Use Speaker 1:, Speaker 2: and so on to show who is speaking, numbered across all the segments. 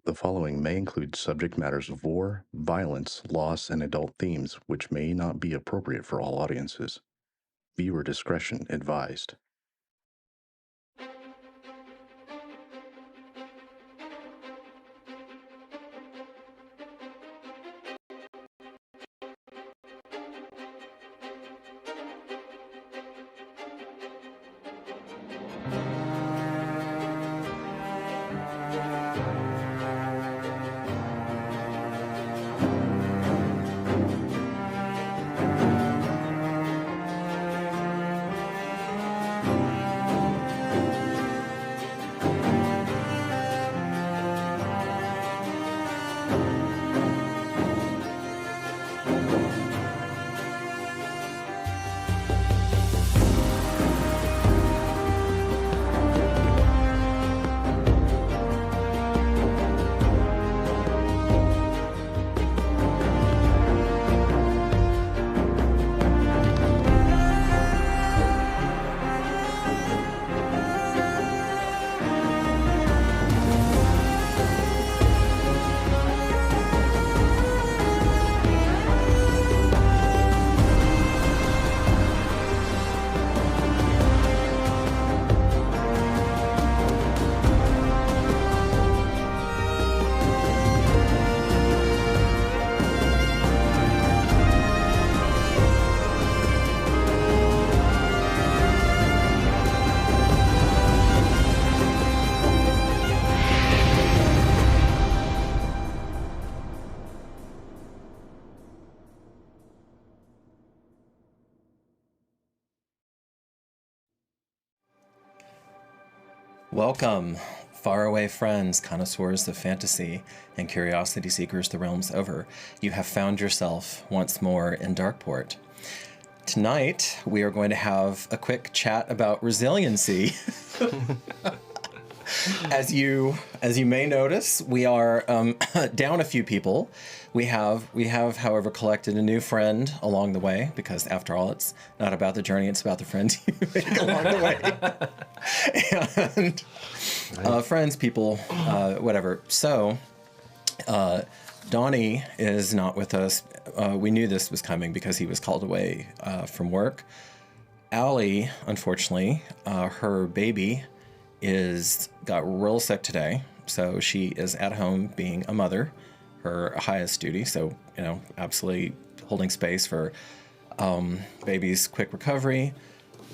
Speaker 1: The following may include subject matters of war, violence, loss, and adult themes, which may not be appropriate for all audiences. Viewer discretion advised.
Speaker 2: Welcome, faraway friends, connoisseurs of fantasy, and curiosity seekers the realms over. You have found yourself once more in Darkeport. Tonight, we are going to have a quick chat about resiliency. As you may notice, we are down a few people. We have, however, collected a new friend along the way, because after all, it's not about the journey, it's about the friends you make along the way. And friends, people, whatever. So, Donnie is not with us. We knew this was coming because he was called away from work. Allie, unfortunately, her baby got real sick today, so she is at home being a mother, her highest duty. So, absolutely holding space for baby's quick recovery.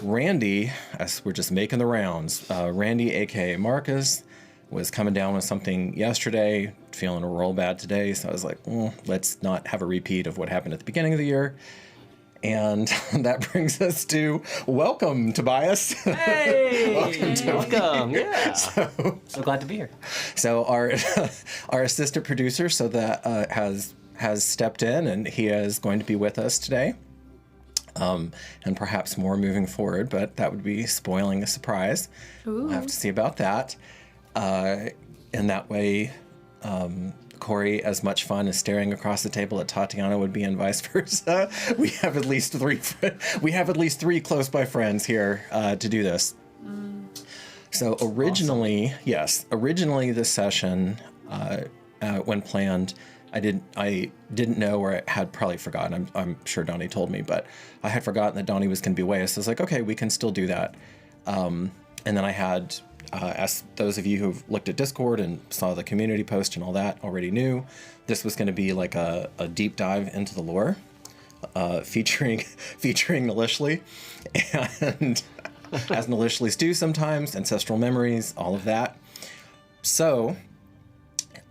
Speaker 2: Randy, as we're just making the rounds, Randy, aka Marcus, was coming down with something yesterday, feeling real bad today. So I was like, let's not have a repeat of what happened at the beginning of the year. And that brings us to welcome, Tobias.
Speaker 3: Hey, welcome. Yeah.
Speaker 2: So
Speaker 3: glad to be here.
Speaker 2: So our assistant producer, has stepped in, and he is going to be with us today. And perhaps more moving forward, but that would be spoiling a surprise.
Speaker 4: Ooh.
Speaker 2: We'll have to see about that. In that way, Corey, as much fun as staring across the table at Tatiana would be, and vice versa. We have at least three close by friends here to do this. So originally, awesome. This session, when planned, I didn't know, or I had probably forgotten. I'm sure Donnie told me, but I had forgotten that Donnie was going to be away. So I was like, okay, we can still do that. And then I had, as those of you who've looked at Discord and saw the community post and all that already knew, this was going to be like a deep dive into the lore, featuring Nalishli, and as Nalishlis do sometimes, ancestral memories, all of that. So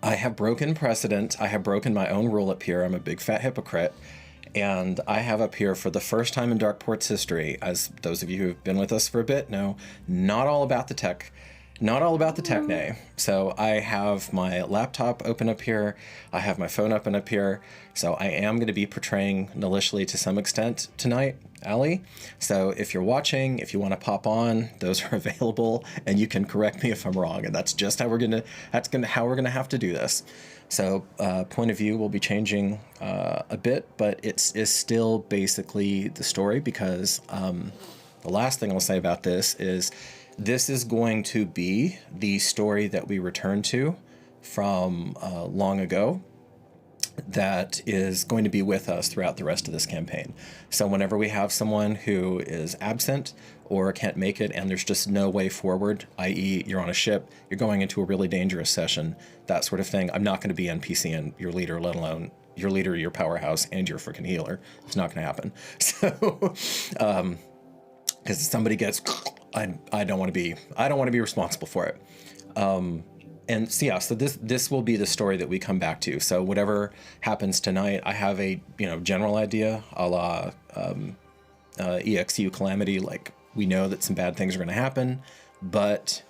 Speaker 2: I have broken precedent. I have broken my own rule up here. I'm a big fat hypocrite. And I have up here, for the first time in Darkeport's history, as those of you who've been with us for a bit know, not all about the tech. Not all about the techne. So I have my laptop open up here. I have my phone open up here. So I am going to be portraying Nalishli to some extent tonight, Allie. So if you're watching, if you want to pop on, those are available, and you can correct me if I'm wrong. And that's just how how we're gonna have to do this. So point of view will be changing a bit, but it is still basically the story, because the last thing I'll say about this is going to be the story that we return to from long ago that is going to be with us throughout the rest of this campaign. So whenever we have someone who is absent or can't make it and there's just no way forward, i.e. you're on a ship, you're going into a really dangerous session, that sort of thing, I'm not going to be NPCing your leader, let alone your leader, your powerhouse, and your freaking healer. It's not going to happen. So, because somebody gets, I don't want to be responsible for it. And so, yeah, so this will be the story that we come back to. So whatever happens tonight, I have a general idea, a la EXU Calamity. Like, we know that some bad things are going to happen, but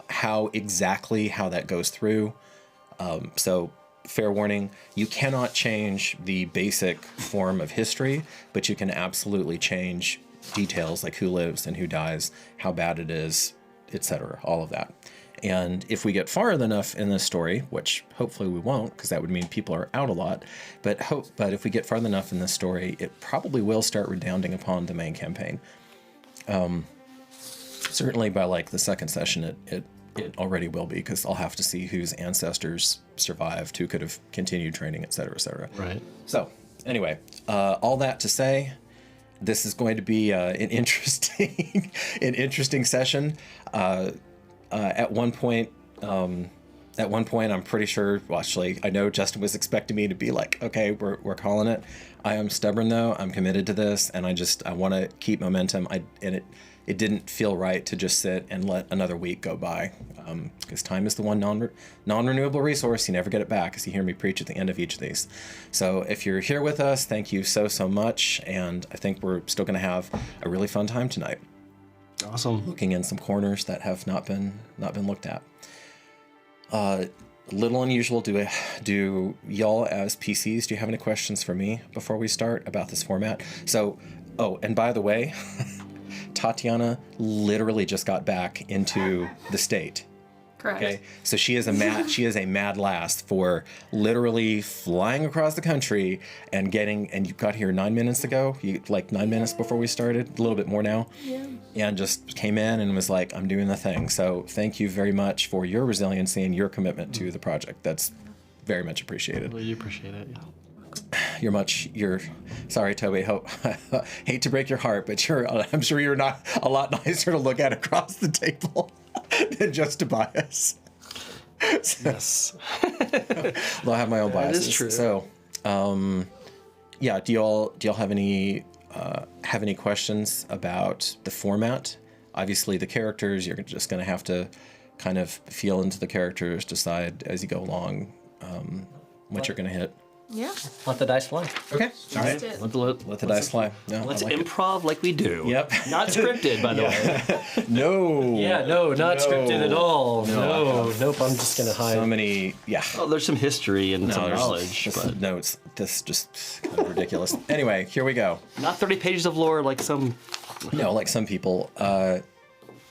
Speaker 2: how that goes through. So fair warning, you cannot change the basic form of history, but you can absolutely change details like who lives and who dies, how bad it is, etc. All of that. And if we get far enough in this story, which hopefully we won't, because that would mean people are out a lot, but if we get far enough in this story, it probably will start redounding upon the main campaign. Certainly by like the second session, it already will be, because I'll have to see whose ancestors survived, who could have continued training, et cetera, et cetera.
Speaker 3: Right.
Speaker 2: So anyway, all that to say, this is going to be an interesting session. At one point, I'm pretty sure. Well, actually, I know Justin was expecting me to be like, "Okay, we're calling it." I am stubborn though. I'm committed to this, and I want to keep momentum. It didn't feel right to just sit and let another week go by, because time is the one non-renewable resource. You never get it back, as you hear me preach at the end of each of these. So if you're here with us, thank you so much, and I think we're still going to have a really fun time tonight.
Speaker 3: Awesome.
Speaker 2: Looking in some corners that have not been looked at. A little unusual. Do y'all as PCs, do you have any questions for me before we start about this format? So, and by the way, Tatiana literally just got back into the state.
Speaker 4: Correct.
Speaker 2: Okay, so she is a mad lass for literally flying across the country and you got here 9 minutes ago, 9 minutes before we started, a little bit more now.
Speaker 4: Yeah.
Speaker 2: And just came in and was like, I'm doing the thing. So thank you very much for your resiliency and your commitment to the project. That's very much appreciated.
Speaker 3: Well, you appreciate it.
Speaker 2: You're sorry, Toby. Hate to break your heart, but I'm sure you're not a lot nicer to look at across the table than just Tobias.
Speaker 3: Yes.
Speaker 2: Well, I have my own biases.
Speaker 3: That is true.
Speaker 2: So, yeah. Do y'all have any questions about the format? Obviously, the characters, you're just going to have to kind of feel into the characters, decide as you go along what you're going to hit.
Speaker 4: Yeah.
Speaker 3: Let the dice fly.
Speaker 2: Okay. All right.
Speaker 3: Let
Speaker 2: the dice fly. No,
Speaker 3: Let's
Speaker 2: like
Speaker 3: improv like we do.
Speaker 2: Yep.
Speaker 3: Not scripted, by the way.
Speaker 2: No.
Speaker 3: Yeah, no, not scripted at all. No, nope. I'm just gonna hide.
Speaker 2: So many. Yeah.
Speaker 3: Oh, there's some history and some knowledge, but
Speaker 2: No, it's this just kind of ridiculous. Anyway, here we go.
Speaker 3: not 30 pages of lore like some.
Speaker 2: No, like some people.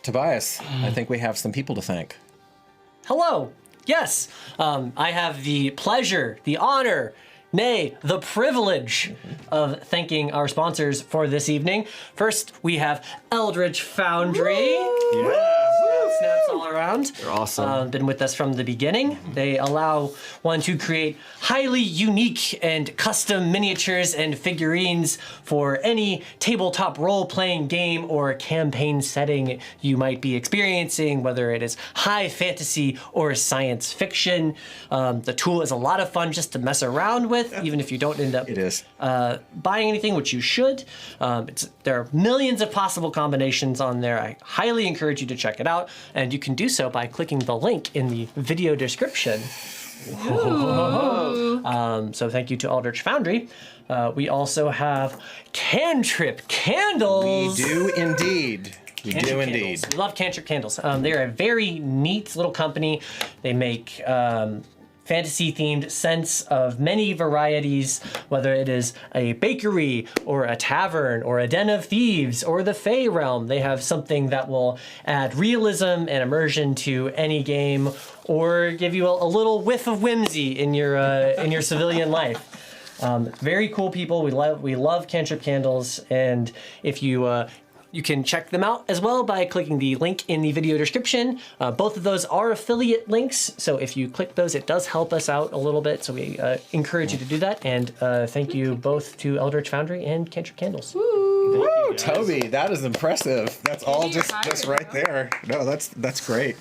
Speaker 2: Tobias, I think we have some people to thank.
Speaker 5: Hello. Yes, I have the pleasure, the honor, nay, the privilege of thanking our sponsors for this evening. First, we have Eldritch Foundry. Snaps all around.
Speaker 3: They're awesome.
Speaker 5: Been with us from the beginning. They allow one to create highly unique and custom miniatures and figurines for any tabletop role-playing game or campaign setting you might be experiencing, whether it is high fantasy or science fiction. The tool is a lot of fun just to mess around with, even if you don't end up buying anything, which you should. There are millions of possible combinations on there. I highly encourage you to check it out, and you can do so by clicking the link in the video description. So thank you to Eldritch Foundry. We also have Cantrip Candles.
Speaker 2: We do indeed. We do indeed.
Speaker 5: We love Cantrip Candles. They're a very neat little company. They make fantasy-themed scents of many varieties, whether it is a bakery or a tavern or a den of thieves or the Fey realm. They have something that will add realism and immersion to any game, or give you a little whiff of whimsy in your civilian life. Very cool people. We love Cantrip Candles, and if you You can check them out as well by clicking the link in the video description. Both of those are affiliate links, so if you click those, it does help us out a little bit, so we encourage you to do that. And thank you both to Eldritch Foundry and Cantrip Candles.
Speaker 2: Woo, Toby, that is impressive. That's all just right there. No, that's great.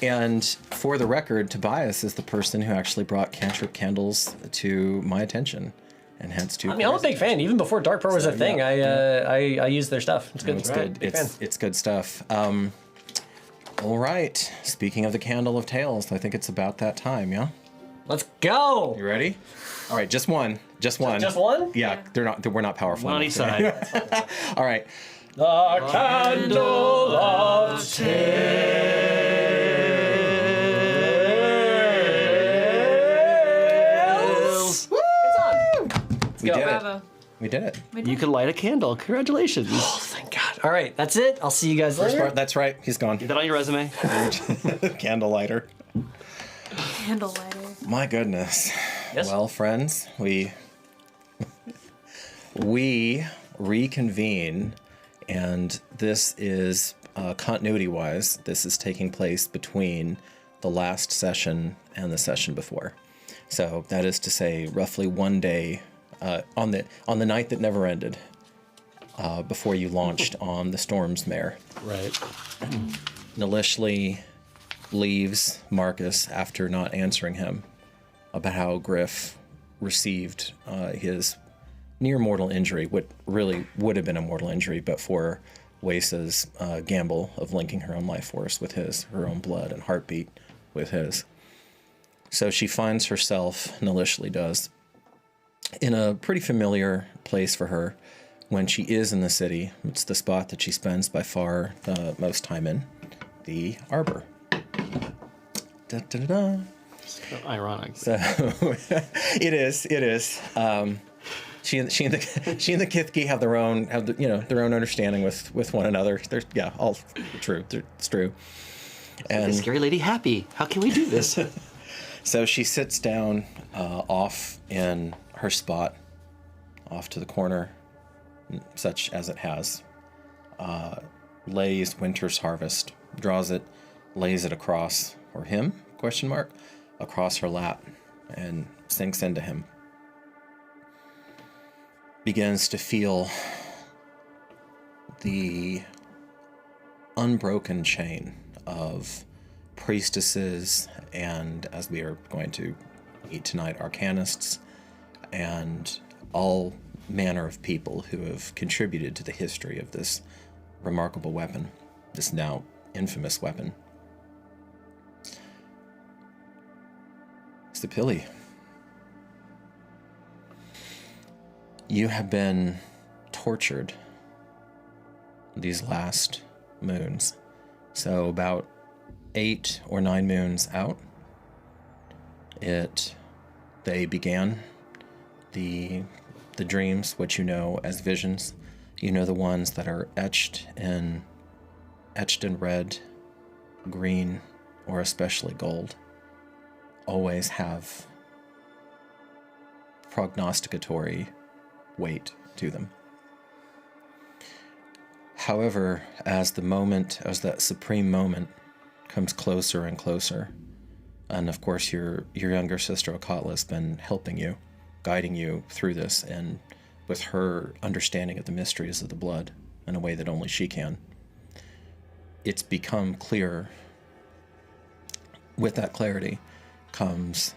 Speaker 2: And for the record, Tobias is the person who actually brought Cantrip Candles to my attention. And hence to.
Speaker 5: I mean, I'm a big fan. Even before Darkeport was a thing, I use their stuff. It's good.
Speaker 2: It's good. It's good stuff. All right. Speaking of the Candle of Tales, I think it's about that time. Yeah.
Speaker 5: Let's go.
Speaker 2: You ready? All right. Just one. Just one.
Speaker 5: Just one?
Speaker 2: Yeah. We're not powerful.
Speaker 3: One on each side.
Speaker 2: All right.
Speaker 5: The Candle of Tales. It's on.
Speaker 2: We did it.
Speaker 4: Bravo.
Speaker 2: We did it.
Speaker 3: You can light a candle. Congratulations.
Speaker 5: Oh, thank God. All right, that's it. I'll see you guys later.
Speaker 2: That's right. He's gone.
Speaker 3: Get that on your resume.
Speaker 2: Candle lighter.
Speaker 4: Candle lighter.
Speaker 2: My goodness.
Speaker 5: Yes?
Speaker 2: Well, friends, we reconvene, and this is continuity-wise. This is taking place between the last session and the session before. So that is to say, roughly one day on the night that never ended, before you launched on the Storm's Mare.
Speaker 3: Right.
Speaker 2: Nalishli leaves Marcus after not answering him about how Griff received his near mortal injury, what really would have been a mortal injury, but for Wace's gamble of linking her own life force with his, her own blood and heartbeat with his. So she finds herself, Nalishli does, in a pretty familiar place for her when she is in the city. It's the spot that she spends by far the most time in, the Arbor. Da, da, da, da.
Speaker 3: Ironic.
Speaker 2: So it is. She and the Kithki have their own understanding with one another. They're all true. It's true.
Speaker 3: And the scary lady happy. How can we do this?
Speaker 2: So she sits down off in her spot, off to the corner, such as it has. Lays winter's harvest, draws it, lays it across, or him, ? Across her lap, and sinks into him. Begins to feel the unbroken chain of priestesses and, as we are going to meet tonight, arcanists, and all manner of people who have contributed to the history of this remarkable weapon, this now infamous weapon. Stapili, you have been tortured these last moons. So about 8 or 9 moons out, they began the dreams, which you know as visions. You know the ones that are etched in red, green, or especially gold. Always have prognosticatory weight to them. However, as that supreme moment comes closer and closer, and of course your younger sister Okatla has been helping you, guiding you through this, and with her understanding of the mysteries of the blood in a way that only she can, it's become clearer. With that clarity comes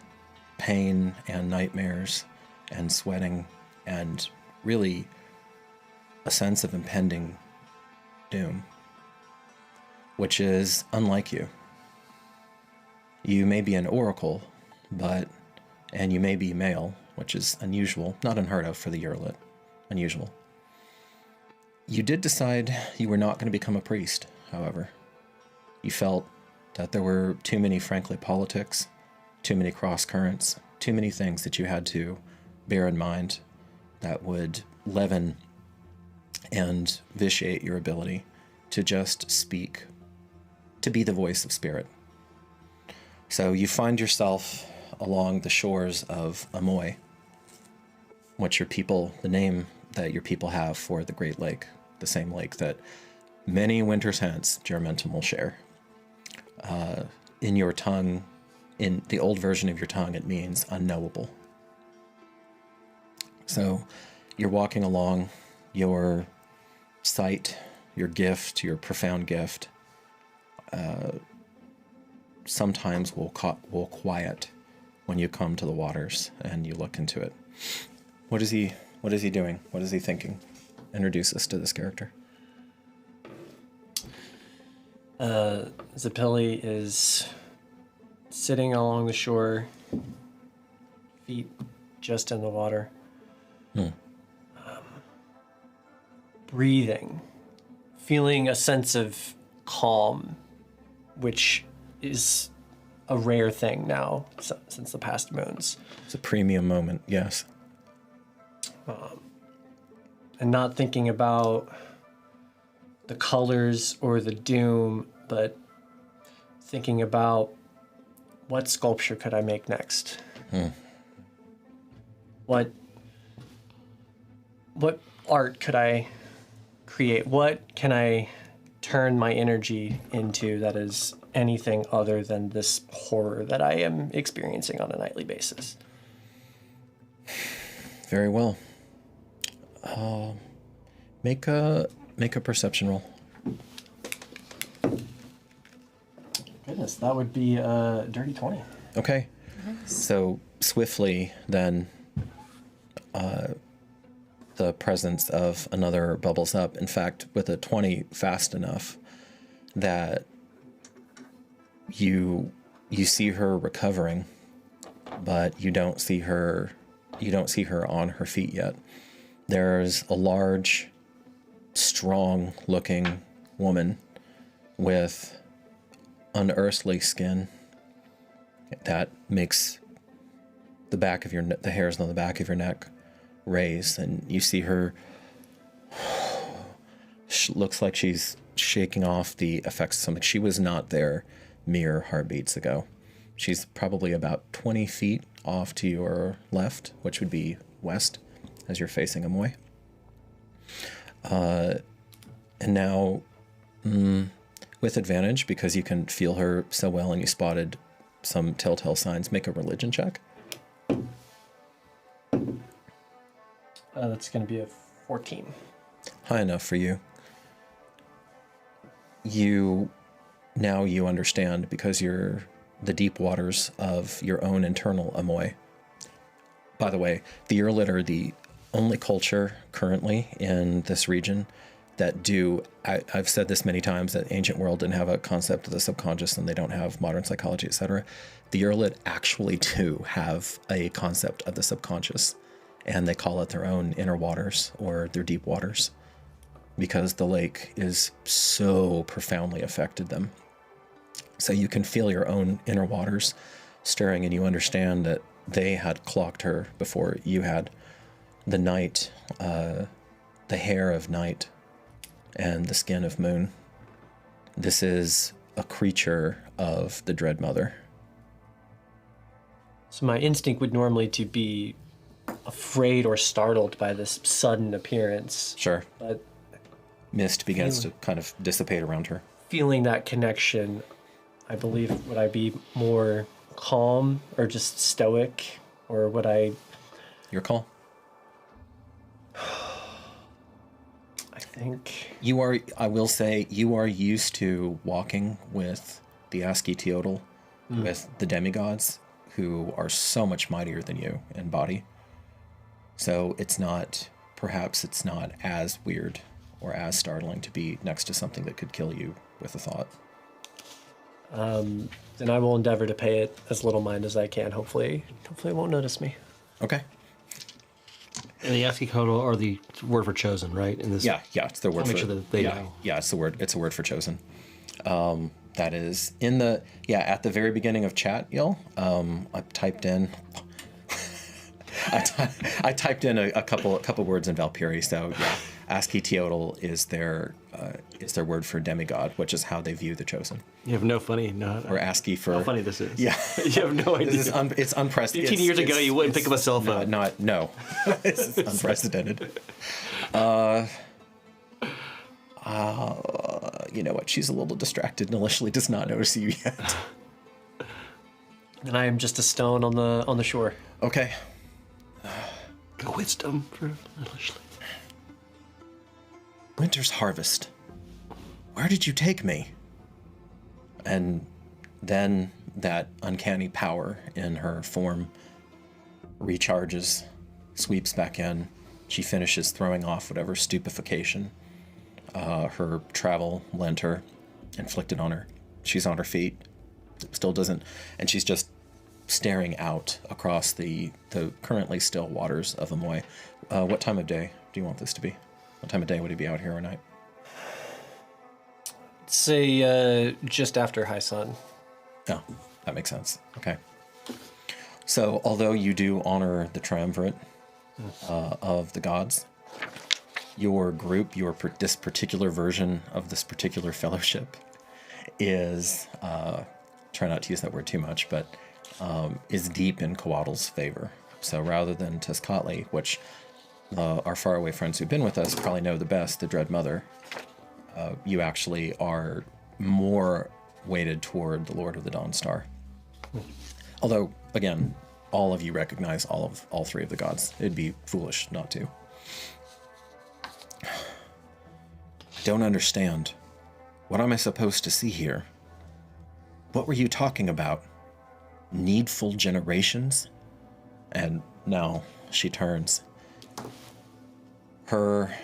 Speaker 2: pain and nightmares and sweating and really a sense of impending doom, which is unlike you. You may be an oracle, and you may be male, which is unusual, not unheard of for the Uralit, unusual. You did decide you were not going to become a priest, however. You felt that there were too many, frankly, politics, too many cross currents, too many things that you had to bear in mind that would leaven and vitiate your ability to just speak, to be the voice of spirit. So you find yourself along the shores of Amoy, the name that your people have for the Great Lake, the same lake that many winters hence Germentum will share. In your tongue, in the old version of your tongue, it means unknowable. So you're walking along, your sight, your gift, your profound gift, sometimes will quiet when you come to the waters and you look into it. What is he doing? What is he thinking? Introduce us to this character.
Speaker 5: Zapelli is sitting along the shore, feet just in the water, breathing, feeling a sense of calm, which is a rare thing now since the past moons.
Speaker 2: It's a premium moment, yes.
Speaker 5: And not thinking about the colors or the doom, but thinking about what sculpture could I make next? What art could I create? What can I turn my energy into that is anything other than this horror that I am experiencing on a nightly basis?
Speaker 2: Very well. Make a perception roll.
Speaker 5: Goodness, that would be a dirty 20.
Speaker 2: Okay. So swiftly, then, the presence of another bubbles up. In fact, with a 20, fast enough that you see her recovering, but you don't see her on her feet yet. There's a large, strong-looking woman with unearthly skin that makes the hairs on the back of your neck raise, and you see her. She looks like she's shaking off the effects of something. She was not there mere heartbeats ago. She's probably about 20 feet off to your left, which would be west, as you're facing Amoy. And now, with advantage, because you can feel her so well and you spotted some telltale signs, make a religion check.
Speaker 5: That's going to be a 14.
Speaker 2: High enough for you. You understand, because you're the deep waters of your own internal Amoy. By the way, the Uralit are the only culture currently in this region that I've said this many times, that ancient world didn't have a concept of the subconscious and they don't have modern psychology, etc. The Uralit actually do have a concept of the subconscious, and they call it their own inner waters or their deep waters, because the lake is so profoundly affected them. So you can feel your own inner waters stirring, and you understand that they had clocked her before you had. The night, the hair of night, and the skin of moon. This is a creature of the Dread Mother.
Speaker 5: So my instinct would normally to be afraid or startled by this sudden appearance.
Speaker 2: Sure.
Speaker 5: But
Speaker 2: mist begins to kind of dissipate around her.
Speaker 5: Feeling that connection, I believe, would I be more calm or just stoic, or would I...
Speaker 2: Your call.
Speaker 5: I think...
Speaker 2: You are, I will say, you are used to walking with the Tezcatli, with the demigods, who are so much mightier than you in body. So perhaps it's not as weird or as startling to be next to something that could kill you with a thought.
Speaker 5: Then I will endeavor to pay it as little mind as I can. Hopefully it won't notice me.
Speaker 2: Okay.
Speaker 3: And the Tezcatli are the word for chosen, right? In this,
Speaker 2: yeah, it's the word for.
Speaker 3: Make sure that they know.
Speaker 2: Yeah, it's the word. It's a word for chosen. That is at the very beginning of chat, y'all. I typed in. I typed in a couple words in Valkyrie. So yeah, Tezcatli is their word for demigod, which is how they view the chosen.
Speaker 3: You have no funny,
Speaker 2: or ASCII for
Speaker 3: how funny this is.
Speaker 2: Yeah,
Speaker 3: you have no idea.
Speaker 2: It's unprecedented.
Speaker 3: 15 years ago, you wouldn't pick up a cell phone.
Speaker 2: No, it's unprecedented. You know what? She's a little distracted. Initially does not notice you yet.
Speaker 5: And I am just a stone on the shore.
Speaker 2: Okay.
Speaker 3: Go wisdom for Ashley.
Speaker 2: Winter's harvest. Where did you take me? And then that uncanny power in her form recharges, sweeps back in. She finishes throwing off whatever stupefaction her travel lent her, inflicted on her. She's on her feet, still doesn't, and she's just staring out across the currently still waters of Amoy. What time of day do you want this to be? What time of day would he be out here or night?
Speaker 5: Say just after high sun.
Speaker 2: Oh, that makes sense. Okay. So, although you do honor the triumvirate of the gods, your group, this particular version of this particular fellowship is, try not to use that word too much, but is deep in Coatl's favor. So rather than Tezcatli, which our faraway friends who've been with us probably know the best, the Dread Mother, you actually are more weighted toward the Lord of the Dawn Star. Although, again, all of you recognize all three of the gods. It'd be foolish not to. Don't understand. What am I supposed to see here? What were you talking about? Needful generations? And now she turns. Her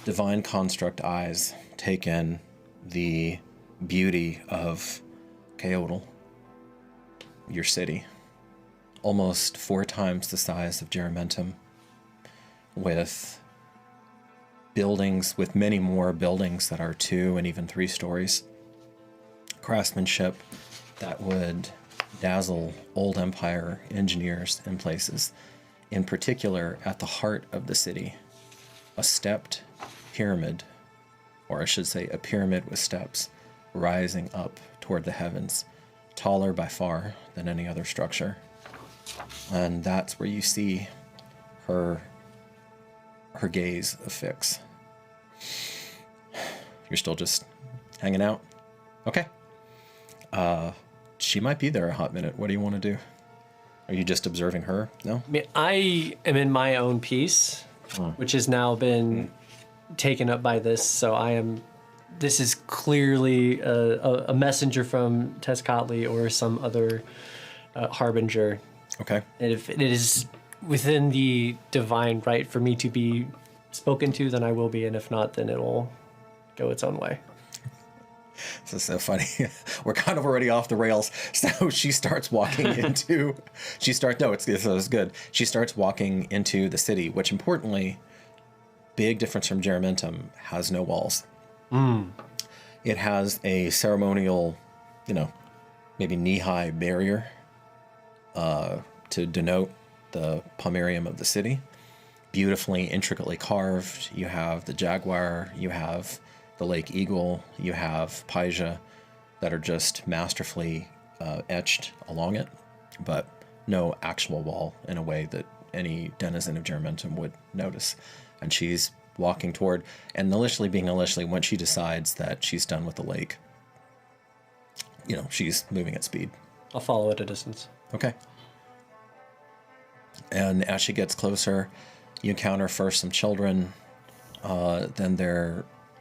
Speaker 2: divine construct eyes take in the beauty of Coatl, your city. Almost 4 times the size of Geramentum, with buildings, with many more buildings that are 2 and even 3 stories. Craftsmanship that would dazzle old empire engineers in places. In particular, at the heart of the city, a stepped pyramid, or I should say a pyramid with steps, rising up toward the heavens, taller by far than any other structure. And that's where you see her gaze affix. You're still just hanging out? Okay. She might be there a hot minute. What do you want to do? Are you just observing her? No?
Speaker 5: I mean, I am in my own piece, which has now been taken up by this, so this is clearly a messenger from Tezcatli or some other harbinger.
Speaker 2: Okay.
Speaker 5: And if it is within the divine right for me to be spoken to, then I will be, and if not, then it will go its own way.
Speaker 2: This is so funny. We're kind of already off the rails. So she starts walking into, it's good. She starts walking into the city, which importantly, big difference from Geramentum, has no walls. It has a ceremonial, maybe knee-high barrier to denote the pomerium of the city. Beautifully, intricately carved. You have the jaguar, you have the lake eagle, you have Paija that are just masterfully etched along it, but no actual wall in a way that any denizen of Geramentum would notice. And she's walking toward, and initially, when she decides that she's done with the lake, she's moving at speed.
Speaker 5: I'll follow at a distance.
Speaker 2: Okay. And as she gets closer, you encounter first some children,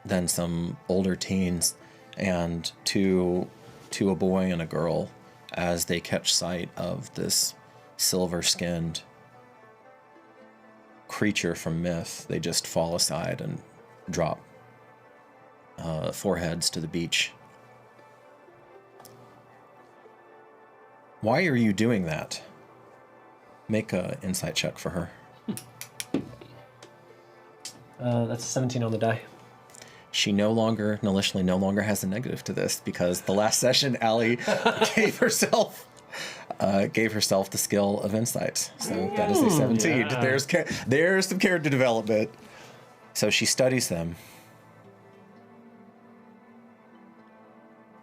Speaker 2: then some older teens, and two a boy and a girl, as they catch sight of this silver-skinned creature from myth. They just fall aside and drop foreheads to the beach. Why are you doing that? Make an insight check for her.
Speaker 5: That's a 17 on the die.
Speaker 2: She no longer has a negative to this, because the last session, Allie gave herself the skill of insight. So that is a 17. Yeah. There's some character development. So she studies them.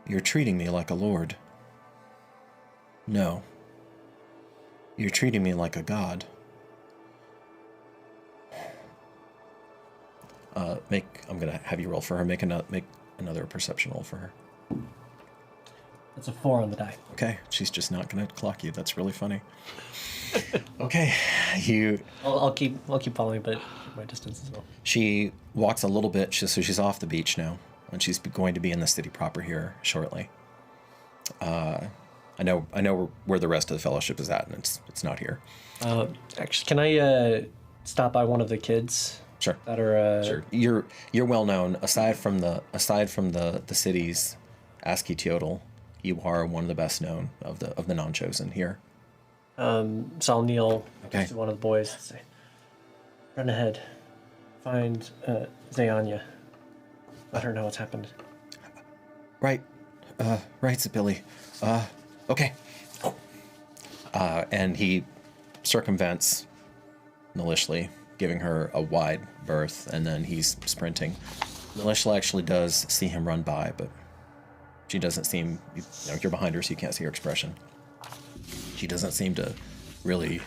Speaker 2: You're treating me like a lord. No. You're treating me like a god. I'm gonna have you roll for her. Make another perception roll for her.
Speaker 5: That's a 4 on the die.
Speaker 2: Okay, she's just not gonna clock you. That's really funny. Okay, you.
Speaker 5: I'll keep following, but my distance as well.
Speaker 2: She walks a little bit, so she's off the beach now, and she's going to be in the city proper here shortly. I know where the rest of the fellowship is at, and it's not here.
Speaker 5: Actually, can I stop by one of the kids?
Speaker 2: Sure.
Speaker 5: That are
Speaker 2: Sure. You're well known. Aside from the city's ASCII Teotl, you are one of the best known of the non-chosen here.
Speaker 5: So I'll kneel
Speaker 2: Okay.
Speaker 5: to one of the boys and say, "Run ahead, find Zayanya. Let her know what's happened."
Speaker 2: Right, Zabilly. Okay. And he circumvents Nalishli, giving her a wide berth, and then he's sprinting. Nalishli actually does see him run by, but she doesn't seem, you're behind her, so you can't see her expression. She doesn't seem to really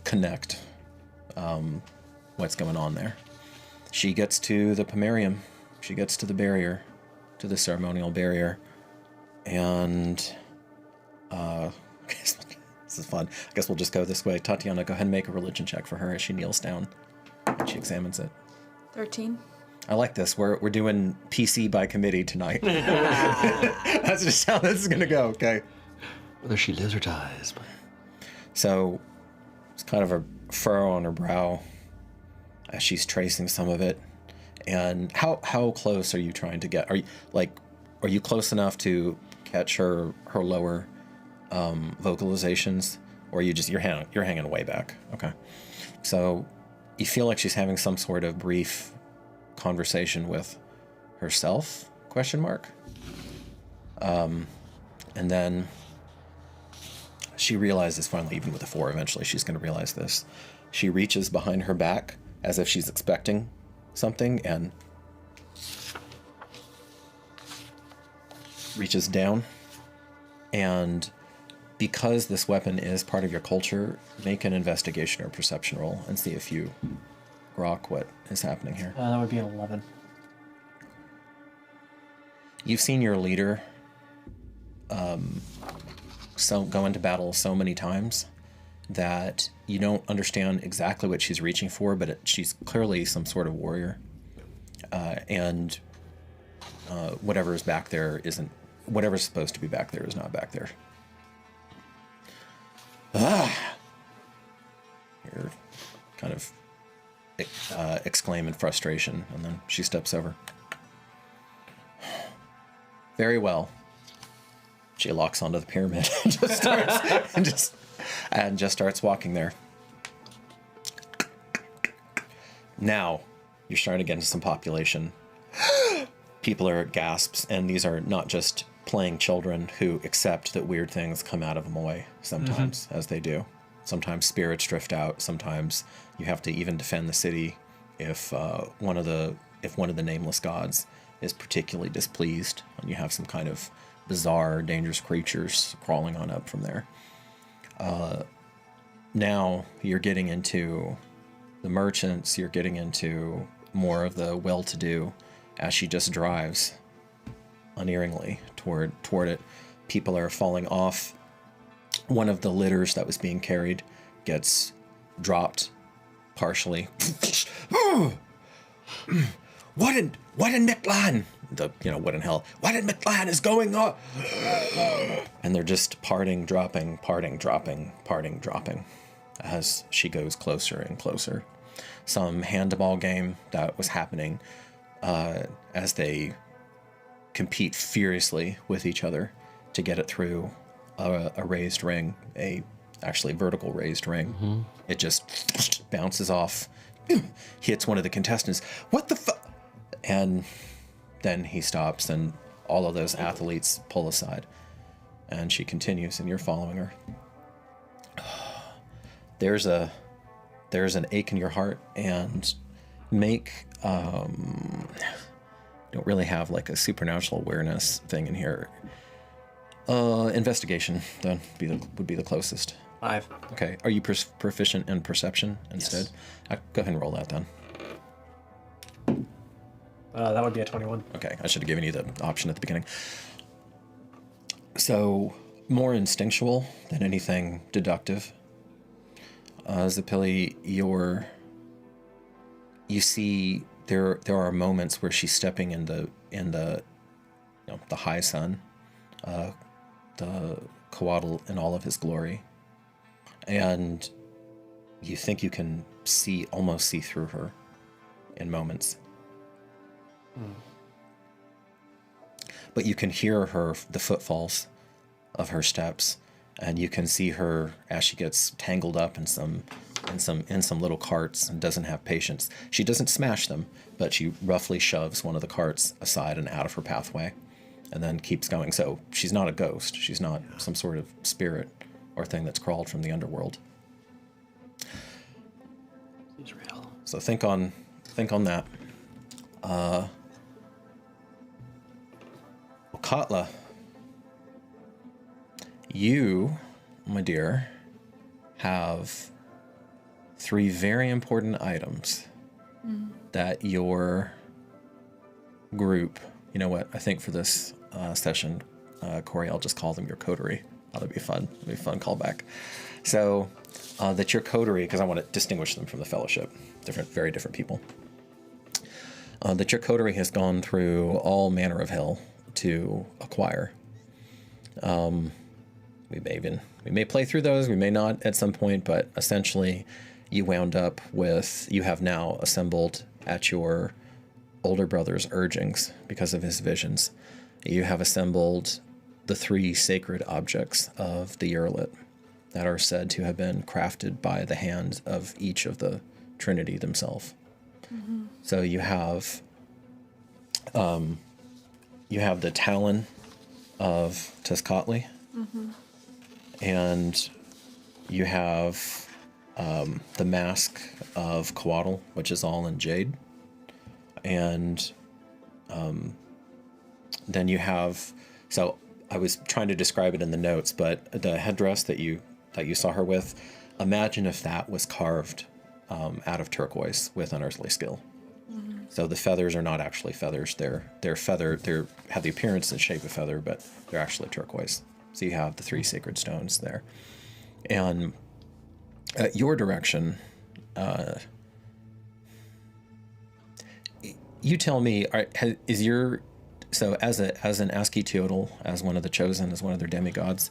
Speaker 2: connect what's going on there. She gets to the pomerium. She gets to the barrier, to the ceremonial barrier, and this is fun. I guess we'll just go this way. Tatiana, go ahead and make a religion check for her as she kneels down and she examines it.
Speaker 4: 13.
Speaker 2: I like this. We're doing PC by committee tonight. That's just how this is gonna go. Okay.
Speaker 3: Whether she lives or dies.
Speaker 2: So it's kind of a furrow on her brow as she's tracing some of it. And how close are you trying to get? Are you close enough to catch her lower vocalizations, or you're hanging way back? Okay. So you feel like she's having some sort of brief conversation with herself? ? And then she realizes finally, even with a 4, eventually she's going to realize this. She reaches behind her back as if she's expecting something and reaches down. And because this weapon is part of your culture, make an investigation or perception roll and see if you grok what is happening here.
Speaker 5: That would be an 11.
Speaker 2: You've seen your leader go into battle so many times that you don't understand exactly what she's reaching for, but she's clearly some sort of warrior. And whatever's back there isn't, whatever's supposed to be back there is not back there. You're kind of exclaim in frustration, and then she steps over. Very well. She locks onto the pyramid and just starts walking there. Now you're starting to get into some population. People are at gasps, and these are not just playing children who accept that weird things come out of them away sometimes, as they do. Sometimes spirits drift out. Sometimes you have to even defend the city if one of the nameless gods is particularly displeased, and you have some kind of bizarre, dangerous creatures crawling on up from there. Now you're getting into the merchants. You're getting into more of the well-to-do, as she just drives unerringly toward it. People are falling off. One of the litters that was being carried gets dropped partially. What in Mictlan? What in hell? What in Mictlan is going on? And they're just parting, dropping, as she goes closer and closer. Some handball game that was happening as they compete furiously with each other to get it through a raised ring, actually vertical raised ring. Mm-hmm. It just bounces off, hits one of the contestants. What the fuck? And then he stops, and all of those athletes pull aside, and she continues, and you're following her. There's an ache in your heart, and don't really have like a supernatural awareness thing in here. Investigation then would be the closest.
Speaker 5: 5.
Speaker 2: Okay. Are you proficient in perception instead?
Speaker 5: Yes.
Speaker 2: Go ahead and roll that then.
Speaker 5: That would be a 21.
Speaker 2: Okay, I should have given you the option at the beginning. So, more instinctual than anything deductive. Zapili, you see there are moments where she's stepping in the the high sun, the Coatl in all of his glory, and you think you can almost see through her in moments. But you can hear the footfalls of her steps, and you can see her as she gets tangled up in some little carts and doesn't have patience. She doesn't smash them, but she roughly shoves one of the carts aside and out of her pathway, and then keeps going. So she's not a ghost. She's not some sort of spirit or thing that's crawled from the underworld.
Speaker 3: It's real.
Speaker 2: So think on that. Katla, you, my dear, have 3 very important items that your group, you know what, I think for this session, Corey, I'll just call them your coterie. Oh, that'd be fun. That'd be a fun callback. So that your coterie, because I want to distinguish them from the fellowship, very different people, that your coterie has gone through all manner of hell to acquire. We may play through those, we may not at some point, but essentially you have now assembled at your older brother's urgings because of his visions. You have assembled the 3 sacred objects of the Uralit that are said to have been crafted by the hand of each of the Trinity themselves. Mm-hmm. So you have the Talon of Tezcatli, and you have the Mask of Coatl, which is all in jade, and then you have. So I was trying to describe it in the notes, but the headdress that you saw her with, imagine if that was carved out of turquoise with unearthly skill. So the feathers are not actually feathers. They're feather. They have the appearance and shape of feather, but they're actually turquoise. So you have the 3 sacred stones there. And at your direction, you tell me, so as an ASCII Teotl, as one of the chosen, as one of their demigods,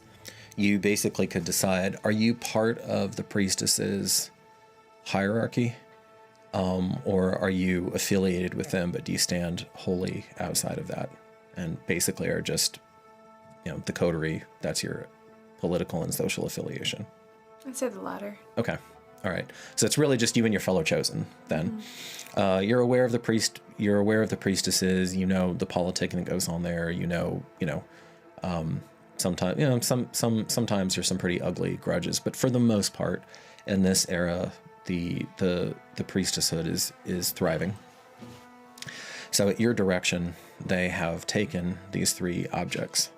Speaker 2: you basically could decide, are you part of the priestess's hierarchy? Or are you affiliated with them, but do you stand wholly outside of that? And basically are just, the coterie, that's your political and social affiliation.
Speaker 4: I'd say the latter.
Speaker 2: Okay. All right. So it's really just you and your fellow chosen then. You're aware of the priestesses, the politicking that goes on there, sometimes, sometimes there's some pretty ugly grudges, but for the most part in this era, the priestesshood is thriving. So at your direction, they have taken these 3 objects.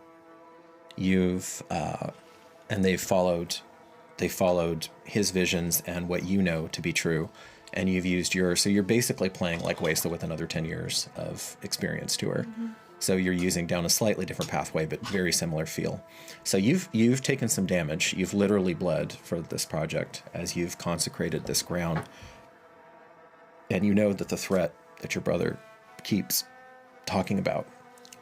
Speaker 2: And they followed his visions and what you know to be true, and you've used so you're basically playing like Wasteland with another 10 years of experience to her. So you're using down a slightly different pathway, but very similar feel. So you've taken some damage. You've literally bled for this project as you've consecrated this ground. And you know that the threat that your brother keeps talking about,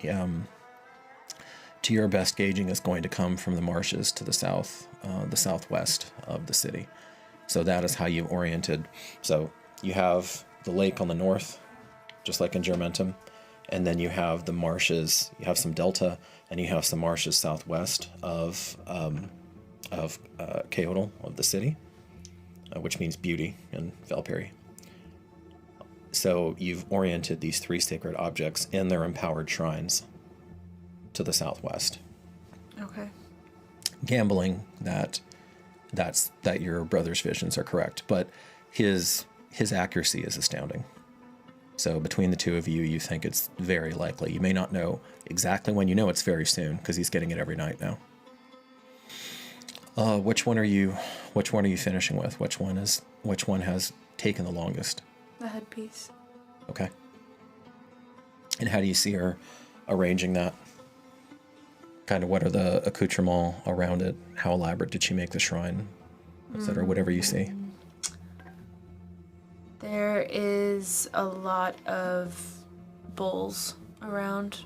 Speaker 2: to your best gauging, is going to come from the marshes to the south, the southwest of the city. So that is how you oriented. So you have the lake on the north, just like in Germentum. And then you have the marshes, you have some delta, and you have some marshes southwest of Coatl, of the city, which means beauty in Valperi. So you've oriented these 3 sacred objects in their empowered shrines to the southwest.
Speaker 4: Okay.
Speaker 2: Gambling that your brother's visions are correct, but his accuracy is astounding. So between the 2 of you, you think it's very likely. You may not know exactly when. You know it's very soon because he's getting it every night now. Which one are you finishing with? Which one has taken the longest?
Speaker 4: The headpiece.
Speaker 2: Okay. And how do you see her arranging that? Kind of what are the accoutrements around it? How elaborate did she make the shrine, etc.? Whatever you see.
Speaker 4: There is a lot of bowls around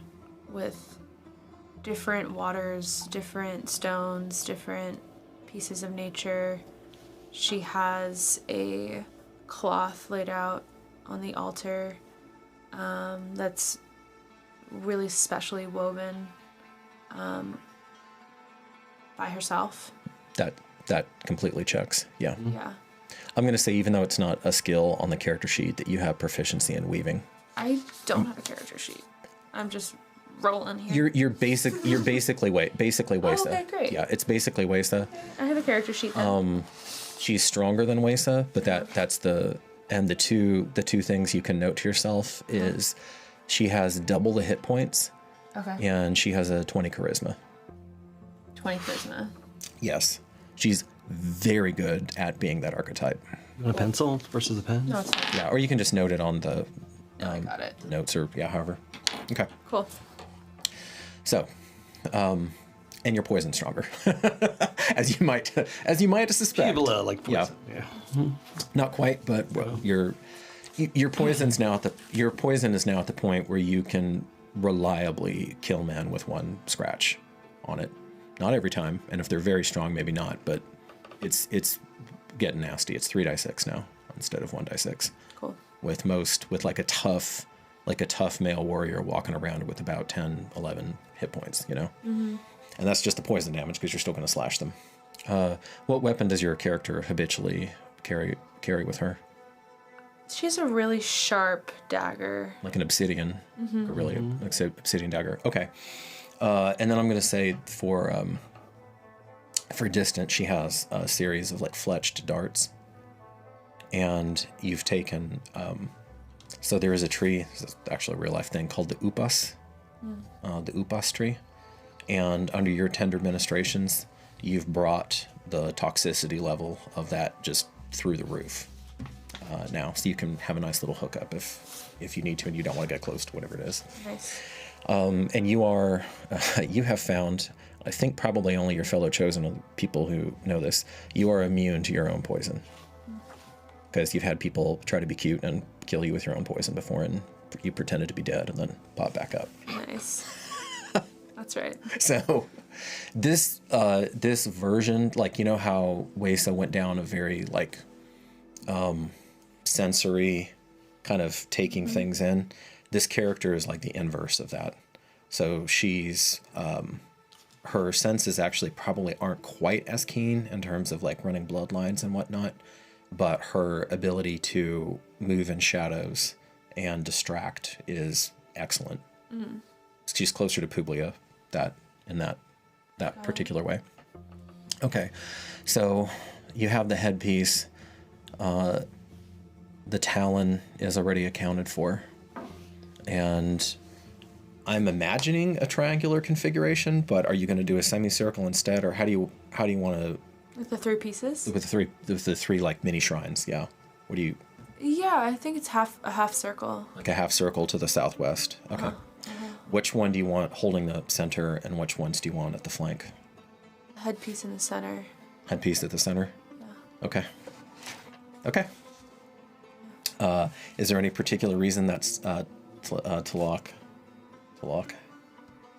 Speaker 4: with different waters, different stones, different pieces of nature. She has a cloth laid out on the altar that's really specially woven by herself.
Speaker 2: That completely checks. Yeah.
Speaker 4: Yeah.
Speaker 2: I'm going to say, even though it's not a skill on the character sheet, that you have proficiency in weaving.
Speaker 4: I don't have a character sheet. I'm just rolling here.
Speaker 2: You're basically Wesa.
Speaker 4: Okay, great.
Speaker 2: Yeah, it's basically Wesa.
Speaker 4: I have a character sheet then.
Speaker 2: She's stronger than Wesa, but that's the two things you can note to yourself is she has double the hit points.
Speaker 4: Okay.
Speaker 2: And she has a 20 charisma.
Speaker 4: 20 charisma.
Speaker 2: Yes. She's very good at being that archetype.
Speaker 3: You want a pencil versus a pen?
Speaker 4: No, it's fine.
Speaker 2: Yeah, or you can just note it on the
Speaker 4: I got it.
Speaker 2: notes or however. Okay.
Speaker 4: Cool.
Speaker 2: So, and you're poison stronger, as you might suspect.
Speaker 3: People like poison. Yeah.
Speaker 2: Not quite, but your poison is now at the point where you can reliably kill men with one scratch on it. Not every time, and if they're very strong, maybe not. But it's getting nasty. It's 3d6 now instead of 1d6.
Speaker 4: Cool.
Speaker 2: With like a tough male warrior walking around with about 10, 11 hit points, Mm-hmm. And that's just the poison damage because you're still going to slash them. What weapon does your character habitually carry with her?
Speaker 4: She has a really sharp dagger.
Speaker 2: Like an obsidian, obsidian dagger. Okay. And then I'm going to say for distance, she has a series of like fletched darts. And you've taken, so there is a tree, this is actually a real life thing called the upas, the upas tree. And under your tender ministrations, you've brought the toxicity level of that just through the roof now. So you can have a nice little hookup if you need to and you don't want to get close to whatever it is.
Speaker 4: Nice.
Speaker 2: And you have found, I think probably only your fellow chosen people who know this, you are immune to your own poison. Because you've had people try to be cute and kill you with your own poison before, and you pretended to be dead and then pop back up.
Speaker 4: Nice. That's right.
Speaker 2: So this version, like, you know how Wesa went down a very like sensory kind of taking things in? This character is like the inverse of that. So she's her senses actually probably aren't quite as keen in terms of like running bloodlines and whatnot, but her ability to move in shadows and distract is excellent. She's closer to Publia in that particular way. Okay, so you have the headpiece. The talon is already accounted for. And I'm imagining a triangular configuration, but are you going to do a semicircle instead, or how do you want to?
Speaker 4: With the three pieces?
Speaker 2: With the three like mini shrines, yeah. What do you?
Speaker 4: Yeah, I think it's a half circle.
Speaker 2: Like a half circle to the southwest. Okay. Which one do you want holding the center, and which ones do you want at the flank?
Speaker 4: The headpiece in the center.
Speaker 2: Headpiece at the center?
Speaker 4: Yeah.
Speaker 2: Okay. Is there any particular reason that's Talak?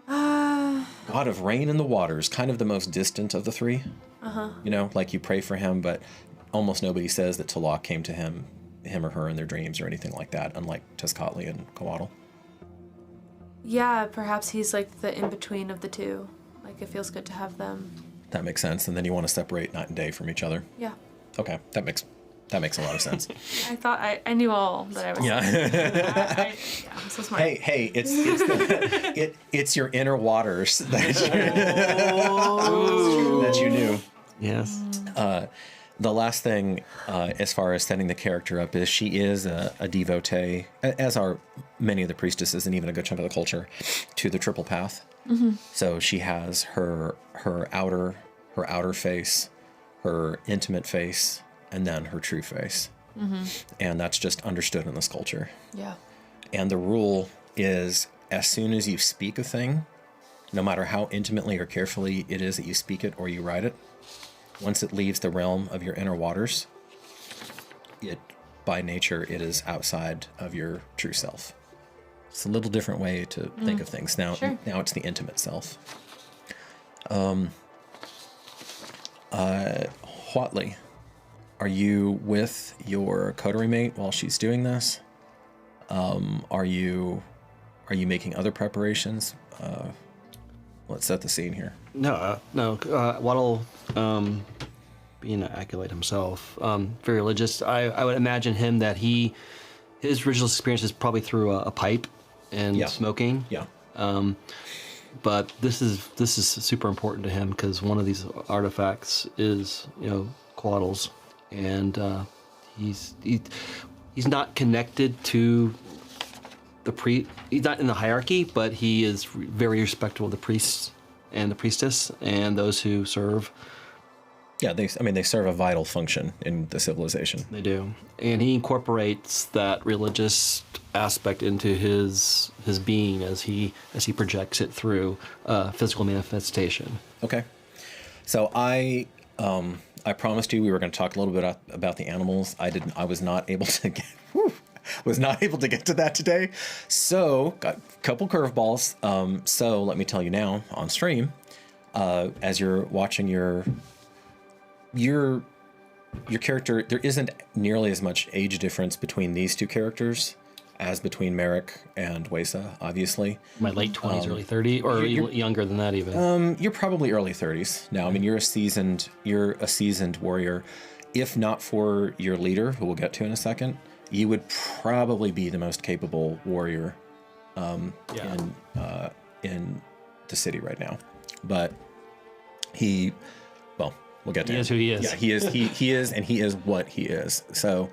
Speaker 2: God of rain and the waters, kind of the most distant of the three. Like you pray for him, but almost nobody says that Talak came to him or her in their dreams or anything like that, unlike Tezcatli and Coatl.
Speaker 4: Yeah, perhaps he's like the in-between of the two. Like, it feels good to have them.
Speaker 2: That makes sense. And then you want to separate night and day from each other.
Speaker 4: Yeah.
Speaker 2: Okay, that makes a lot of sense.
Speaker 4: I thought I knew all that I was saying. I'm so smart.
Speaker 2: Hey, it's your inner waters that you knew.
Speaker 3: Yes.
Speaker 2: The last thing, as far as setting the character up, is she is a devotee, as are many of the priestesses and even a good chunk of the culture, to the triple path. So she has her outer face, her intimate face, and then her true face. And that's just understood in this culture.
Speaker 4: Yeah.
Speaker 2: And the rule is as soon as you speak a thing, no matter how intimately or carefully it is that you speak it or you write it, once it leaves the realm of your inner waters, it, by nature, it is outside of your true self. It's a little different way to think of things. Now,
Speaker 4: Sure.
Speaker 2: now it's the intimate self. Huatley, are you with your coterie mate while she's doing this? Are you making other preparations? Let's set the scene here.
Speaker 3: No. Waddle, being an acolyte himself, very religious. I would imagine him that his religious experience is probably through a pipe and smoking.
Speaker 2: Yeah.
Speaker 3: But this is super important to him because one of these artifacts is Quaddle's, and he's not connected to the he's not in the hierarchy, but he is very respectful of the priests and the priestess and those who serve.
Speaker 2: Yeah, they serve a vital function in the civilization.
Speaker 3: They do, and he incorporates that religious aspect into his being as he projects it through physical manifestation.
Speaker 2: Okay, so I promised you we were going to talk a little bit about the animals. I was not able to get. Was not able to get to that today, so got a couple curveballs. So let me tell you now on stream, as you're watching your character, there isn't nearly as much age difference between these two characters as between Merrick and Wesa, obviously.
Speaker 3: My late 20s, early 30s, or younger than that even.
Speaker 2: You're probably early 30s now. I mean, you're a seasoned warrior. If not for your leader, who we'll get to in a second, you would probably be the most capable warrior in the city right now. But we'll get to
Speaker 3: He is who he is.
Speaker 2: Yeah, he is. He is, and he is what he is. So,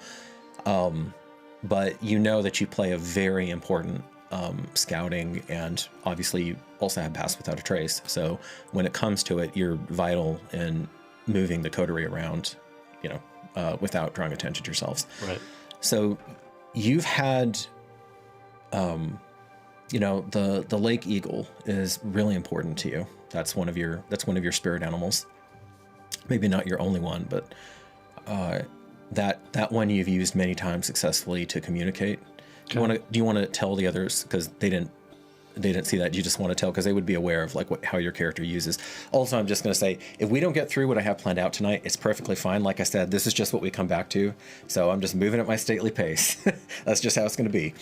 Speaker 2: but you know that you play a very important scouting, and obviously you also have Pass Without a Trace. So when it comes to it, you're vital in moving the coterie around, without drawing attention to yourselves.
Speaker 3: Right.
Speaker 2: So you've had, the lake eagle is really important to you. That's one of your spirit animals. Maybe not your only one, but that one you've used many times successfully to communicate.
Speaker 3: Okay.
Speaker 2: Do you want to tell the others, because they didn't see that? You just want to tell because they would be aware of how your character uses. Also, I'm just going to say, if we don't get through what I have planned out tonight, it's perfectly fine. Like I said, this is just what we come back to, so I'm just moving at my stately pace. That's just how it's going to be.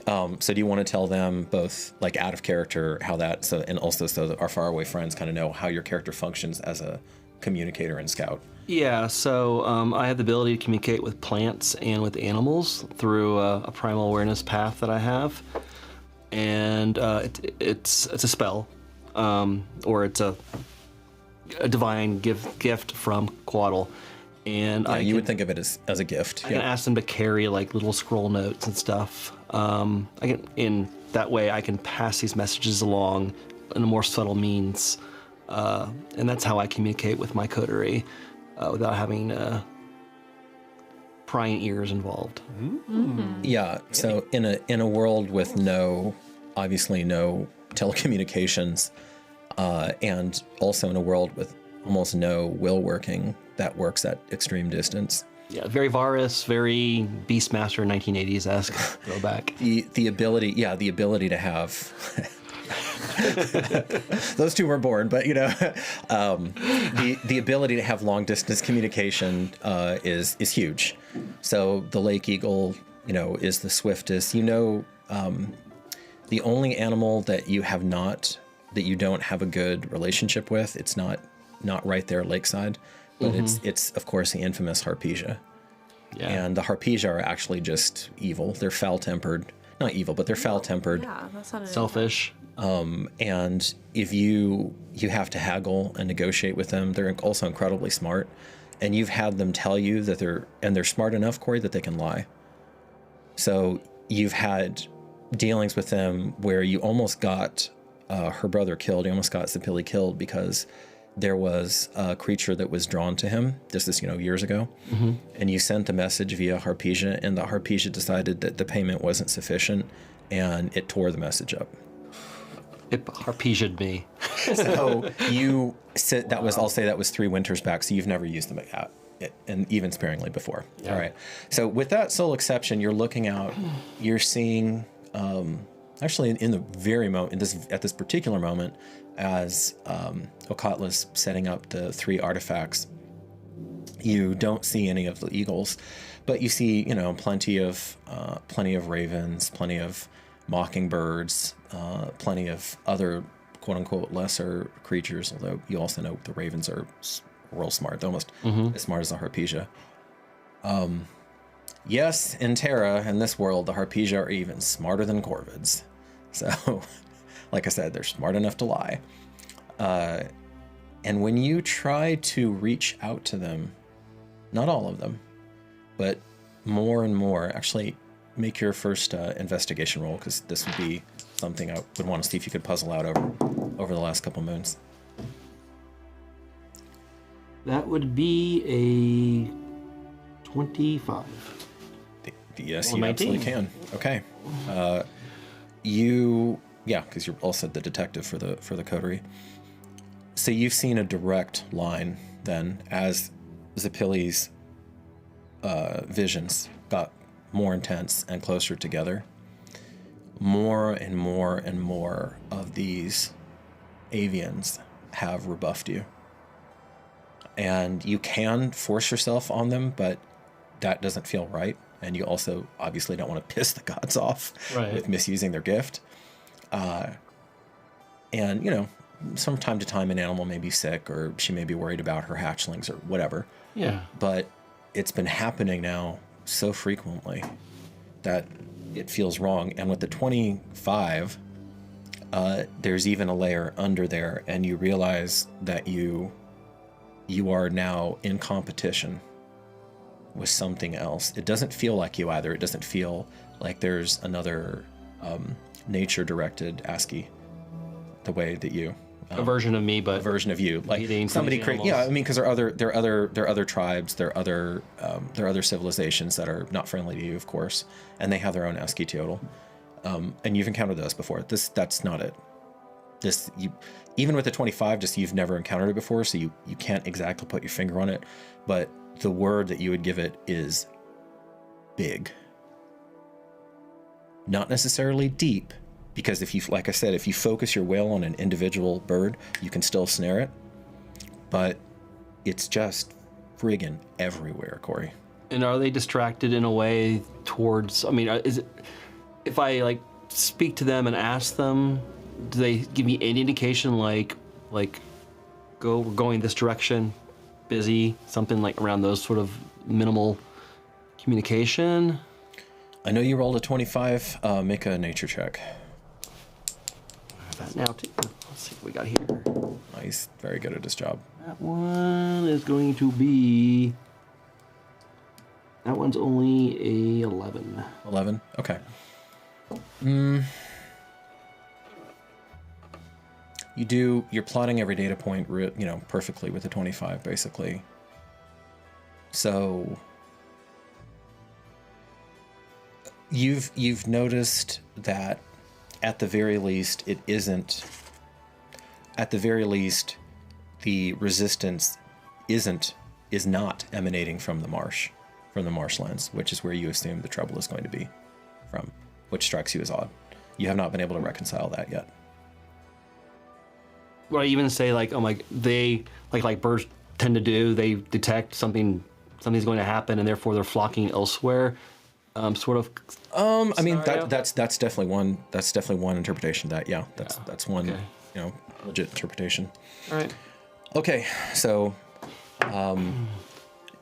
Speaker 2: So do you want to tell them both, out of character, how that, and also so that our faraway friends kind of know how your character functions as a communicator and scout?
Speaker 3: Yeah, so I have the ability to communicate with plants and with animals through a primal awareness path that I have. And it's a spell, or it's a divine gift from Quaddle, and
Speaker 2: you would think of it as a gift.
Speaker 3: I can ask them to carry little scroll notes and stuff. In that way I can pass these messages along in a more subtle means, and that's how I communicate with my coterie without having prying ears involved.
Speaker 2: Mm-hmm. Yeah. So in a world with no telecommunications, and also in a world with almost no will working, that works at extreme distance.
Speaker 3: Yeah, very Varus, very Beastmaster 1980s-esque throwback.
Speaker 2: The ability to have those two were born, but the ability to have long distance communication is huge. So the lake eagle, is the swiftest. The only animal that you don't have a good relationship with, it's not right there lakeside, but it's of course the infamous Harpesia. Yeah. And the Harpesia are actually just evil. They're foul-tempered. Not evil, but they're foul-tempered.
Speaker 4: Yeah, that's not
Speaker 3: selfish.
Speaker 2: And if you have to haggle and negotiate with them, they're also incredibly smart. And you've had them tell you that they're smart enough, Corey, that they can lie. So you've had dealings with them where you almost got her brother killed. You almost got Sapili killed because there was a creature that was drawn to him this years ago. And you sent a message via Harpesia, and the Harpesia decided that the payment wasn't sufficient and it tore the message up.
Speaker 3: It harpesia'd me.
Speaker 2: So you said that was, I'll say that was 3 winters back, so you've never used them and even sparingly before.
Speaker 3: Yeah.
Speaker 2: All right. So with that sole exception, you're looking out, you're seeing, actually in the very moment, at this particular moment, as Okatla's setting up the 3 artifacts, you don't see any of the eagles, but you see, plenty of ravens, plenty of mockingbirds, plenty of other quote unquote lesser creatures, although you also know the ravens are real smart. They're almost as smart as the harpesia. Yes, in Terra, in this world, the harpesia are even smarter than corvids. So, like I said, they're smart enough to lie. And when you try to reach out to them, not all of them, but more and more, actually make your first investigation roll, because this would be something I would want to see if you could puzzle out over the last couple moons.
Speaker 3: That would be a 25.
Speaker 2: Yes,
Speaker 3: Or
Speaker 2: you
Speaker 3: 19.
Speaker 2: absolutely can. Okay. Because you're also the detective for the coterie. So you've seen a direct line then as Zapili's visions got more intense and closer together. More and more and more of these avians have rebuffed you. And you can force yourself on them, but that doesn't feel right. And you also obviously don't want to piss the gods off with misusing their gift. And, from time to time, an animal may be sick, or she may be worried about her hatchlings or whatever.
Speaker 3: Yeah.
Speaker 2: But it's been happening now so frequently that it feels wrong. And with the 25, there's even a layer under there, and you realize that you are now in competition with something else. It doesn't feel like you either. It doesn't feel like there's another nature-directed ASCII the way that you.
Speaker 3: A version of me, but
Speaker 2: A version of you, like
Speaker 3: competing for
Speaker 2: somebody
Speaker 3: these
Speaker 2: create.
Speaker 3: animals.
Speaker 2: Yeah, I mean, because there are other tribes, there are other civilizations that are not friendly to you, of course, and they have their own ASCII total. And you've encountered those before. That's not it. Even with the 25, just you've never encountered it before, so you can't exactly put your finger on it. But the word that you would give it is big. Not necessarily deep, because if you focus your will on an individual bird, you can still snare it. But it's just friggin' everywhere, Corey.
Speaker 3: And are they distracted in a way towards? I mean, is it if I speak to them and ask them, do they give me any indication like we're going this direction, busy, something like around those sort of minimal communication?
Speaker 2: I know you rolled a 25. Make a nature check.
Speaker 3: That now too. Let's see what we got here.
Speaker 2: Nice, very good at his job.
Speaker 3: That one is going to be. That one's only a 11.
Speaker 2: 11. Okay. You're plotting every data point, perfectly with the 25, basically. So you've noticed that at the very least the resistance is not emanating from the marshlands, which is where you assume the trouble is going to be from, which strikes you as odd. You have not been able to reconcile that yet.
Speaker 3: Would I even say they like birds tend to do? They detect something's going to happen, and therefore they're flocking elsewhere. Sort of.
Speaker 2: I mean
Speaker 3: scenario?
Speaker 2: that's definitely one. That's definitely one interpretation. That's one.
Speaker 3: Okay.
Speaker 2: Legit interpretation.
Speaker 3: All right.
Speaker 2: Okay, so,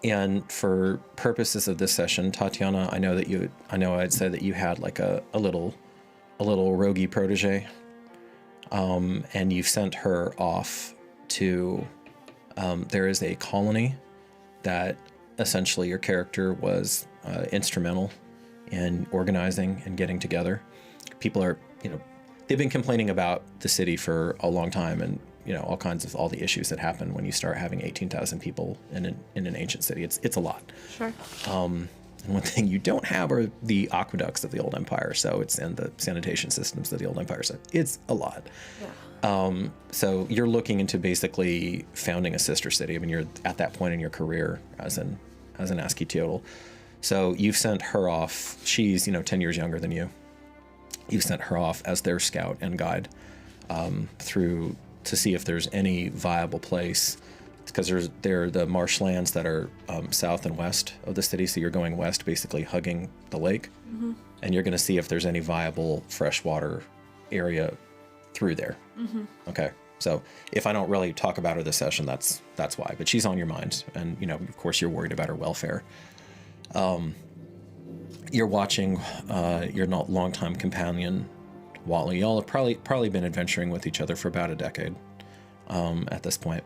Speaker 2: and for purposes of this session, Tatiana, I know I'd said that you had like a little roguey protege, and you've sent her off to. There is a colony that essentially your character was instrumental in organizing and getting together. People are, they've been complaining about the city for a long time, and all the issues that happen when you start having 18,000 people in an ancient city. It's a lot.
Speaker 4: Sure.
Speaker 2: And one thing you don't have are the aqueducts of the old empire. So it's in the sanitation systems of the old empire. So it's a lot.
Speaker 4: Yeah.
Speaker 2: So you're looking into basically founding a sister city. I mean, you're at that point in your career as an ASCII teotl. So you've sent her off. She's 10 years younger than you. You've sent her off as their scout and guide through to see if there's any viable place, because there are the marshlands that are south and west of the city. So you're going west, basically hugging the lake, and you're going to see if there's any viable freshwater area through there. Okay. So if I don't really talk about her this session, that's why. But she's on your mind, and of course, you're worried about her welfare. You're watching your longtime companion, Wally. Y'all have probably been adventuring with each other for about a decade at this point.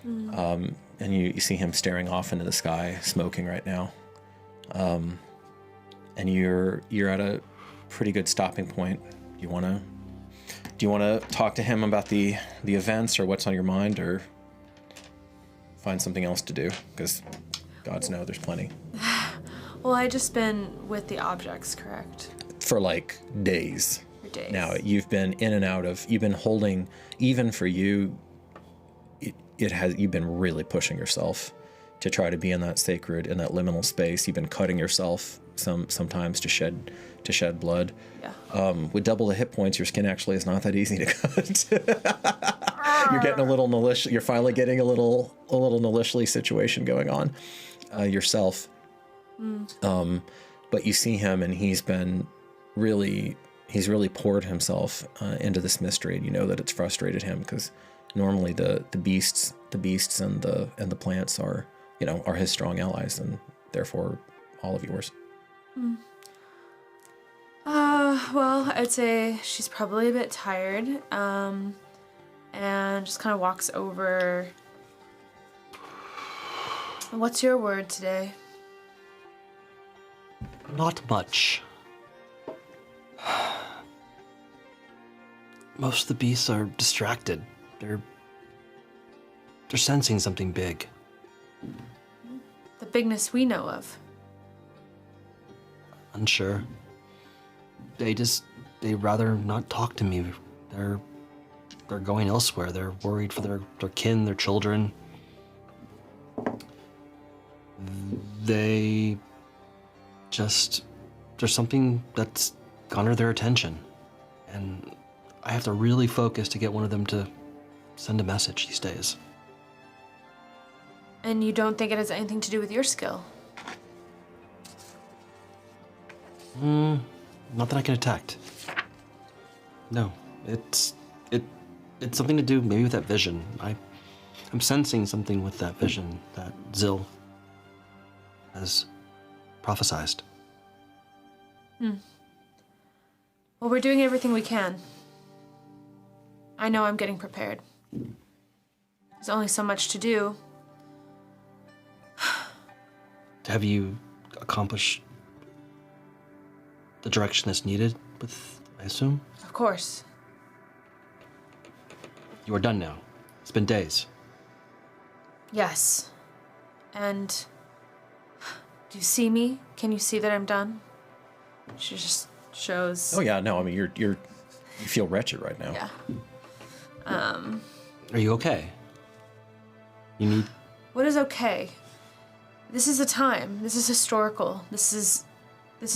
Speaker 2: And you see him staring off into the sky, smoking right now. And you're at a pretty good stopping point. Do you want to talk to him about the events or what's on your mind, or find something else to do? Because gods know there's plenty.
Speaker 4: Well, I just been with the objects, correct?
Speaker 2: For like days.
Speaker 4: For days.
Speaker 2: Now you've been in and out of. You've been holding. Even for you, you've been really pushing yourself to try to be in that sacred, in that liminal space. You've been cutting yourself sometimes to shed blood.
Speaker 4: Yeah.
Speaker 2: With double the hit points, your skin actually is not that easy to cut. You're getting a little nullish. You're finally getting a little nullishly situation going on yourself. But you see him, and he's really poured himself into this mystery, and you know that it's frustrated him, because normally the beasts and the plants are his strong allies, and therefore all of yours.
Speaker 4: Well, I'd say she's probably a bit tired, and just kind of walks over. What's your word today?
Speaker 3: Not much. Most of the beasts are distracted. They're sensing something big.
Speaker 4: The bigness we know of.
Speaker 3: Unsure. They rather not talk to me. They're going elsewhere. They're worried for their kin, their children. There's something that's garnered their attention, and I have to really focus to get one of them to send a message these days.
Speaker 4: And you don't think it has anything to do with your skill?
Speaker 3: Not that I can detect. No, it's something to do maybe with that vision. I'm sensing something with that vision that Zil has prophesized.
Speaker 4: Well, we're doing everything we can. I know I'm getting prepared. There's only so much to do.
Speaker 3: Have you accomplished the direction that's needed with, I assume?
Speaker 4: Of course.
Speaker 3: You are done now. It's been days.
Speaker 4: Yes. And do you see me? Can you see that I'm done? She just shows.
Speaker 2: Oh yeah, no, I mean you feel wretched right now.
Speaker 4: Yeah.
Speaker 3: Are you okay? You need...
Speaker 4: What is okay? This is a time. This is historical. This is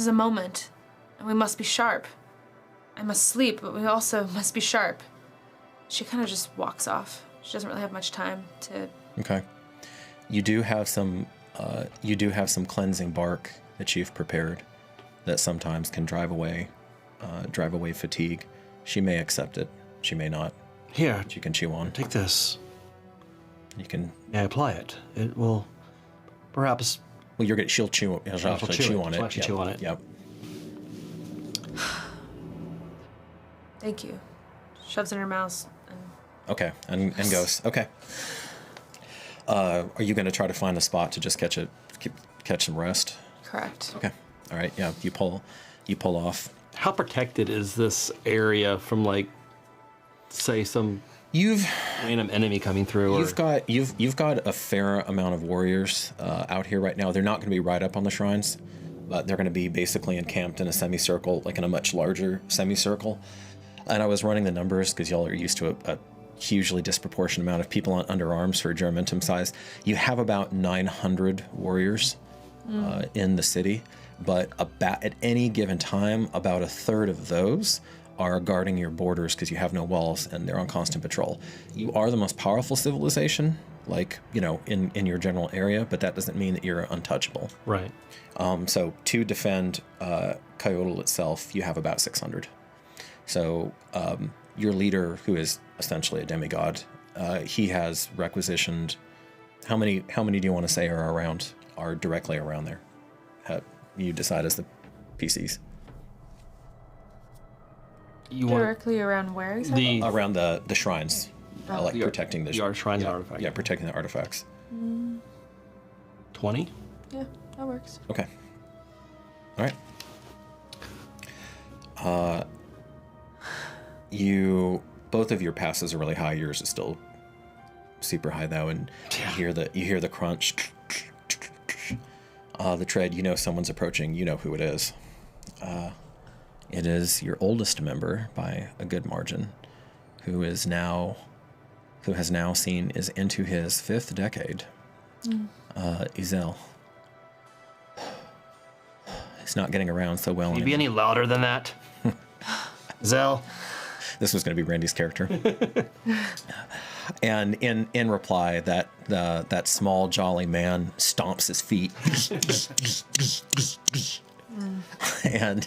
Speaker 4: a moment. And we must be sharp. I must sleep, but we also must be sharp. She kind of just walks off. She doesn't really have much time to...
Speaker 2: Okay. You do have some cleansing bark that you've prepared that sometimes can drive away fatigue. She may accept it. She may not.
Speaker 3: Here,
Speaker 2: She can chew on.
Speaker 3: take this.
Speaker 2: You can.
Speaker 3: May I apply it? It will perhaps...
Speaker 2: Well, she'll chew. She'll actually chew on it.
Speaker 3: She'll actually chew on it.
Speaker 2: Yep.
Speaker 4: Thank you. Shoves in her mouth. And...
Speaker 2: Okay, and goes. Okay. Are you going to try to find a spot to just catch some rest?
Speaker 4: Correct.
Speaker 2: Okay. All right. Yeah. You pull off.
Speaker 3: How protected is this area from, like, say, some random enemy coming through?
Speaker 2: You've got a fair amount of warriors out here right now. They're not going to be right up on the shrines. but they're going to be basically encamped in a semicircle, like in a much larger semicircle. And I was running the numbers because y'all are used to a hugely disproportionate amount of people on underarms for Germentum size. You have about 900 warriors in the city, but about at any given time, about a third of those are guarding your borders because you have no walls and they're on constant patrol. You are the most powerful civilization, like, you know, in your general area, but that doesn't mean that you're untouchable.
Speaker 3: Right.
Speaker 2: So to defend Coyotl itself, you have about 600. So your leader, who is essentially a demigod, he has requisitioned. How many do you want to say are directly around there? You decide as the PCs.
Speaker 4: Directly around where exactly?
Speaker 2: Around the shrines, like protecting the
Speaker 3: shrines and artifacts.
Speaker 2: Yeah, protecting the artifacts.
Speaker 3: 20.
Speaker 4: Yeah, that works.
Speaker 2: Okay. All right. Both of your passes are really high. Yours is still super high though, and you hear the crunch, the tread. You know someone's approaching. You know who it is. It is your oldest member by a good margin, who has now seen is into his 5th decade. Izel. He's not getting around so well.
Speaker 3: Can you be any louder than that? Zell.
Speaker 2: This was going to be Randy's character. And in reply, that small jolly man stomps his feet and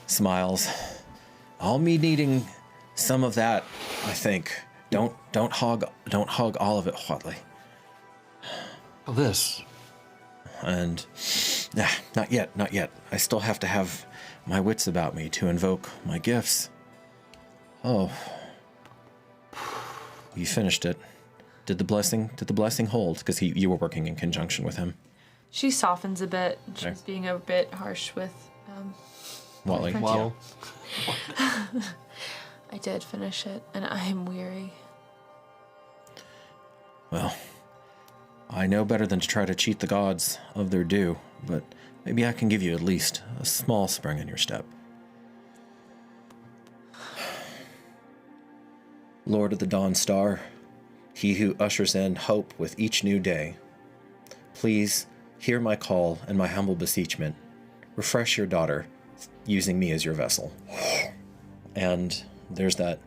Speaker 2: smiles. I'll be needing some of that, I think. Don't hog all of it, Huatley.
Speaker 3: Oh, this.
Speaker 2: And not yet. I still have to have my wits about me to invoke my gifts. Oh. You finished it. Did the blessing hold? Because you were working in conjunction with him.
Speaker 4: She softens a bit. She's
Speaker 2: Okay.
Speaker 4: being a bit harsh with
Speaker 2: Watley.
Speaker 3: Waddle.
Speaker 4: I did finish it, and I am weary.
Speaker 2: Well, I know better than to try to cheat the gods of their due, but maybe I can give you at least a small spring in your step. Lord of the Dawn Star, he who ushers in hope with each new day, please hear my call and my humble beseechment. Refresh your daughter, using me as your vessel. And there's that,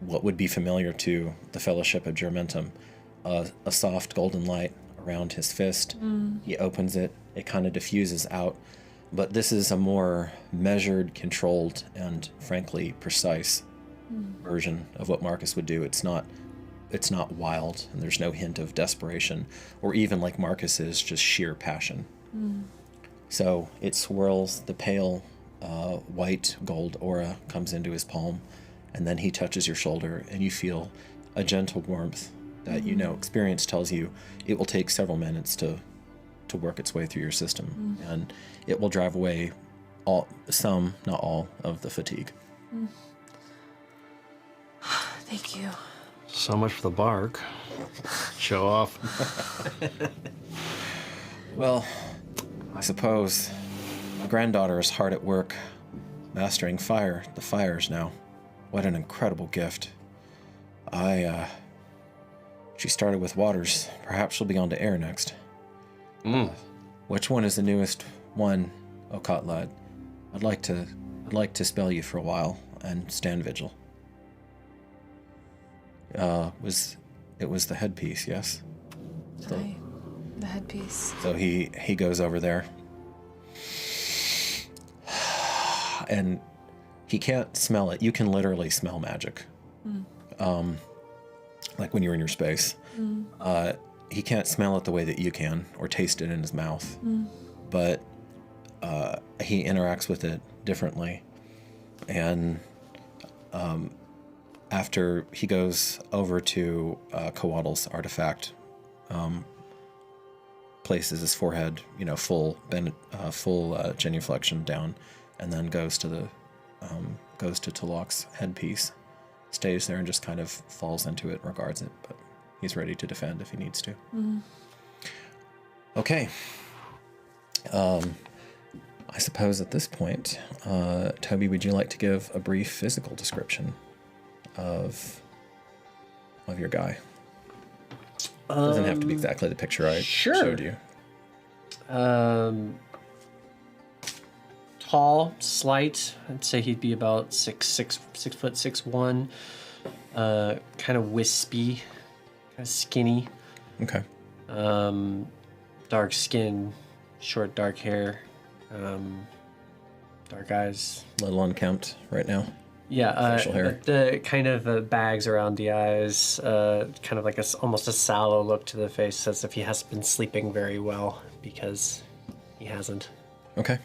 Speaker 2: what would be familiar to the Fellowship of Germentum, a soft golden light around his fist. He opens it, it kind of diffuses out, but this is a more measured, controlled, and frankly precise version of what Marcus would do. It's not wild, and there's no hint of desperation, or even like Marcus's, just sheer passion. So it swirls, the pale white gold aura comes into his palm, and then he touches your shoulder, and you feel a gentle warmth that experience tells you it will take several minutes to work its way through your system, and it will drive away some, not all, of the fatigue.
Speaker 4: Thank you.
Speaker 3: So much for the bark. Show off.
Speaker 2: Well, I suppose my granddaughter is hard at work mastering the fires now. What an incredible gift. She started with waters. Perhaps she'll be on to air next. Which one is the newest one, Okatlad? I'd like to spell you for a while and stand vigil. It was the headpiece, yes?
Speaker 4: The headpiece.
Speaker 2: So he goes over there. And he can't smell it. You can literally smell magic. Like when you're in your space. He can't smell it the way that you can, or taste it in his mouth. But he interacts with it differently. And after he goes over to Coatl's artifact, places his forehead, full genuflection down, and then goes to Talok's headpiece, stays there and just kind of falls into it, regards it, but he's ready to defend if he needs to. Okay. I suppose at this point, Toby, would you like to give a brief physical description of your guy? Doesn't have to be exactly the picture I showed you.
Speaker 5: Tall, slight. I'd say he'd be about 6'6", 6'1". Kind of wispy, kind of skinny.
Speaker 2: Okay.
Speaker 5: Dark skin, short dark hair, dark eyes.
Speaker 2: A little unkempt right now.
Speaker 5: Yeah,
Speaker 2: facial hair.
Speaker 5: The kind of bags around the eyes, kind of like almost a sallow look to the face, as if he hasn't been sleeping very well, because he hasn't.
Speaker 2: Okay.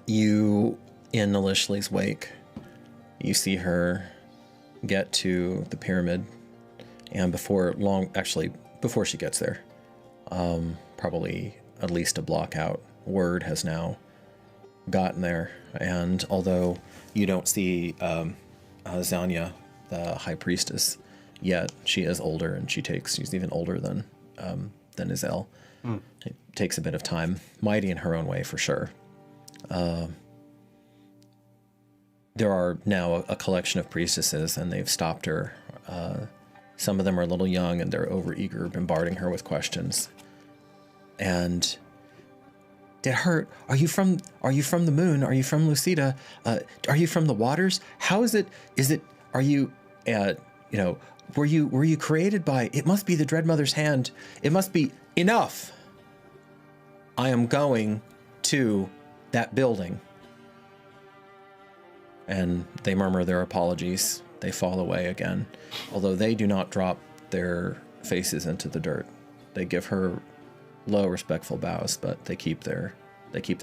Speaker 2: You, in Nalishli's wake, you see her get to the pyramid, and before she gets there, probably at least a block out, word has now gotten there, and although you don't see Zanya, the high priestess, yet, she is older, and she's even older than Izel. It takes a bit of time, mighty in her own way for sure. There are now a collection of priestesses, and they've stopped her. Some of them are a little young, and they're overeager, bombarding her with questions. And are you from the moon? Are you from Lucida? Are you from the waters? How is it? Are you, were you created by, it must be the Dread Mother's hand. It must be enough. I am going to that building. And they murmur their apologies. They fall away again, although they do not drop their faces into the dirt. They give her low, respectful bows, but they keep their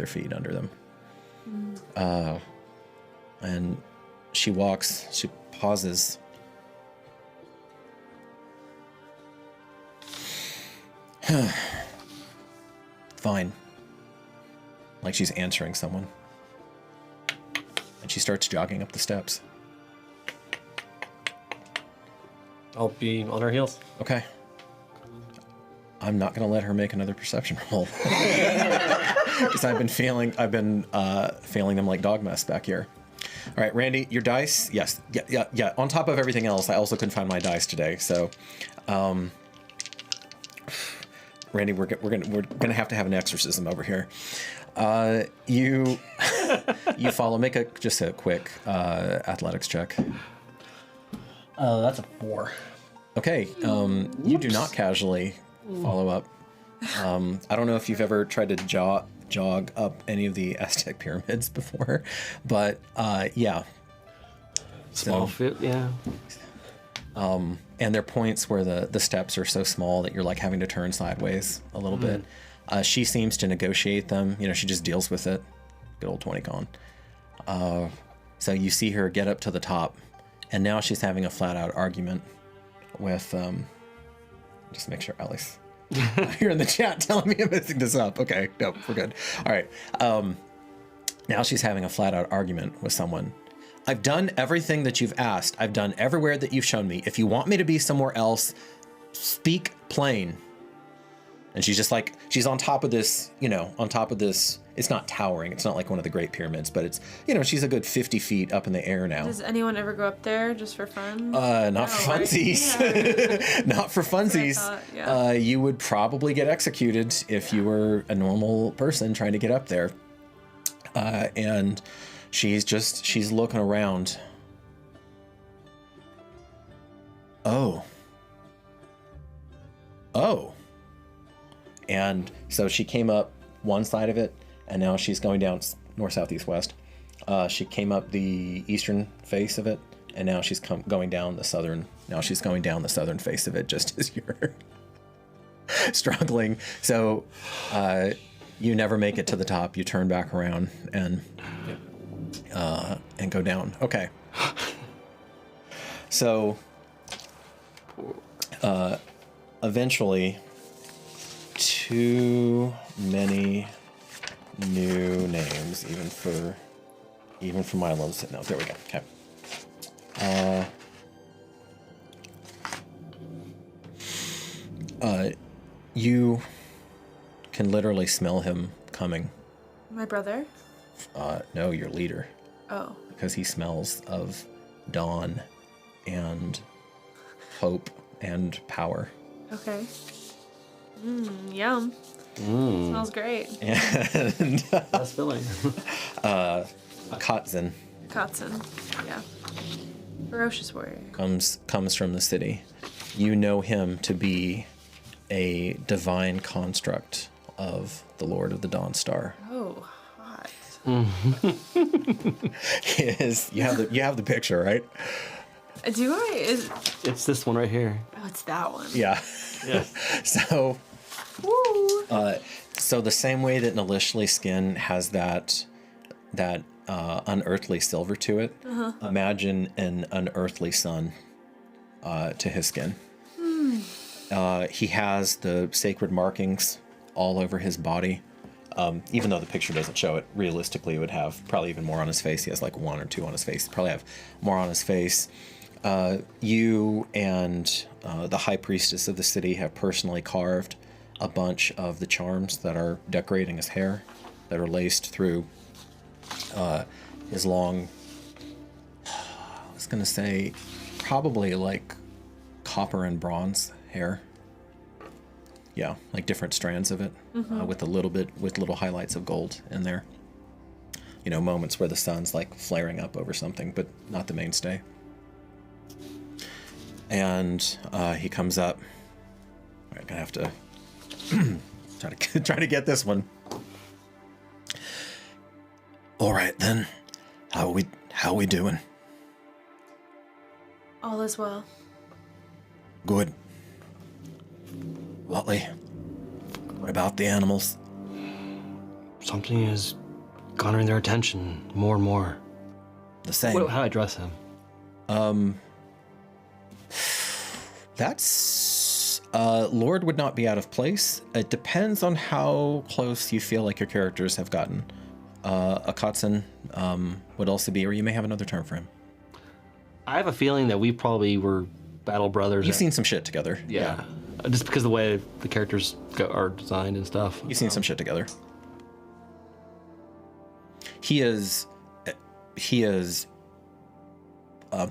Speaker 2: feet under them. And she pauses. Fine. Like she's answering someone. And she starts jogging up the steps.
Speaker 5: I'll be on her heels.
Speaker 2: Okay. I'm not going to let her make another perception roll. Because I've been failing them like dog mess back here. All right, Randy, your dice. Yes. Yeah. On top of everything else, I also couldn't find my dice today. So, Randy, we're gonna have to have an exorcism over here. You follow. Make just a quick athletics check.
Speaker 5: That's a 4.
Speaker 2: Okay. You do not casually follow up. I don't know if you've ever tried to jog up any of the Aztec pyramids before, but yeah.
Speaker 3: Small fit, yeah.
Speaker 2: And there are points where the steps are so small that you're like having to turn sideways a little bit. She seems to negotiate them. She just deals with it. Good old 20 con. So you see her get up to the top, and now she's having a flat out argument with, just make sure, Alex. You're in the chat telling me I'm messing this up. Okay, nope, we're good. All right. Now she's having a flat out argument with someone. I've done everything that you've asked. I've done everywhere that you've shown me. If you want me to be somewhere else, speak plain. And she's just like, she's on top of this, it's not towering. It's not like one of the Great Pyramids, but it's, she's a good 50 feet up in the air now.
Speaker 4: Does anyone ever go up there just for fun?
Speaker 2: Not for funsies. Right? Yeah. Not for funsies. Yeah. You would probably get executed if you were a normal person trying to get up there. And she's looking around. Oh. And so she came up one side of it, and now she's going down north, south, east, west. She came up the eastern face of it, and now she's going down the southern. Now she's going down the southern face of it, just as you're struggling. So you never make it to the top. You turn back around and go down. Okay. So eventually, too many new names, even for my loves. No, there we go. Okay. can literally smell him coming.
Speaker 4: My brother?
Speaker 2: No, your leader.
Speaker 4: Oh.
Speaker 2: Because he smells of dawn and hope and power.
Speaker 4: Okay. Yum. Smells great.
Speaker 2: And
Speaker 3: That's filling.
Speaker 2: Katzin
Speaker 4: Katzen. Yeah. Ferocious warrior.
Speaker 2: comes from the city. You know him to be a divine construct of the Lord of the Dawn Star.
Speaker 4: Oh, hot.
Speaker 2: He is. You have the picture, right?
Speaker 4: Do I?
Speaker 3: It's this one right here.
Speaker 4: Oh, it's that one.
Speaker 2: Yeah.
Speaker 3: Yeah.
Speaker 2: So,
Speaker 4: Woo.
Speaker 2: so the same way that Nalishli's skin has that unearthly silver to it, imagine an unearthly sun to his skin. He has the sacred markings all over his body. Even though the picture doesn't show it, realistically, it would have probably even more on his face. He has like 1 or 2 on his face. Probably have more on his face. You and the high priestess of the city have personally carved a bunch of the charms that are decorating his hair, that are laced through his long, I was going to say, probably like copper and bronze hair. Yeah, like different strands of it, with little highlights of gold in there. You know, moments where the sun's like flaring up over something, but not the mainstay. And he comes up. I'm gonna have to try to get this one. All right then, how are we doing?
Speaker 4: All is well.
Speaker 2: Good. Watley, what about the animals?
Speaker 3: Something is garnering their attention more and more.
Speaker 2: The same.
Speaker 3: How do I address him?
Speaker 2: That's Lord would not be out of place. It depends on how close you feel like your characters have gotten. A Katzen would also be, or you may have another term for him.
Speaker 3: I have a feeling that we probably were battle brothers.
Speaker 2: You've seen some shit together.
Speaker 3: Yeah. Just because of the way the characters are designed and stuff.
Speaker 2: You've seen some shit together. He is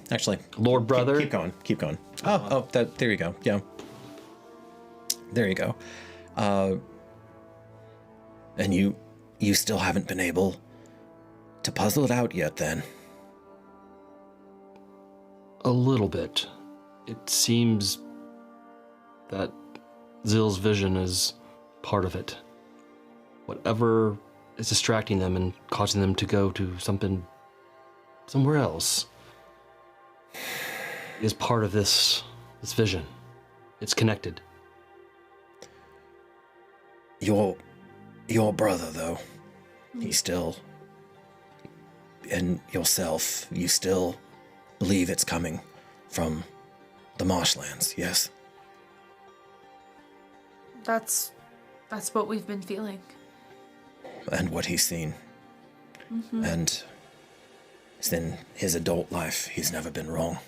Speaker 2: actually
Speaker 3: Lord brother.
Speaker 2: Keep going. There you go. Yeah. There you go. And you still haven't been able to puzzle it out yet then.
Speaker 3: A little bit. It seems that Zill's vision is part of it. Whatever is distracting them and causing them to go to somewhere else is part of this vision. It's connected.
Speaker 2: Your brother, though, he still, and yourself, you still believe it's coming from the marshlands, yes?
Speaker 4: That's what we've been feeling.
Speaker 2: And what he's seen. And in his adult life, he's never been wrong.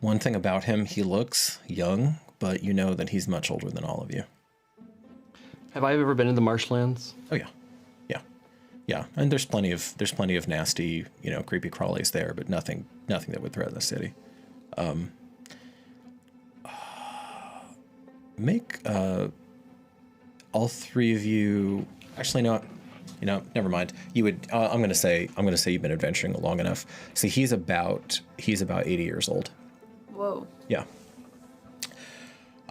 Speaker 2: One thing about him, he looks young, but you know that he's much older than all of you.
Speaker 3: Have I ever been in the marshlands?
Speaker 2: Oh yeah. And there's plenty of nasty, creepy crawlies there, but nothing that would threaten the city. Make all three of you. Actually, no. Never mind. You would. I'm gonna say you've been adventuring long enough. See, he's about 80 years old.
Speaker 4: Whoa.
Speaker 2: Yeah.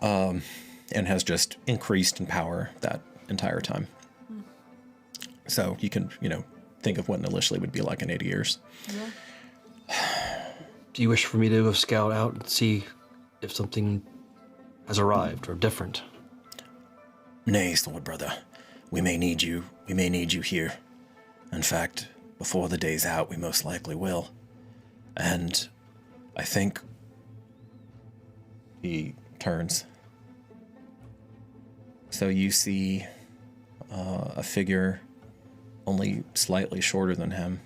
Speaker 2: And has just increased in power that entire time. So you can, think of what Nalishli would be like in 80 years.
Speaker 4: Yeah.
Speaker 3: Do you wish for me to scout out and see if something has arrived or different?
Speaker 2: Nay, Sword Brother. We may need you. We may need you here. In fact, before the day's out, we most likely will. And I think he turns. So you see a figure only slightly shorter than him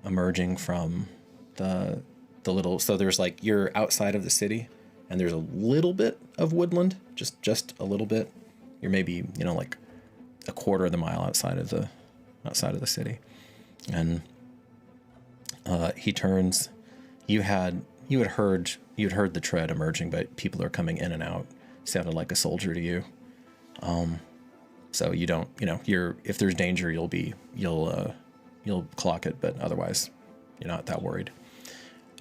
Speaker 2: emerging from the little. So there's you're outside of the city, and there's a little bit of woodland, just a little bit, You're maybe, like a quarter of the mile outside of the city. And he turns. You had heard the tread emerging, but people are coming in and out. Sounded like a soldier to you. So you don't, if there's danger, you'll clock it, but otherwise you're not that worried.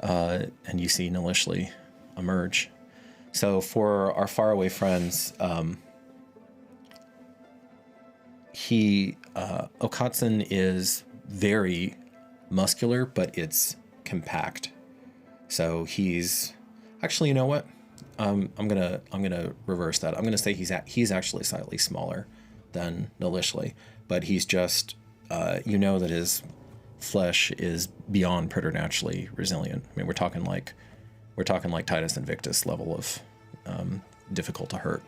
Speaker 2: And you see Nalishli emerge. So for our faraway friends, Okatsun is very muscular, but it's compact. So he's actually, you know what? I'm gonna reverse that. I'm gonna say he's actually slightly smaller than Nalishli, but he's just that his flesh is beyond preternaturally resilient. I mean, we're talking like Titus Invictus level of difficult to hurt.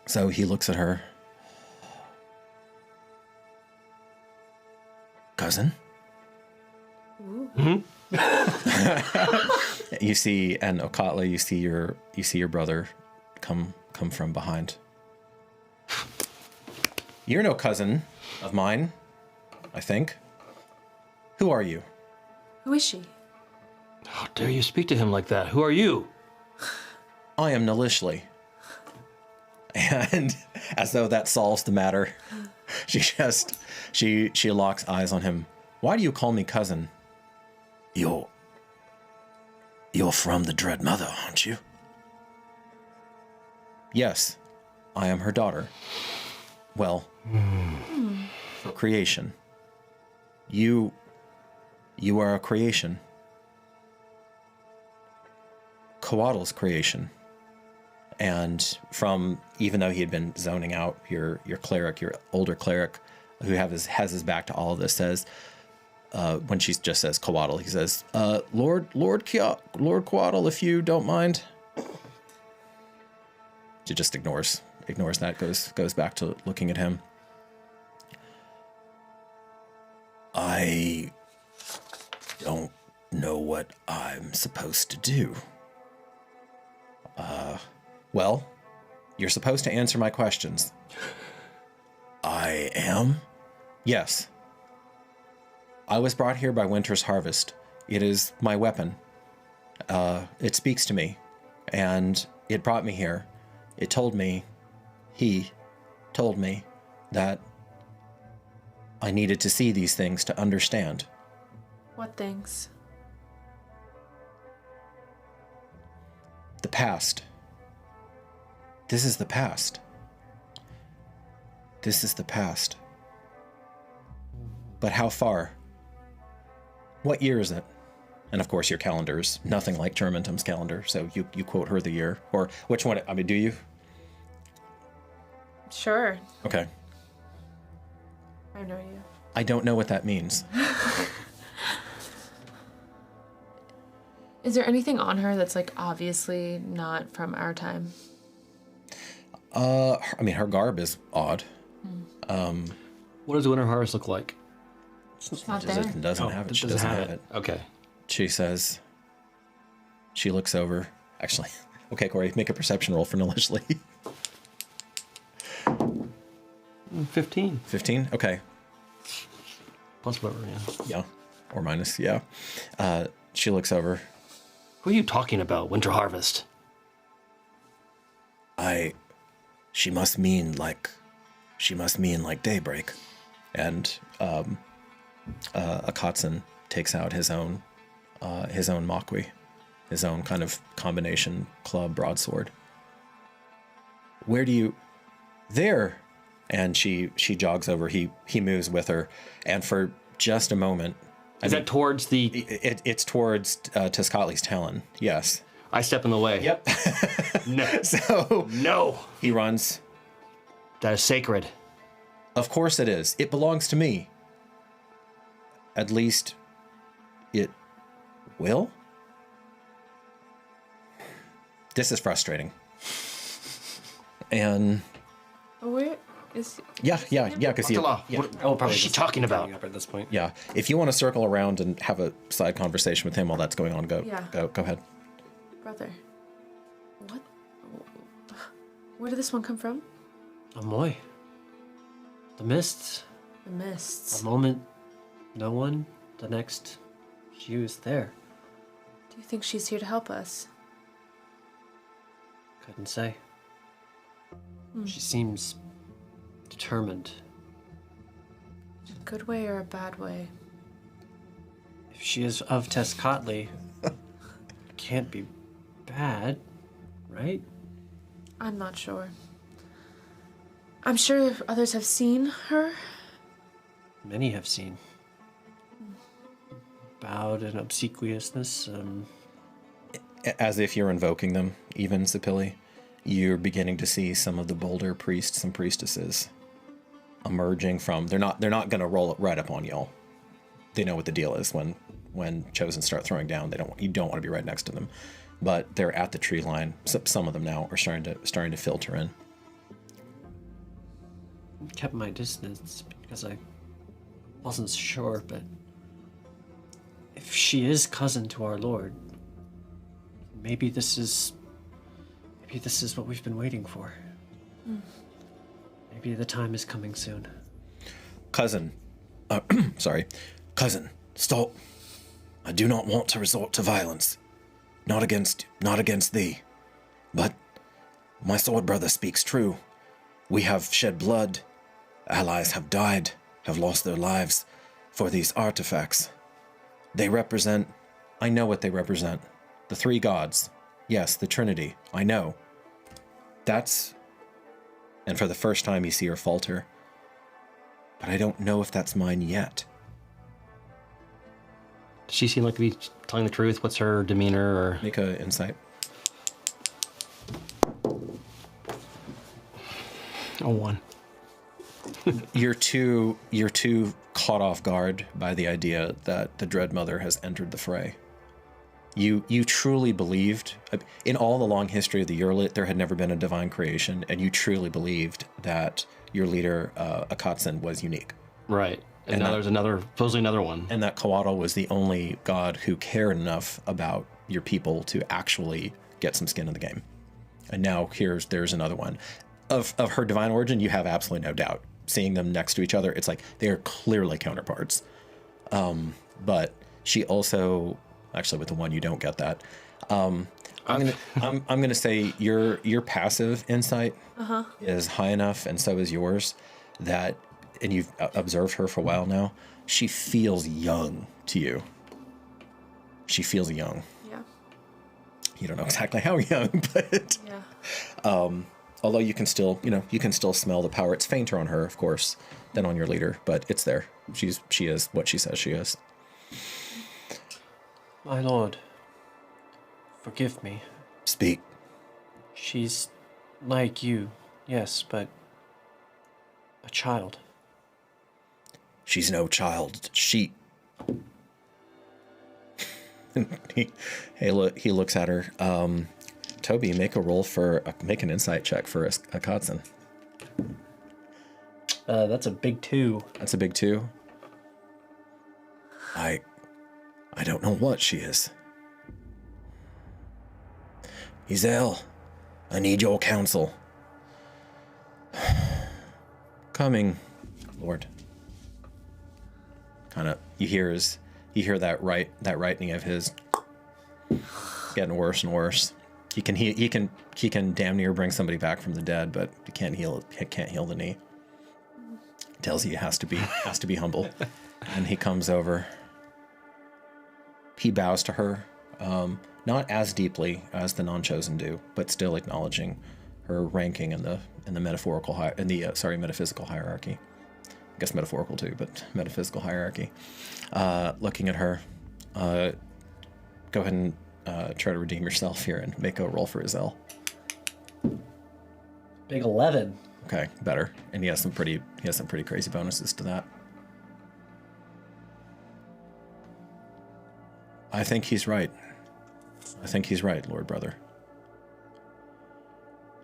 Speaker 2: So he looks at her. Cousin?
Speaker 4: Ooh.
Speaker 2: You see, and Okatla, you see your brother come from behind. You're no cousin of mine, I think. Who are you?
Speaker 4: Who is she?
Speaker 3: How dare you speak to him like that? Who are you?
Speaker 2: I am Nalishli. And as though that solves the matter, she locks eyes on him. Why do you call me cousin? You're from the Dread Mother, aren't you? Yes, I am her daughter. Well, for creation. You are a creation. Coattl's creation. And from, even though he had been zoning out, your cleric, your older cleric, who has his back to all of this, says, when she just says Coatl, he says, Lord Coatl, if you don't mind. She just ignores that, goes back to looking at him. I don't know what I'm supposed to do. Well, you're supposed to answer my questions. I am? Yes. I was brought here by Winter's Harvest. It is my weapon. It speaks to me, and it brought me here. He told me that I needed to see these things to understand.
Speaker 4: What things?
Speaker 2: The past. This is the past. This is the past. But how far? What year is it? And of course your calendar's nothing like Germantum's calendar, so you quote her the year. Or which one, I mean, do you?
Speaker 4: Sure.
Speaker 2: Okay.
Speaker 4: I know you.
Speaker 2: I don't know what that means.
Speaker 4: Is there anything on her that's like obviously not from our time?
Speaker 2: I mean, her garb is odd.
Speaker 3: What does the Winter Harvest look like?
Speaker 4: It's not there.
Speaker 2: It doesn't have it. She doesn't have it.
Speaker 3: Okay.
Speaker 2: She says, she looks over. Actually, okay, Corey, make a perception roll for Nalishli.
Speaker 3: 15.
Speaker 2: 15? Okay.
Speaker 3: Plus whatever, yeah.
Speaker 2: Yeah. Or minus, yeah. She looks over.
Speaker 3: Who are you talking about, Winter Harvest?
Speaker 2: She must mean like daybreak. And Akatsun takes out his own Makwi, his own kind of combination club broadsword. Where do you... There! And she jogs over. He moves with her, and for just a moment...
Speaker 3: Is that towards the...
Speaker 2: It's towards Tezcatli's talon, yes.
Speaker 3: I step in the way.
Speaker 2: Yep.
Speaker 3: No.
Speaker 2: So...
Speaker 3: No!
Speaker 2: He runs.
Speaker 3: That is sacred.
Speaker 2: Of course it is. It belongs to me. At least, it will? This is frustrating. And...
Speaker 4: Where is...
Speaker 2: Yeah, because you... Yeah.
Speaker 3: What is she talking about?
Speaker 5: Up at this point.
Speaker 2: Yeah, if you want to circle around and have a side conversation with him while that's going on, go ahead.
Speaker 4: Brother. What? Where did this one come from?
Speaker 5: Amoy. The mists.
Speaker 4: The mists.
Speaker 5: A moment, no one. The next, she was there.
Speaker 4: Do you think she's here to help us?
Speaker 5: Couldn't say. She seems determined.
Speaker 4: A good way or a bad way?
Speaker 5: If she is of Tezcatli, it can't be bad, right?
Speaker 4: I'm not sure. I'm sure others have seen her.
Speaker 5: Many have seen. Bowed in obsequiousness.
Speaker 2: As if you're invoking them, even Sapili, you're beginning to see some of the bolder priests and priestesses emerging from. They're not going to roll it right up on y'all. They know what the deal is when chosen start throwing down. You don't want to be right next to them, but they're at the tree line. Some of them now are starting to filter in.
Speaker 5: Kept my distance because I wasn't sure, but if she is cousin to our Lord, maybe this is what we've been waiting for. Maybe the time is coming soon.
Speaker 2: Cousin, cousin, stop. I do not want to resort to violence. Not against thee. But my sword brother speaks true. We have shed blood. Allies have died, have lost their lives for these artifacts. They represent, I know what they represent. The three gods. Yes, the Trinity. I know. And for the first time you see her falter. But I don't know if that's mine yet.
Speaker 3: Does she seem like to be telling the truth? What's her demeanor? Or
Speaker 2: Make an insight.
Speaker 3: a 1.
Speaker 2: You're too caught off guard by the idea that the Dread Mother has entered the fray. You truly believed, in all the long history of the Uralit, there had never been a divine creation, and you truly believed that your leader, Akatsin, was unique.
Speaker 3: Right. And now there's supposedly another one.
Speaker 2: And that Coatl was the only god who cared enough about your people to actually get some skin in the game. And now there's another one. Of her divine origin, you have absolutely no doubt. Seeing them next to each other, it's like they are clearly counterparts. But she also, actually, with the one you don't get that. I'm gonna say your passive insight is high enough, and so is yours, that, and you've observed her for a while now. She feels young to you. She feels young.
Speaker 4: Yeah.
Speaker 2: You don't know exactly how young, but
Speaker 4: Yeah.
Speaker 2: although you can still smell the power. It's fainter on her, of course, than on your leader, but it's there. She is what she says she is.
Speaker 5: My lord, forgive me.
Speaker 2: Speak.
Speaker 5: She's like you, yes, but a child.
Speaker 2: She's no child. She. He looks at her. Toby, make an insight check for Akatsin.
Speaker 5: That's a big 2.
Speaker 2: That's a big 2. I don't know what she is. Izel, I need your counsel. Coming, Lord. Kind of, you hear that rightening of his getting worse and worse. He can damn near bring somebody back from the dead, but he can't heal the knee. Tells you he has to be humble. And he comes over. He bows to her, not as deeply as the non-chosen do, but still acknowledging her ranking in the metaphysical hierarchy. I guess metaphorical too, but metaphysical hierarchy. Looking at her, go ahead and try to redeem yourself here and make a roll for Izel.
Speaker 5: Big 11.
Speaker 2: Okay, better. And he has some pretty crazy bonuses to that. I think he's right. Lord Brother.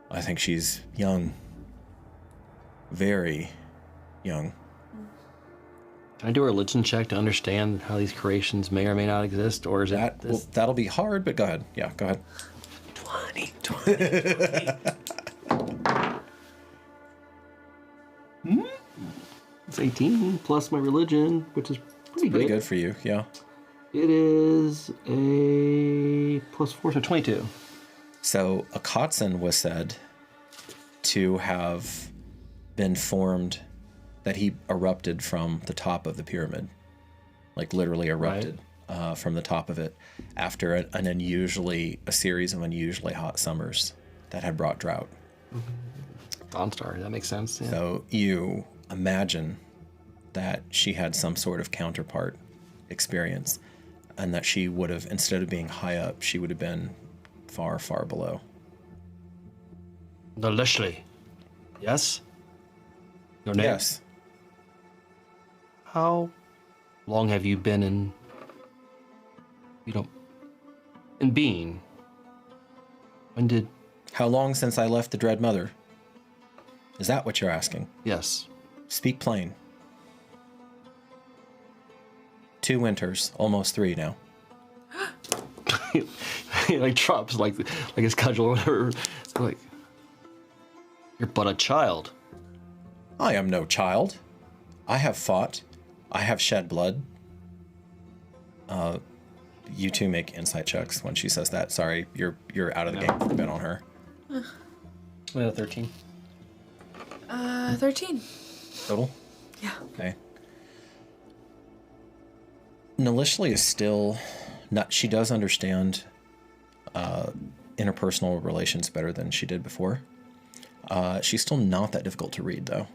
Speaker 2: I think she's young. Very young.
Speaker 3: Can I do a religion check to understand how these creations may or may not exist, or is
Speaker 2: that'll be hard, but go ahead. Yeah, go ahead.
Speaker 5: 20.
Speaker 3: 18 plus my religion, which is
Speaker 2: Pretty good for you, yeah.
Speaker 3: It is a +4, so 22.
Speaker 2: So a Kotson was said to have been formed, that he erupted from the top of the pyramid, like literally erupted from the top of it after a series of unusually hot summers that had brought drought.
Speaker 3: Dawnstar, that makes sense. Yeah.
Speaker 2: So you imagine that she had some sort of counterpart experience, and that she would have, instead of being high up, she would have been far, far below.
Speaker 3: Leslie. Yes? Your name?
Speaker 2: Yes.
Speaker 3: How long have you been in being? When did...
Speaker 2: How long since I left the Dread Mother? Is that what you're asking?
Speaker 3: Yes.
Speaker 2: Speak plain. 2 winters, almost 3 now.
Speaker 3: He like drops like his cudgel or whatever. Like, you're but a child.
Speaker 2: I am no child. I have fought. I have shed blood. You two make insight checks when she says that. Sorry, you're out of the game for a bit on her.
Speaker 5: 13.
Speaker 4: 13.
Speaker 2: Total?
Speaker 4: Yeah.
Speaker 2: Okay. Nalishli is still not. She does understand interpersonal relations better than she did before. She's still not that difficult to read, though.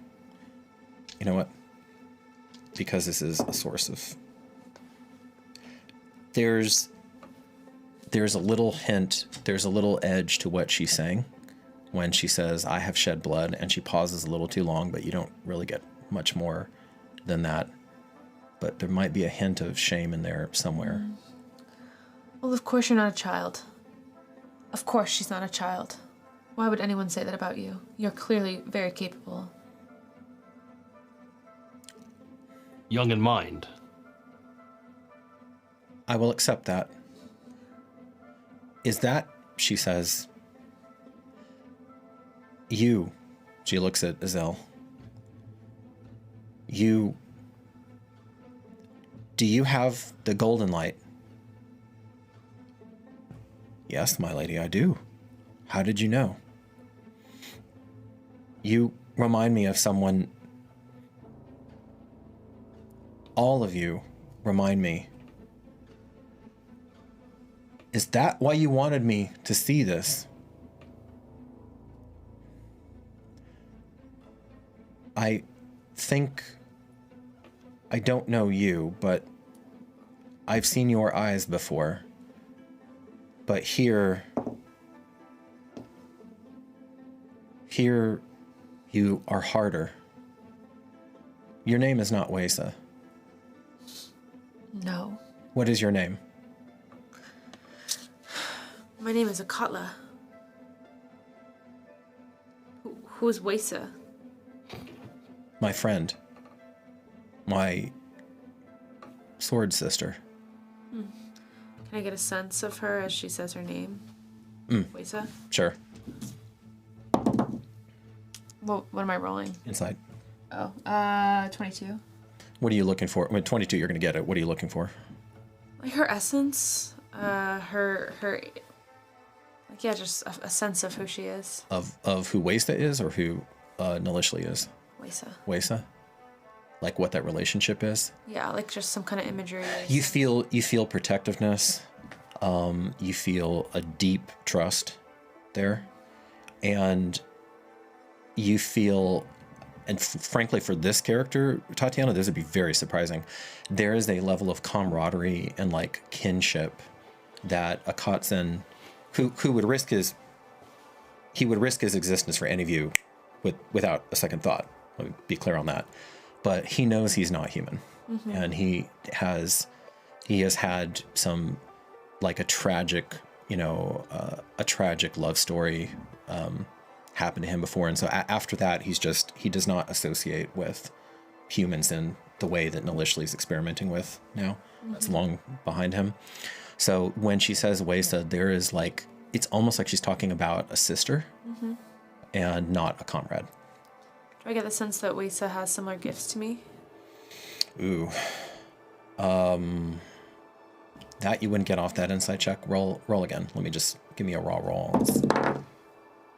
Speaker 2: You know what? Because this is a source of. There's a little hint. There's a little edge to what she's saying when she says, "I have shed blood," and she pauses a little too long, but you don't really get much more than that. But there might be a hint of shame in there somewhere.
Speaker 4: Well, of course you're not a child. Of course she's not a child. Why would anyone say that about you? You're clearly very capable.
Speaker 3: Young in mind.
Speaker 2: I will accept that. Is that, she says, you, she looks at Azel, do you have the golden light? Yes, my lady, I do. How did you know? You remind me of someone. All of you remind me. Is that why you wanted me to see this? I think I don't know you, but I've seen your eyes before. But here you are harder. Your name is not Wesa.
Speaker 4: No.
Speaker 2: What is your name?
Speaker 4: My name is Akatla. Who is Wesa?
Speaker 2: My friend. My sword sister.
Speaker 4: Can I get a sense of her as she says her name? Wesa?
Speaker 2: Sure.
Speaker 4: What am I rolling?
Speaker 2: Inside.
Speaker 4: Oh, 22.
Speaker 2: What are you looking for? I mean, 22, you're going to get it. What are you looking for?
Speaker 4: Like her essence, her, like, yeah, just a sense of who she is.
Speaker 2: Of who Wesa is, or who Nalishli is?
Speaker 4: Wesa.
Speaker 2: Wesa? Like what that relationship is?
Speaker 4: Yeah, like just some kind of imagery.
Speaker 2: You feel protectiveness. You feel a deep trust there, and you feel, and frankly, for this character, Tatiana, this would be very surprising. There is a level of camaraderie and like kinship that a Kotsen, who would risk his existence for any of you without a second thought. Let me be clear on that. But he knows he's not human, and he has had some, like a tragic love story happen to him before, and so after that, he does not associate with humans in the way that Nalishli's experimenting with now. That's long behind him. So when she says Wesa, there is like, it's almost like she's talking about a sister and not a comrade.
Speaker 4: Do I get the sense that Wesa has similar gifts to me?
Speaker 2: Ooh. That you wouldn't get off that insight check. Roll again. Let me just give me a raw roll.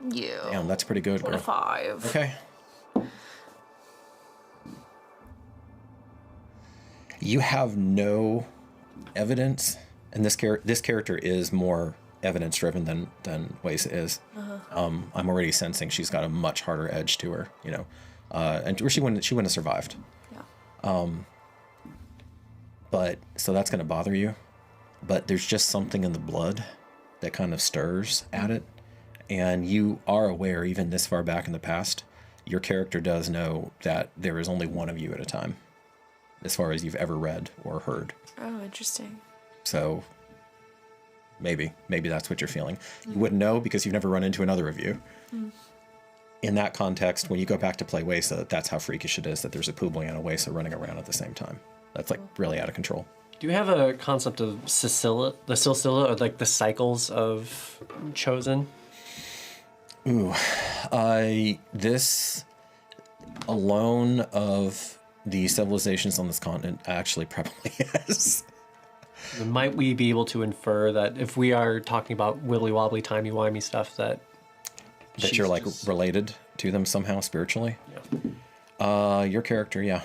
Speaker 4: Yeah.
Speaker 2: Damn, that's pretty good, girl.
Speaker 4: 5.
Speaker 2: Okay. You have no evidence, and this character is more evidence driven than Waze is. I'm already sensing she's got a much harder edge to her, you know, and or she wouldn't have survived.
Speaker 4: Yeah.
Speaker 2: But so that's going to bother you. But there's just something in the blood that kind of stirs at it, and you are aware, even this far back in the past, your character does know that there is only one of you at a time, as far as you've ever read or heard.
Speaker 4: Oh, interesting.
Speaker 2: So maybe that's what you're feeling. You wouldn't know because you've never run into another of you. In that context, when you go back to play Wesa, that's how freakish it is that there's a Poobly and a Wesa running around at the same time. That's like really out of control.
Speaker 5: Do you have a concept of the silsila, or like the cycles of chosen?
Speaker 2: Ooh, this alone of the civilizations on this continent actually probably has.
Speaker 5: Might we be able to infer that if we are talking about wibbly wobbly timey wimey stuff that
Speaker 2: You're like
Speaker 5: just
Speaker 2: related to them somehow spiritually?
Speaker 5: Yeah.
Speaker 2: Your character, yeah.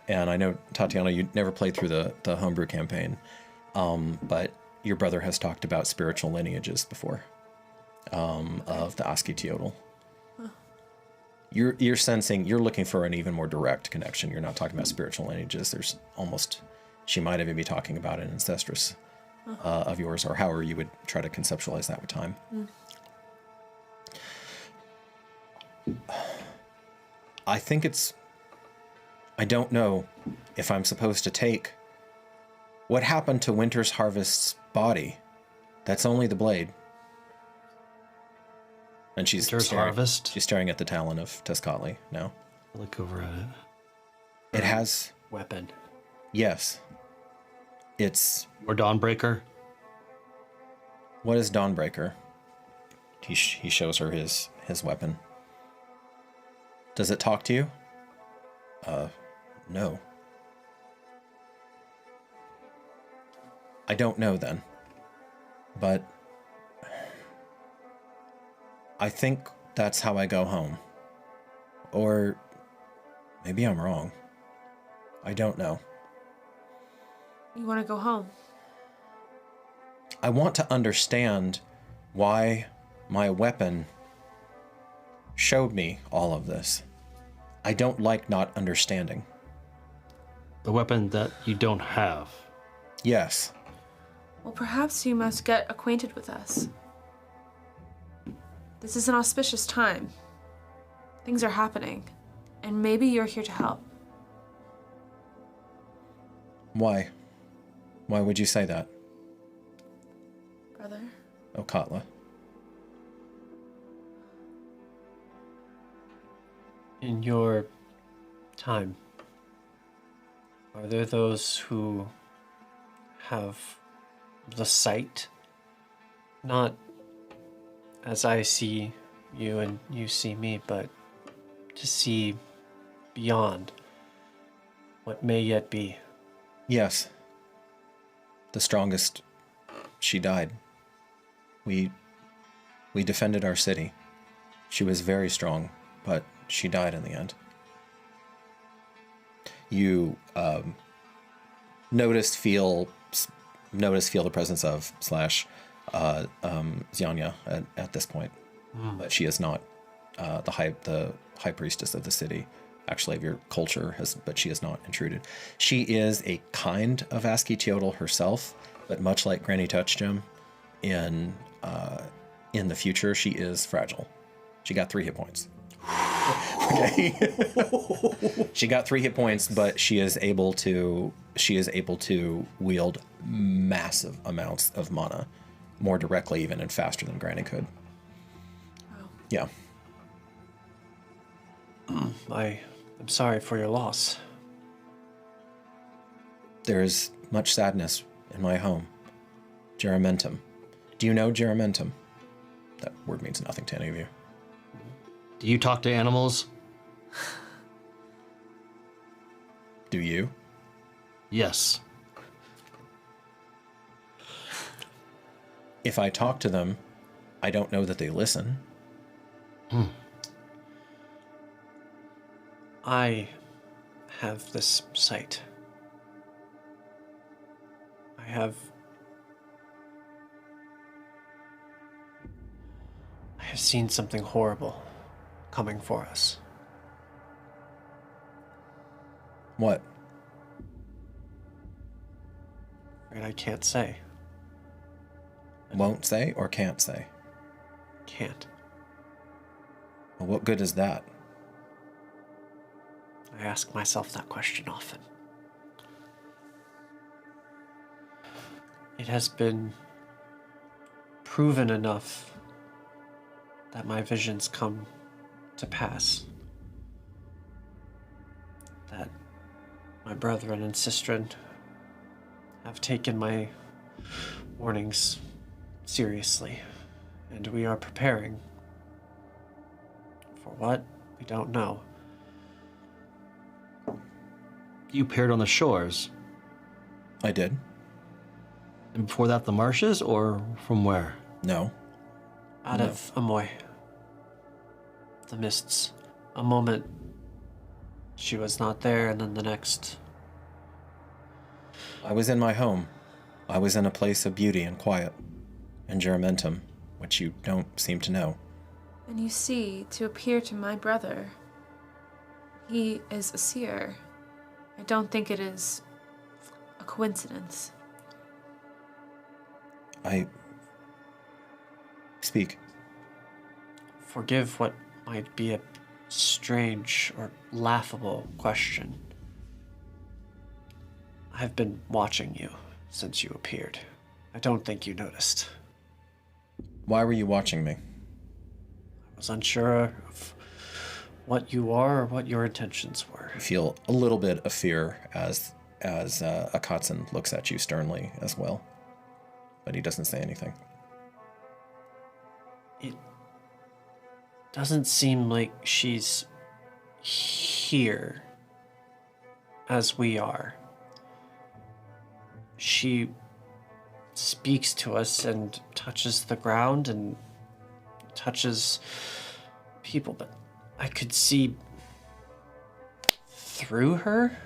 Speaker 2: And I know, Tatiana, you never played through the homebrew campaign, but your brother has talked about spiritual lineages before, of the Asketiotl.
Speaker 4: Huh.
Speaker 2: You're sensing, you're looking for an even more direct connection. You're not talking about spiritual lineages. There's almost, she might even be talking about an ancestress of yours, or however you would try to conceptualize that with time. I think I don't know if I'm supposed to take what happened to Winter's Harvest's body. That's only the blade. And she's
Speaker 3: Winter's Harvest?
Speaker 2: She's staring at the talon of Tezcatli now.
Speaker 3: Look over at it.
Speaker 2: It has,
Speaker 5: Weapon.
Speaker 2: yes. It's,
Speaker 3: Or Dawnbreaker?
Speaker 2: what is Dawnbreaker? He shows her his weapon. Does it talk to you? No. I don't know then. But I think that's how I go home. Or maybe I'm wrong. I don't know.
Speaker 4: You want to go home?
Speaker 2: I want to understand why my weapon showed me all of this. I don't like not understanding.
Speaker 3: The weapon that you don't have.
Speaker 2: Yes.
Speaker 4: Well, perhaps you must get acquainted with us. This is an auspicious time. Things are happening, and maybe you're here to help.
Speaker 2: Why? Why would you say that?
Speaker 4: Brother?
Speaker 2: Oh, Katla.
Speaker 5: In your time, are there those who have the sight? Not as I see you and you see me, but to see beyond what may yet be.
Speaker 2: Yes. The strongest, she died. We defended our city. She was very strong, but she died in the end. You notice, feel the presence of Xianya at this point, but she is not the high priestess of the city, actually of your culture, but she is not intruded. She is a kind of Asketiotl herself, but much like Granny Touchgem, in the future, she is fragile. She got 3 hit points. Okay. She got 3 hit points, but she is able to wield massive amounts of mana, more directly even and faster than Granny could.
Speaker 4: Wow.
Speaker 2: Yeah.
Speaker 5: I'm sorry for your loss.
Speaker 2: There is much sadness in my home. Geramentum. Do you know Geramentum? That word means nothing to any of you.
Speaker 3: Do you talk to animals?
Speaker 2: Do you?
Speaker 3: Yes.
Speaker 2: If I talk to them, I don't know that they listen.
Speaker 5: I have this sight. I have seen something horrible coming for us.
Speaker 2: What?
Speaker 5: And I can't say.
Speaker 2: Won't say or can't say?
Speaker 5: Can't.
Speaker 2: Well, what good is that?
Speaker 5: I ask myself that question often. It has been proven enough that my visions come to pass. That my brethren and sistren have taken my warnings seriously, and we are preparing. For what? We don't know.
Speaker 3: You appeared on the shores.
Speaker 2: I did.
Speaker 3: And before that, the marshes, or from where?
Speaker 2: No.
Speaker 5: Out of Amoy. The mists. A moment she was not there, and then the next.
Speaker 2: I was in my home. I was in a place of beauty and quiet. In Geramentum, which you don't seem to know.
Speaker 4: And you see, to appear to my brother, he is a seer. I don't think it is a coincidence.
Speaker 2: I... Speak.
Speaker 5: Forgive what might be a strange or laughable question. I've been watching you since you appeared. I don't think you noticed.
Speaker 2: Why were you watching me?
Speaker 5: I was unsure of what you are or what your intentions were.
Speaker 2: I feel a little bit of fear as Akatsun looks at you sternly as well. But he doesn't say anything.
Speaker 5: It doesn't seem like she's here as we are. She speaks to us and touches the ground and touches people, but I could see through her.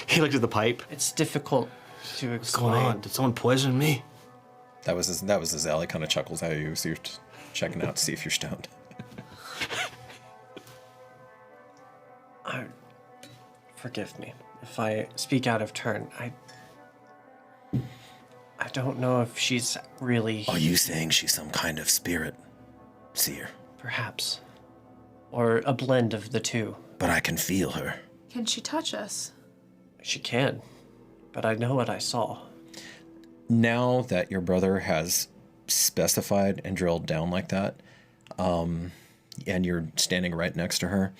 Speaker 3: He looked at the pipe.
Speaker 5: It's difficult to explain.
Speaker 3: What's going on? Did someone poison me?
Speaker 2: That was his Ellie kind of chuckles at you, so you're checking out to see if you're stoned.
Speaker 5: Forgive me if I speak out of turn. I don't know if she's really...
Speaker 2: Are you saying she's some kind of spirit seer?
Speaker 5: Perhaps. Or a blend of the two.
Speaker 2: But I can feel her.
Speaker 4: Can she touch us?
Speaker 5: She can, but I know what I saw.
Speaker 2: Now that your brother has specified and drilled down like that, and you're standing right next to her,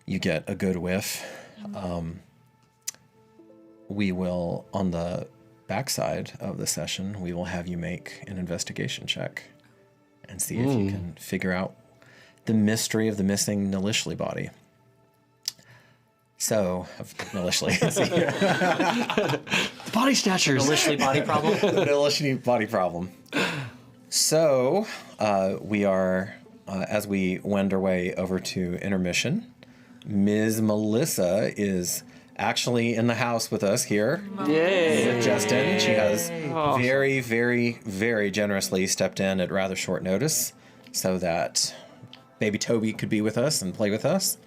Speaker 2: you get a good whiff. We will, on the backside of the session, we will have you make an investigation check and see if you can figure out the mystery of the missing Nilishli body. So, Nilishli.
Speaker 3: The body snatchers.
Speaker 5: Nilishli body problem?
Speaker 2: The Nilishli body problem. So, we are, as we wend our way over to intermission, Ms. Melissa is actually in the house with us here.
Speaker 3: Yay.
Speaker 2: With Justin. She has very, very, very generously stepped in at rather short notice so that baby Toby could be with us and play with us.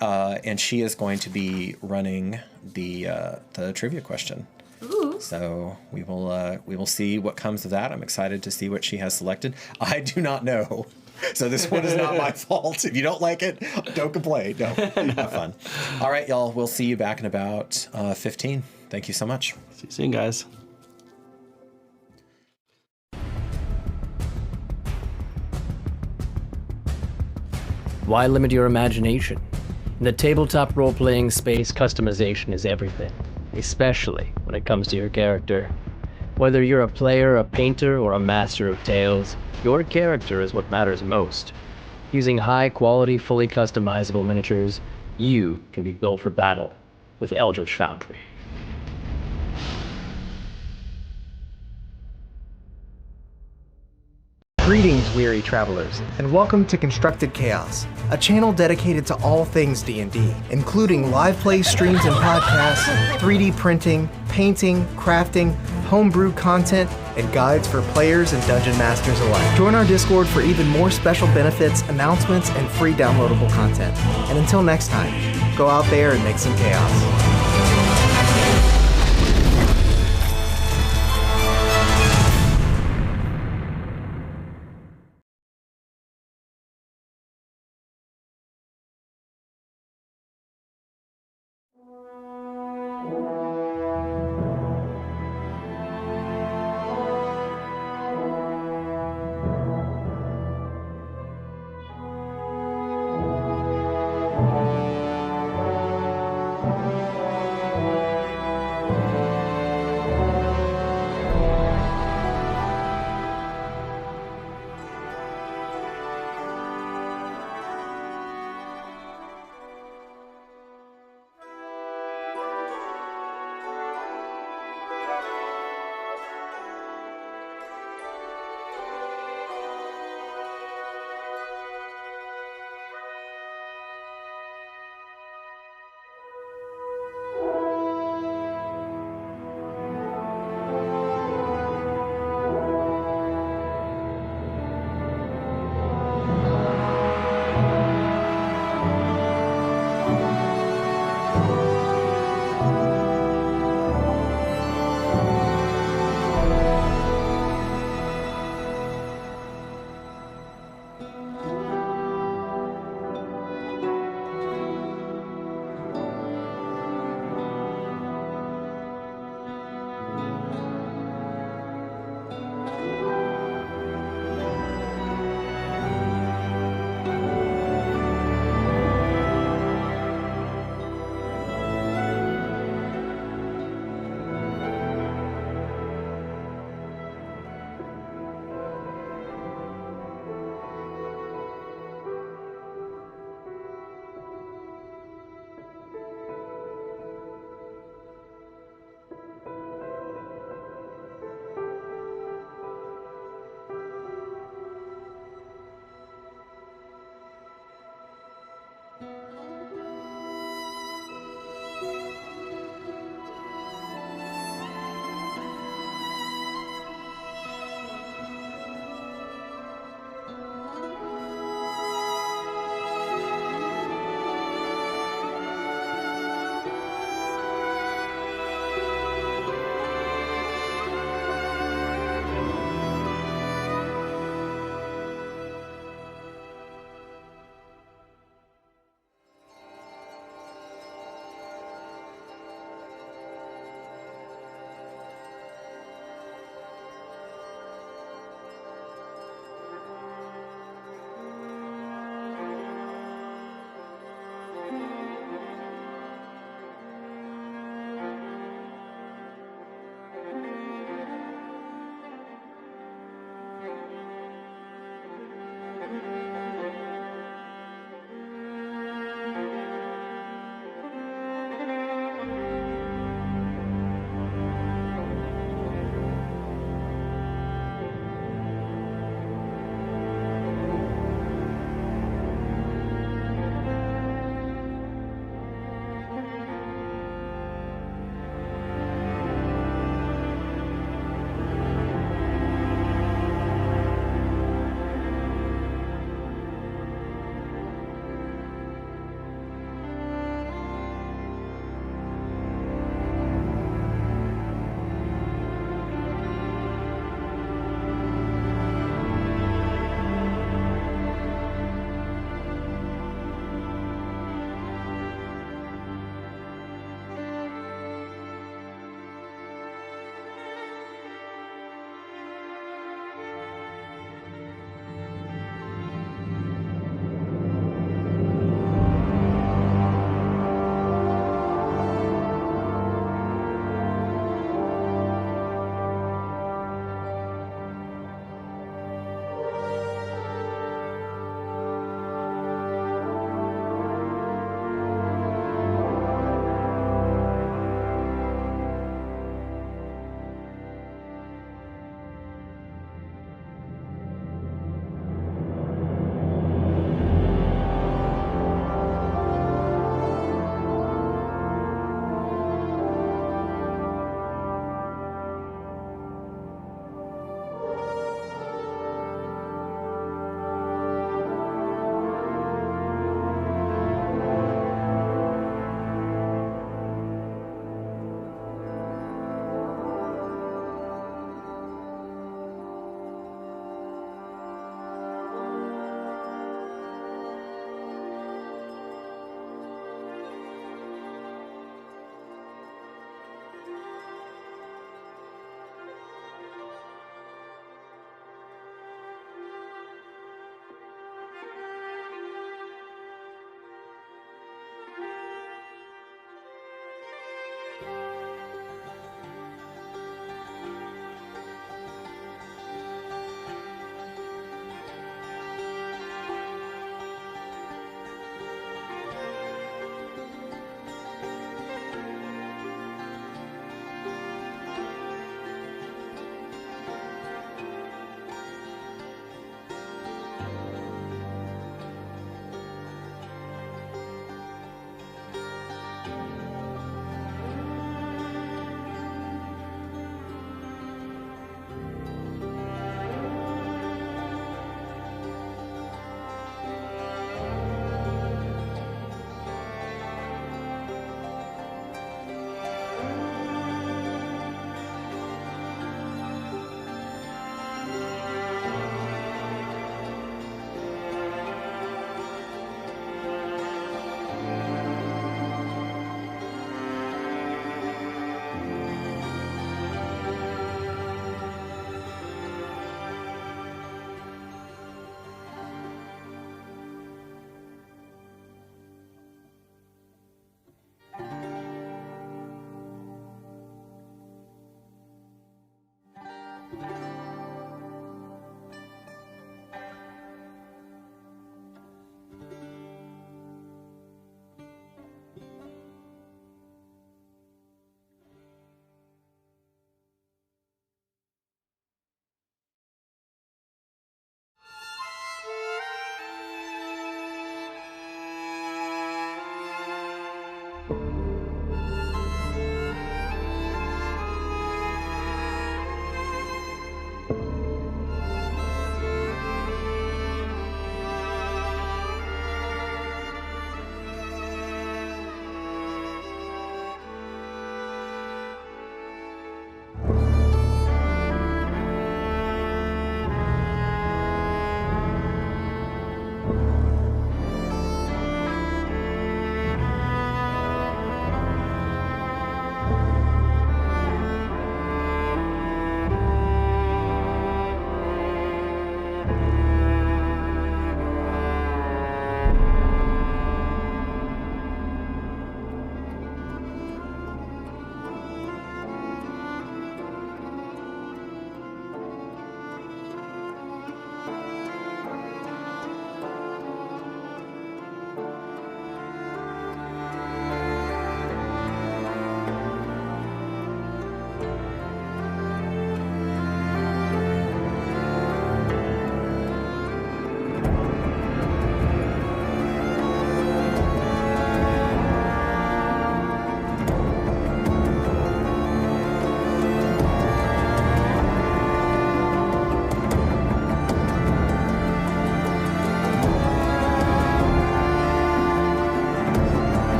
Speaker 2: And she is going to be running the trivia question.
Speaker 4: Ooh.
Speaker 2: So we will see what comes of that. I'm excited to see what she has selected. I do not know. So this one is not my fault. If you don't like it, don't complain. No, have fun. All right, y'all. We'll see you back in about 15. Thank you so much.
Speaker 3: See you soon, guys.
Speaker 6: Why limit your imagination? In the tabletop role-playing space, customization is everything, especially when it comes to your character. Whether you're a player, a painter, or a master of tales, your character is what matters most. Using high-quality, fully customizable miniatures, You can be built for battle with Eldritch Foundry.
Speaker 7: Greetings, weary travelers, and welcome to Constructed Chaos, a channel dedicated to all things D&D, including live play streams and podcasts, 3D printing, painting, crafting, homebrew content, and guides for players and dungeon masters alike. Join our Discord for even more special benefits, announcements, and free downloadable content. And until next time, go out there and make some chaos.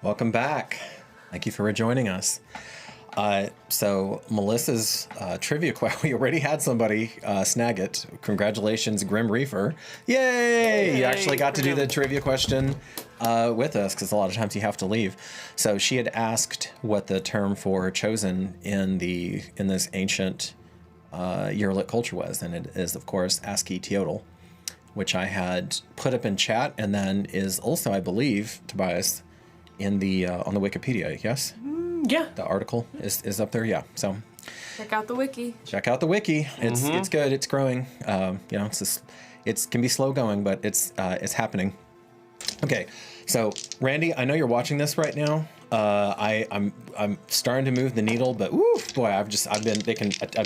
Speaker 2: Welcome back. Thank you for rejoining us. So Melissa's trivia question, we already had somebody snag it. Congratulations, Grim Reaper. Yay! You actually got to do the trivia question with us, because a lot of times you have to leave. So she had asked what the term for chosen in this ancient Uralit culture was, and it is, of course, ASCII Teotl, which I had put up in chat, and then is also, I believe, Tobias, in the on the Wikipedia. Yes.
Speaker 5: Yeah.
Speaker 2: The article is up there. Yeah. So
Speaker 4: Check out the wiki.
Speaker 2: check out the wiki. It's good. It's growing. It can be slow going, but it's happening. Okay. So Randy, I know you're watching this right now. I'm starting to move the needle, but woo, boy, I've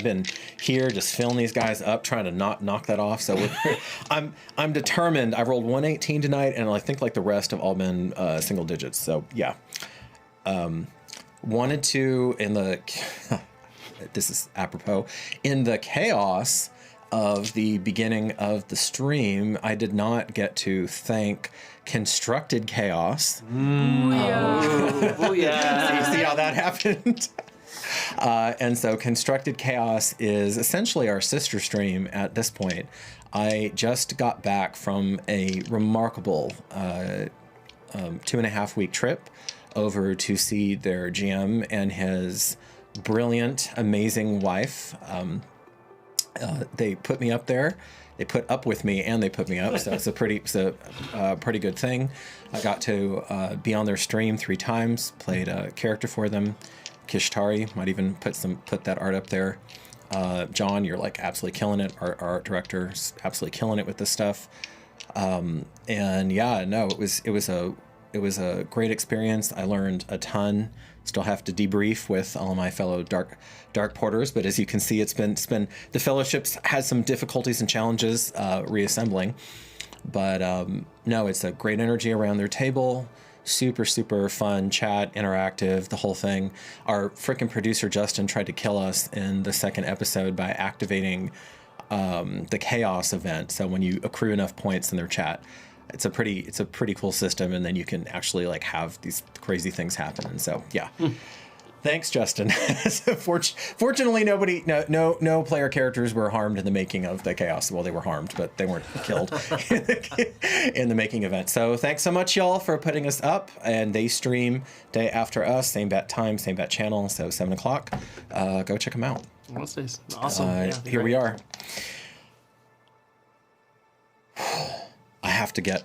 Speaker 2: been here just filling these guys up, trying to not knock that off. So I'm determined. I rolled 118 tonight, and I think like the rest have all been single digits. So yeah. Wanted to this is apropos, in the chaos of the beginning of the stream, I did not get to thank Constructed Chaos.
Speaker 3: Oh yeah.
Speaker 2: See how that happened? And so Constructed Chaos is essentially our sister stream at this point. I just got back from a remarkable 2.5 week trip over to see their GM and his brilliant, amazing wife. They put me up there. They put up with me and they put me up, so it's a pretty good thing. I got to be on their stream 3 times, played a character for them. Kishtari might even put that art up there. John, you're like absolutely killing it. Our art director's absolutely killing it with this stuff. And yeah, no, it was a great experience. I learned a ton. Still have to debrief with all of my fellow dark porters, but as you can see, it's been the fellowship's had some difficulties and challenges reassembling. But no, it's a great energy around their table. Super fun chat, interactive, the whole thing. Our freaking producer Justin tried to kill us in the second episode by activating the chaos event. So when you accrue enough points in their chat, it's a pretty cool system, and then you can actually like have these crazy things happen. And so yeah. Thanks, Justin. Fortunately, no player characters were harmed in the making of the chaos. Well, they were harmed, but they weren't killed in the making event. So thanks so much, y'all, for putting us up. And they stream day after us, same bat time, same bat channel. So 7 o'clock. Go check them out.
Speaker 3: Wednesdays. Awesome.
Speaker 2: Here we are. I have to get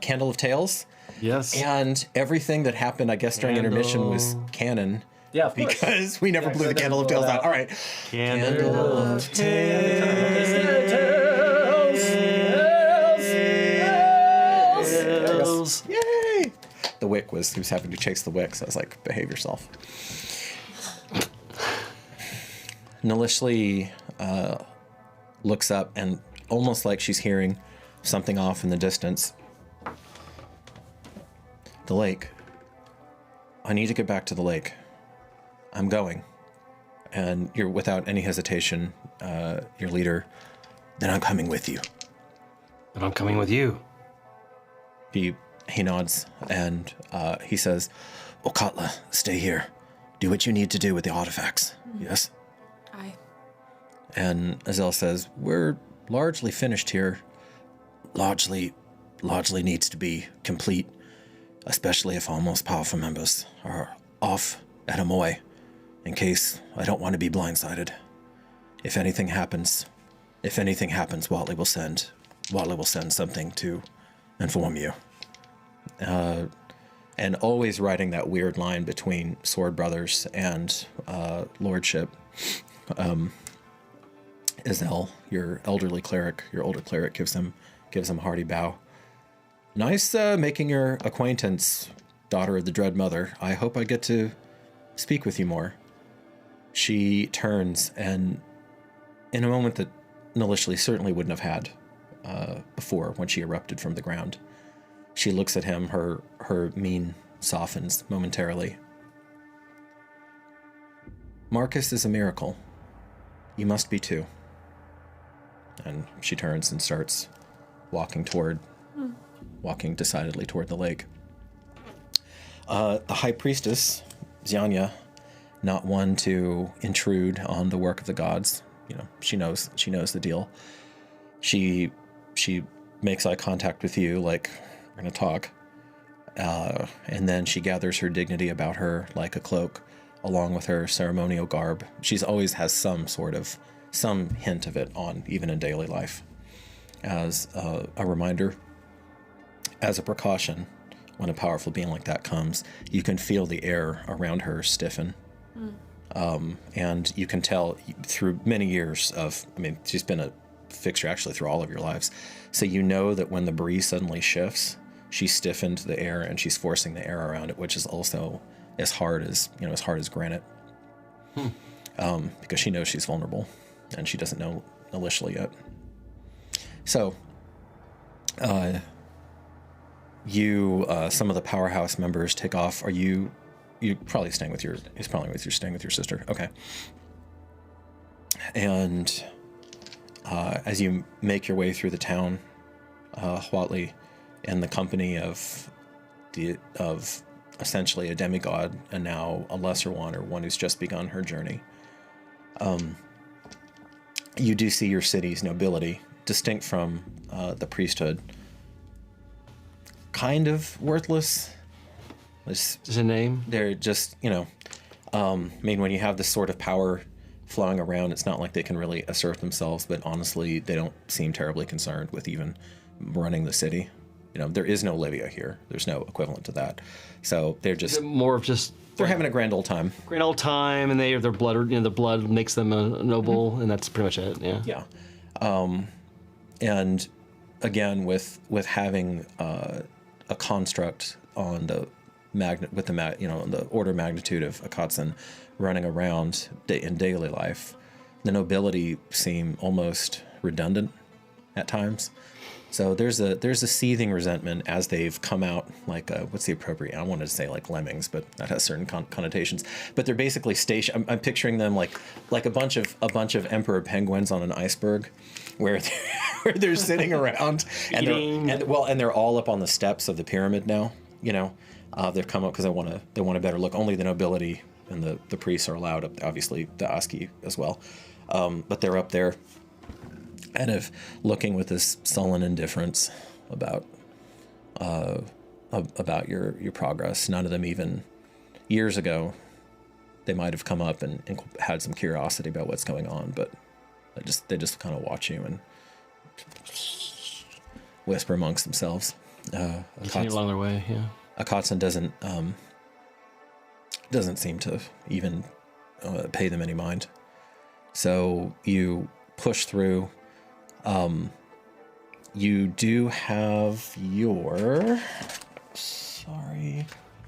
Speaker 2: Candle of Tales.
Speaker 3: Yes.
Speaker 2: And everything that happened, I guess, during intermission was canon.
Speaker 5: Yeah, of course.
Speaker 2: Because we never blew the Candle of Tales out. All right.
Speaker 3: Candle
Speaker 2: of Tales. Yay! The wick he was having to chase the wick, so I was like, behave yourself. Nalishli looks up and almost like she's hearing something off in the distance. The lake. I need to get back to the lake. I'm going. And you're without any hesitation, your leader, then I'm coming with you.
Speaker 3: And I'm coming with you.
Speaker 2: He nods and he says, Okatla, stay here. Do what you need to do with the artifacts. Yes?
Speaker 4: Aye.
Speaker 2: And Azel says, we're largely finished here. Largely needs to be complete, especially if our most powerful members are off at Amoy, in case I don't want to be blindsided. If anything happens, Wally will send something to inform you. And always writing that weird line between Sword Brothers and Lordship. Azel, your older cleric, gives him a hearty bow. Nice making your acquaintance, daughter of the Dread Mother. I hope I get to speak with you more. She turns, and in a moment that Nalishli certainly wouldn't have had before when she erupted from the ground, she looks at him, her mien softens momentarily. Marcus is a miracle. You must be too. And she turns and starts walking decidedly toward the lake. The high priestess, Xianya, not one to intrude on the work of the gods. You know, she knows the deal. She makes eye contact with you, like, we're gonna talk. And then she gathers her dignity about her like a cloak, along with her ceremonial garb. She's always has some hint of it on, even in daily life, as a reminder, as a precaution. When a powerful being like that comes, you can feel the air around her stiffen. And you can tell through many years of, I mean, she's been a fixture actually through all of your lives. So you know that when the breeze suddenly shifts, she's stiffened the air and she's forcing the air around it, which is also as hard as granite. Because she knows she's vulnerable and she doesn't know initially yet. So, some of the powerhouse members take off. Are you probably staying with your sister? Okay. And as you make your way through the town, Huatli, in the company of essentially a demigod and now a lesser one, or one who's just begun her journey, you do see your city's nobility, distinct from the priesthood, kind of worthless.
Speaker 3: Just a name?
Speaker 2: They're just, I mean, when you have this sort of power flowing around, it's not like they can really assert themselves, but honestly, they don't seem terribly concerned with even running the city. There is no Livia here. There's no equivalent to that. So they're just
Speaker 3: more of just
Speaker 2: they're having a grand old time.
Speaker 3: Grand old time, and their blood, the blood makes them a noble, and that's pretty much it. Yeah.
Speaker 2: Yeah. And again, with having a construct on the the order magnitude of Akatsun running around in daily life, the nobility seem almost redundant at times. So there's a seething resentment as they've come out, like what's the appropriate? I wanted to say like lemmings, but that has certain connotations. But they're basically I'm picturing them like a bunch of emperor penguins on an iceberg, where they're sitting around and they're all up on the steps of the pyramid now. They've come up because they want a better look. Only the nobility and the priests are allowed. Obviously, the ASCII as well, but they're up there, kind of looking with this sullen indifference about your progress. None of them, even years ago, they might have come up and had some curiosity about what's going on, but they just kind of watch you and whisper amongst themselves.
Speaker 3: Continue along their way, yeah.
Speaker 2: Akatsun doesn't seem to even pay them any mind. So you push through. You do have your... Sorry.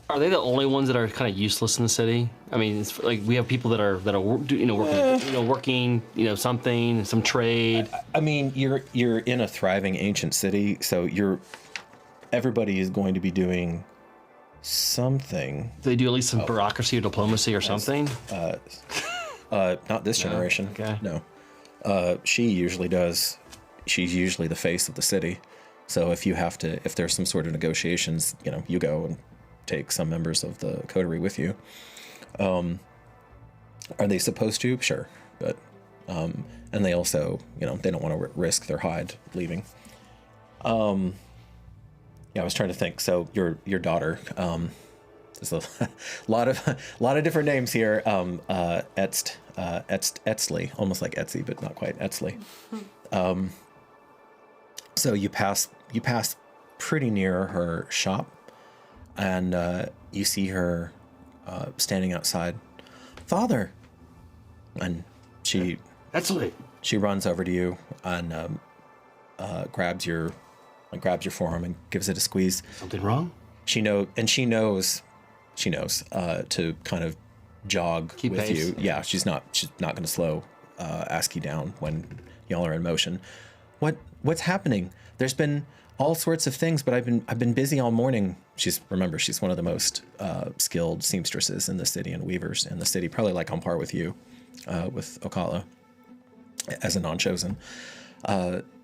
Speaker 3: Are they the only ones that are kind of useless in the city? I mean, it's like we have people that are working, something, some trade.
Speaker 2: I mean, you're in a thriving ancient city, so everybody is going to be doing something.
Speaker 3: They do at least some bureaucracy or diplomacy or something.
Speaker 2: Not this generation.
Speaker 3: Okay.
Speaker 2: No. She usually does. She's usually the face of the city. So if there's some sort of negotiations, you go and take some members of the coterie with you. Are they supposed to? Sure. But, and they also, they don't want to risk their hide leaving. Yeah, I was trying to think. So your daughter, there's a lot of different names here. Etzli, almost like Etsy, but not quite Etzli. So you pass pretty near her shop, and you see her standing outside. Father, and she runs over to you and grabs your forearm and gives it a squeeze.
Speaker 3: Something wrong?
Speaker 2: She knows to kind of jog
Speaker 3: Keep
Speaker 2: with
Speaker 3: pace.
Speaker 2: you. Yeah, she's not going to slow ASCII down when y'all are in motion. What's happening? There's been all sorts of things, but I've been busy all morning. She's one of the most skilled seamstresses in the city and weavers in the city, probably like on par with you, with Okala, as a non-chosen.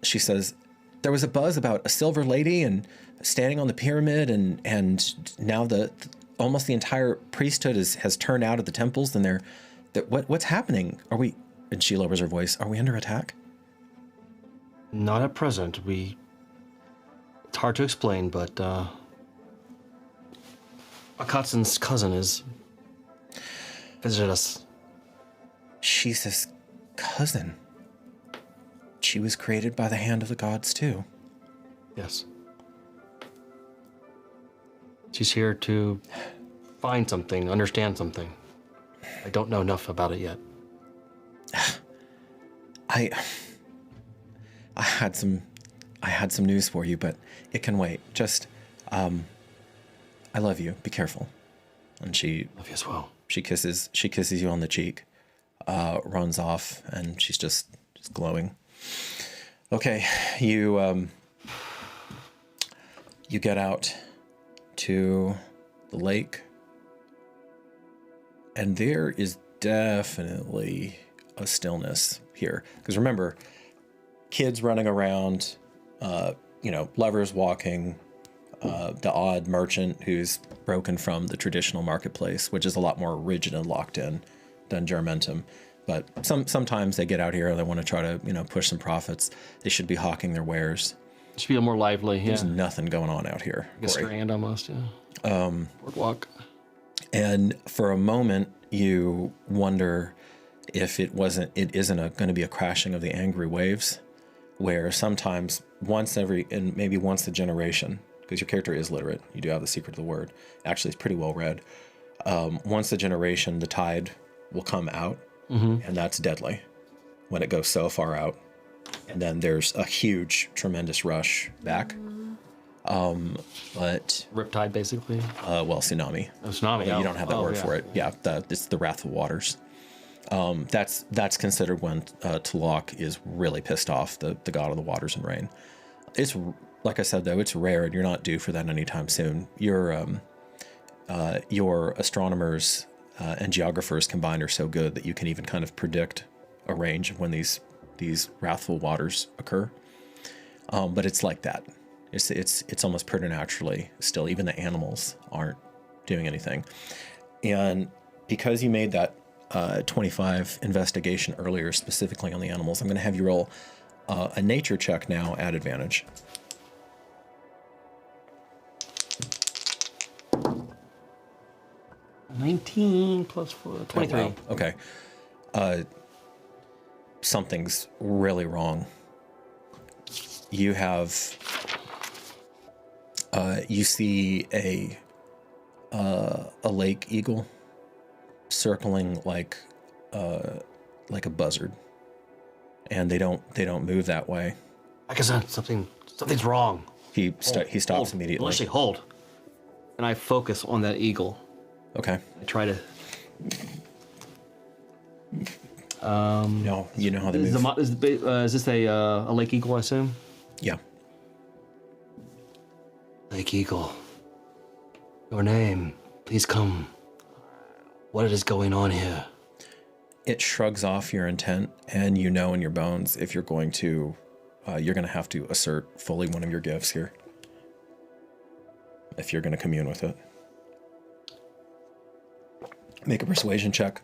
Speaker 2: She says, there was a buzz about a silver lady and standing on the pyramid, and now almost the entire priesthood has turned out at the temples, and what's happening? Are we? And she lowers her voice. Are we under attack?
Speaker 3: Not at present. It's hard to explain, but Akatsun's cousin has visited us.
Speaker 2: She's his cousin. She was created by the hand of the gods too.
Speaker 3: Yes. She's here to find something, understand something. I don't know enough about it yet.
Speaker 2: I had some news for you, but it can wait. Just, I love you. Be careful. And she
Speaker 3: Love you as well.
Speaker 2: She kisses you on the cheek, runs off, and she's just glowing. Okay, you get out to the lake, and there is definitely a stillness here. Because remember, kids running around, lovers walking, the odd merchant who's broken from the traditional marketplace, which is a lot more rigid and locked in than Germentum. But sometimes they get out here and they want to try to, push some profits. They should be hawking their wares.
Speaker 3: It should be a more lively, yeah.
Speaker 2: There's nothing going on out here.
Speaker 3: Like a strand almost, yeah. Boardwalk.
Speaker 2: And for a moment, you wonder if it isn't going to be a crashing of the angry waves, where sometimes once a generation, because your character is literate, you do have the secret of the word. Actually, it's pretty well read. Once a generation, the tide will come out, and that's deadly when it goes so far out. And then there's a huge, tremendous rush back. But
Speaker 3: Riptide, basically.
Speaker 2: Tsunami.
Speaker 3: Oh, tsunami.
Speaker 2: Yeah, you don't have that word
Speaker 3: yeah.
Speaker 2: for it. Yeah, it's the wrathful waters. That's considered when Tulok is really pissed off, the god of the waters and rain. It's like I said, though, it's rare, and you're not due for that anytime soon. Your astronomers and geographers combined are so good that you can even kind of predict a range of when these wrathful waters occur. But it's like that. It's almost preternaturally still. Even the animals aren't doing anything. And because you made that 25 investigation earlier, specifically on the animals, I'm going to have you roll a nature check now at advantage.
Speaker 3: 19 plus 4, 23.
Speaker 2: Oh, wow. Okay. Something's really wrong. You have, you see a lake eagle circling like a buzzard, and they don't move that way.
Speaker 3: I guess something's wrong.
Speaker 2: He stops immediately.
Speaker 3: Actually, hold. And I focus on that eagle.
Speaker 2: Okay.
Speaker 3: I try to.
Speaker 2: No, you know how they move.
Speaker 3: Is this a lake eagle, I assume?
Speaker 2: Yeah.
Speaker 3: Lake eagle. Your name. Please come. What is going on here?
Speaker 2: It shrugs off your intent, and you know in your bones if you're going to have to assert fully one of your gifts here. If you're going to commune with it. Make a persuasion check.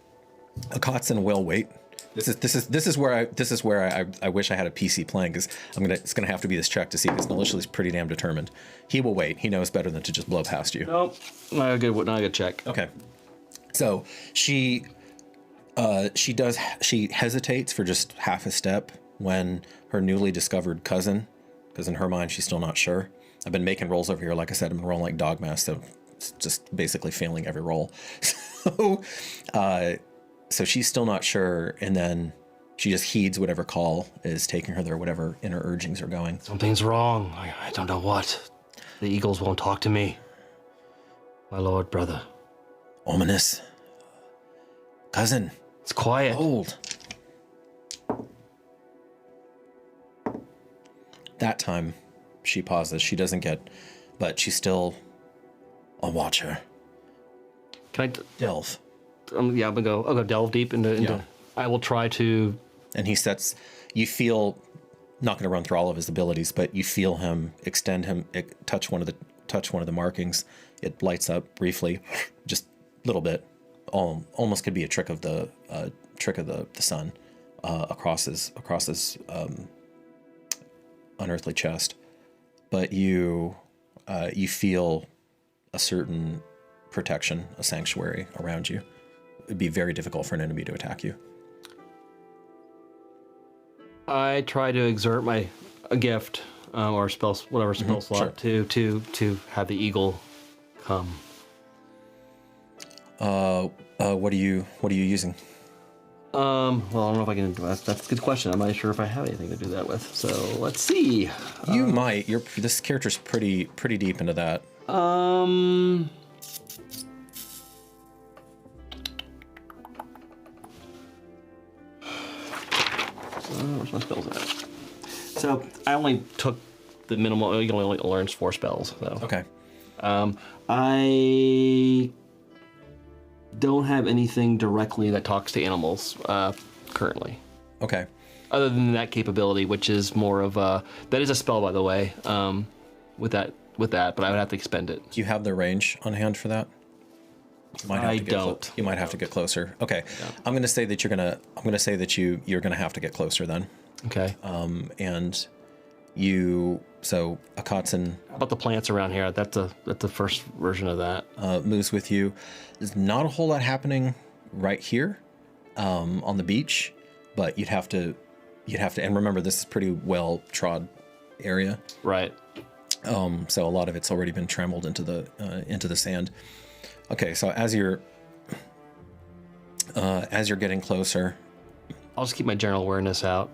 Speaker 2: Akatsun will wait. This is where I wish I had a PC playing, because it's gonna have to be this check to see, because Nalishli's pretty damn determined. He will wait. He knows better than to just blow past you.
Speaker 3: Nope. Not a good check.
Speaker 2: Okay. So she hesitates for just half a step when her newly discovered cousin, because in her mind she's still not sure. I've been making rolls over here, like I said, I've been rolling like Dogmass, so it's just basically failing every roll. So she's still not sure, and then she just heeds whatever call is taking her there, whatever inner urgings are going.
Speaker 3: Something's wrong. I don't know what. The eagles won't talk to me. My lord, brother.
Speaker 2: Ominous. Cousin.
Speaker 3: It's quiet.
Speaker 2: Hold. That time, she pauses. She doesn't get, but she's still a watcher.
Speaker 3: Can I
Speaker 2: Delve.
Speaker 3: I'm gonna go delve deep into.
Speaker 2: Yeah.
Speaker 3: I will try to.
Speaker 2: And you feel, not going to run through all of his abilities, but you feel him touch one of touch one of the markings, it lights up briefly, just a little bit. Almost could be a trick of the sun across his unearthly chest. But you feel a certain protection, a sanctuary around you. It'd be very difficult for an enemy to attack you.
Speaker 3: I try to exert a gift or spell, whatever spell slot,
Speaker 2: sure.
Speaker 3: to have the eagle come.
Speaker 2: What are you using?
Speaker 3: Well, I don't know if I can. That's a good question. I'm not sure if I have anything to do that with. So let's see.
Speaker 2: You might. This character's pretty deep into that.
Speaker 3: Where's my spells at? So I only took the minimal. You only learns 4 spells. So
Speaker 2: Okay.
Speaker 3: I don't have anything directly that talks to animals currently.
Speaker 2: Okay.
Speaker 3: Other than that capability, which is more of a that is a spell, by the way. With that, but I would have to expend it.
Speaker 2: Do you have the range on hand for that? You might have
Speaker 3: I
Speaker 2: to get
Speaker 3: don't.
Speaker 2: You might have to get closer. Okay.
Speaker 3: Yeah.
Speaker 2: I'm going to say that you're going to have to get closer then.
Speaker 3: Okay.
Speaker 2: And you, so Akatsun
Speaker 3: How about the plants around here? That's the first version of that.
Speaker 2: moves with you. There's not a whole lot happening right here on the beach, but you'd have to, and remember this is pretty well trod area.
Speaker 3: Right.
Speaker 2: So a lot of it's already been trammeled into the sand. Okay, so as you're getting closer,
Speaker 3: I'll just keep my general awareness out.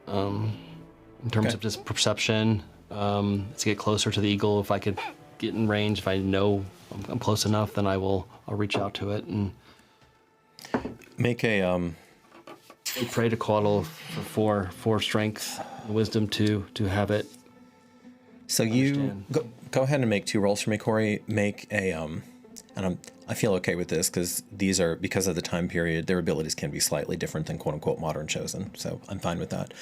Speaker 3: In terms of just perception, to get closer to the eagle. If I could get in range, if I know I'm close enough, then I'll reach out to it and
Speaker 2: make a
Speaker 3: pray to Quaddle for strength and wisdom to have it.
Speaker 2: So you go ahead and make 2 rolls for me, Corey. Make a and I feel okay with this because of the time period, their abilities can be slightly different than quote unquote modern chosen. So I'm fine with that.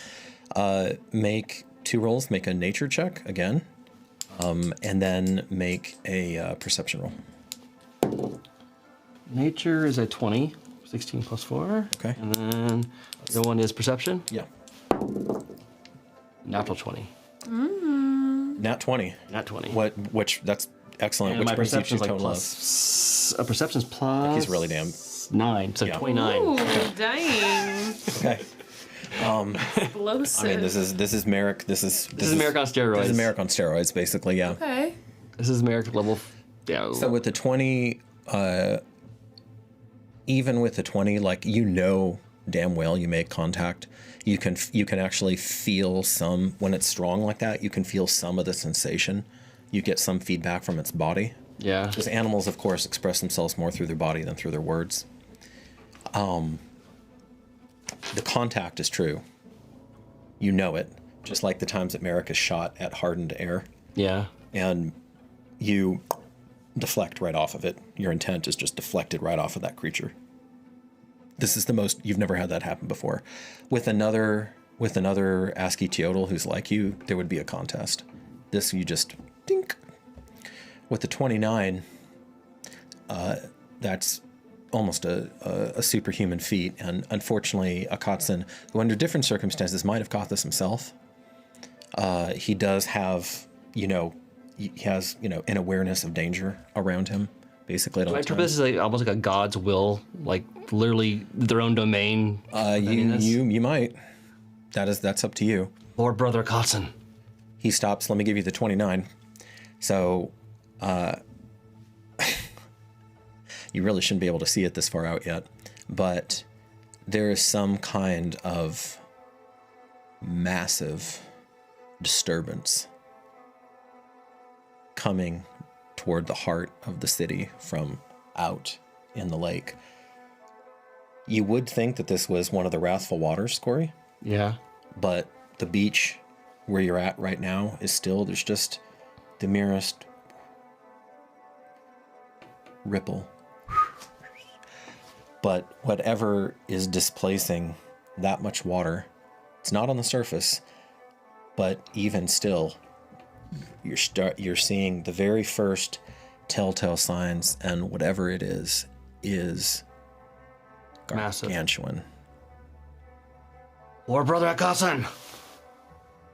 Speaker 2: Make 2 rolls. Make a nature check again, and then make a perception roll.
Speaker 3: Nature is at 20, 16 plus 4.
Speaker 2: Okay.
Speaker 3: And then the one is perception.
Speaker 2: Yeah.
Speaker 3: Natural 20.
Speaker 2: Nat 20.
Speaker 3: Nat 20.
Speaker 2: Which that's excellent.
Speaker 3: And
Speaker 2: Which
Speaker 3: my
Speaker 2: brings you to
Speaker 3: perception's like
Speaker 2: total
Speaker 3: plus. Perception's plus.
Speaker 2: He's really damn.
Speaker 3: 9, so
Speaker 2: Yeah.
Speaker 3: 29.
Speaker 4: Ooh, dang.
Speaker 2: Okay.
Speaker 4: Explosive.
Speaker 2: I mean, this is Merrick. This is
Speaker 3: Merrick on steroids.
Speaker 2: This is Merrick on steroids, basically. Yeah.
Speaker 4: Okay.
Speaker 3: This is Merrick level. Yeah.
Speaker 2: So with the 20, even with the 20, like damn well you make contact. You can actually feel some when it's strong like that. You can feel some of the sensation. You get some feedback from its body.
Speaker 3: Yeah.
Speaker 2: Because animals, of course, express themselves more through their body than through their words. The contact is true. You know it, just like the times that Merrick is shot at hardened air.
Speaker 3: Yeah.
Speaker 2: And you deflect right off of it. Your intent is just deflected right off of that creature. This is the most, you've never had that happen before. With another ASCII Teodal who's like you, there would be a contest. This, you just, dink. With the 29, that's almost a superhuman feat. And unfortunately, Akatsun, who under different circumstances might have caught this himself, he does have, he has, an awareness of danger around him, basically at all
Speaker 3: I
Speaker 2: times.
Speaker 3: interpret this as like, almost like a god's will, like literally their own domain.
Speaker 2: You might. That's up to you.
Speaker 3: Lord Brother Akatsun.
Speaker 2: He stops. Let me give you the 29. So, you really shouldn't be able to see it this far out yet, but there is some kind of massive disturbance coming toward the heart of the city from out in the lake. You would think that this was one of the wrathful waters, Corey.
Speaker 3: Yeah.
Speaker 2: But the beach where you're at right now is still, there's just the merest ripple. But whatever is displacing that much water, it's not on the surface, but even still, you're seeing the very first telltale signs, and whatever it is
Speaker 3: Massive.
Speaker 2: gargantuan.
Speaker 3: War brother Akasan!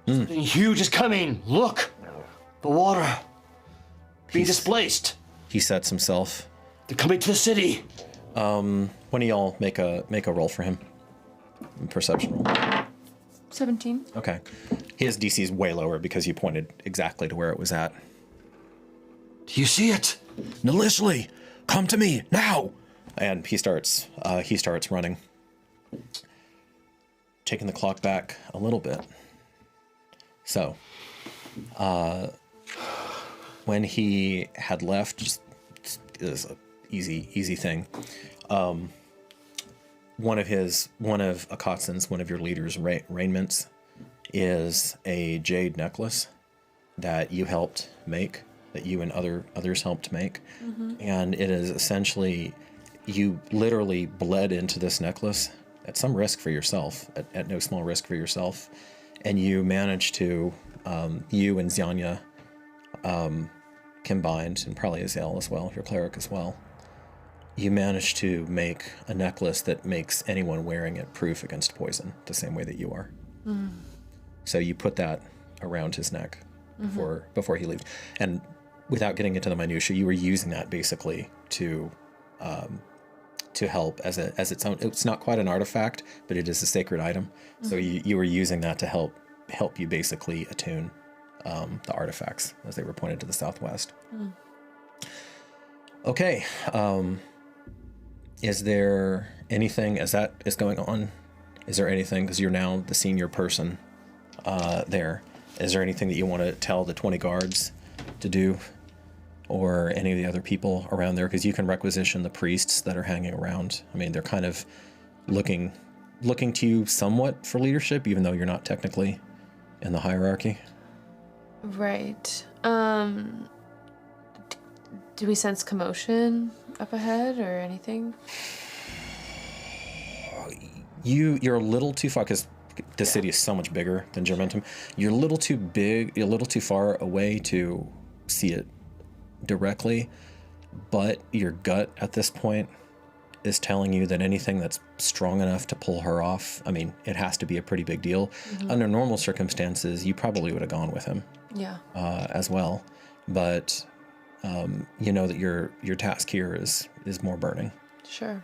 Speaker 3: Something huge is coming! Look! The water! Being displaced!
Speaker 2: He sets himself.
Speaker 3: They're coming to the city!
Speaker 2: One of y'all make a roll for him. Perception roll.
Speaker 4: 17.
Speaker 2: Okay. His DC is way lower because you pointed exactly to where it was at.
Speaker 3: Do you see it?
Speaker 2: Nelishly, come to me now! And he starts running. Taking the clock back a little bit. So, when he had left, just it was an easy thing. One of Akatsun's, one of your leader's raiments is a jade necklace that you helped make, that you and others helped make. And it is essentially, you literally bled into this necklace at some risk for yourself, at no small risk for yourself. And you managed to, you and Zyanya combined, and probably Azael as well, your cleric as well, you managed to make a necklace that makes anyone wearing it proof against poison, the same way that you are. So you put that around his neck before he leaves. And without getting into the minutiae, you were using that basically to help as its own. It's not quite an artifact, but it is a sacred item. So you were using that to help you basically attune the artifacts as they were pointed to the southwest. Okay. Is there anything, as that is going on, is there anything, because you're now the senior person there, is there anything that you want to tell the 20 guards to do, or any of the other people around there? Because you can requisition the priests that are hanging around. I mean, they're kind of looking to you somewhat for leadership, even though you're not technically in the hierarchy.
Speaker 4: Right. Do we sense commotion up ahead or anything?
Speaker 2: You're a little too far, because the city is so much bigger than Germentum. You're a little too big, you're a little too far away to see it directly, but your gut at this point is telling you that anything that's strong enough to pull her off, I mean, it has to be a pretty big deal. Under normal circumstances, you probably would have gone with him.
Speaker 4: Yeah.
Speaker 2: As well. But you know that your task here is more burning.
Speaker 4: Sure.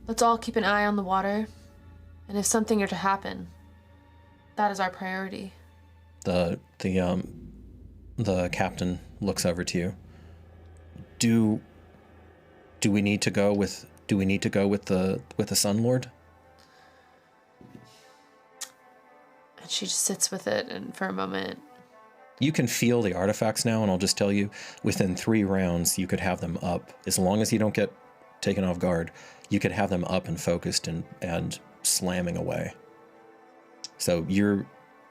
Speaker 4: Let's all keep an eye on the water, and if something are to happen, that is our priority.
Speaker 2: The captain looks over to you. Do we need to go with the Sun Lord?
Speaker 4: And she just sits with it and for a moment.
Speaker 2: You can feel the artifacts now, and I'll just tell you, within 3 rounds, you could have them up. As long as you don't get taken off guard, you could have them up and focused and slamming away. So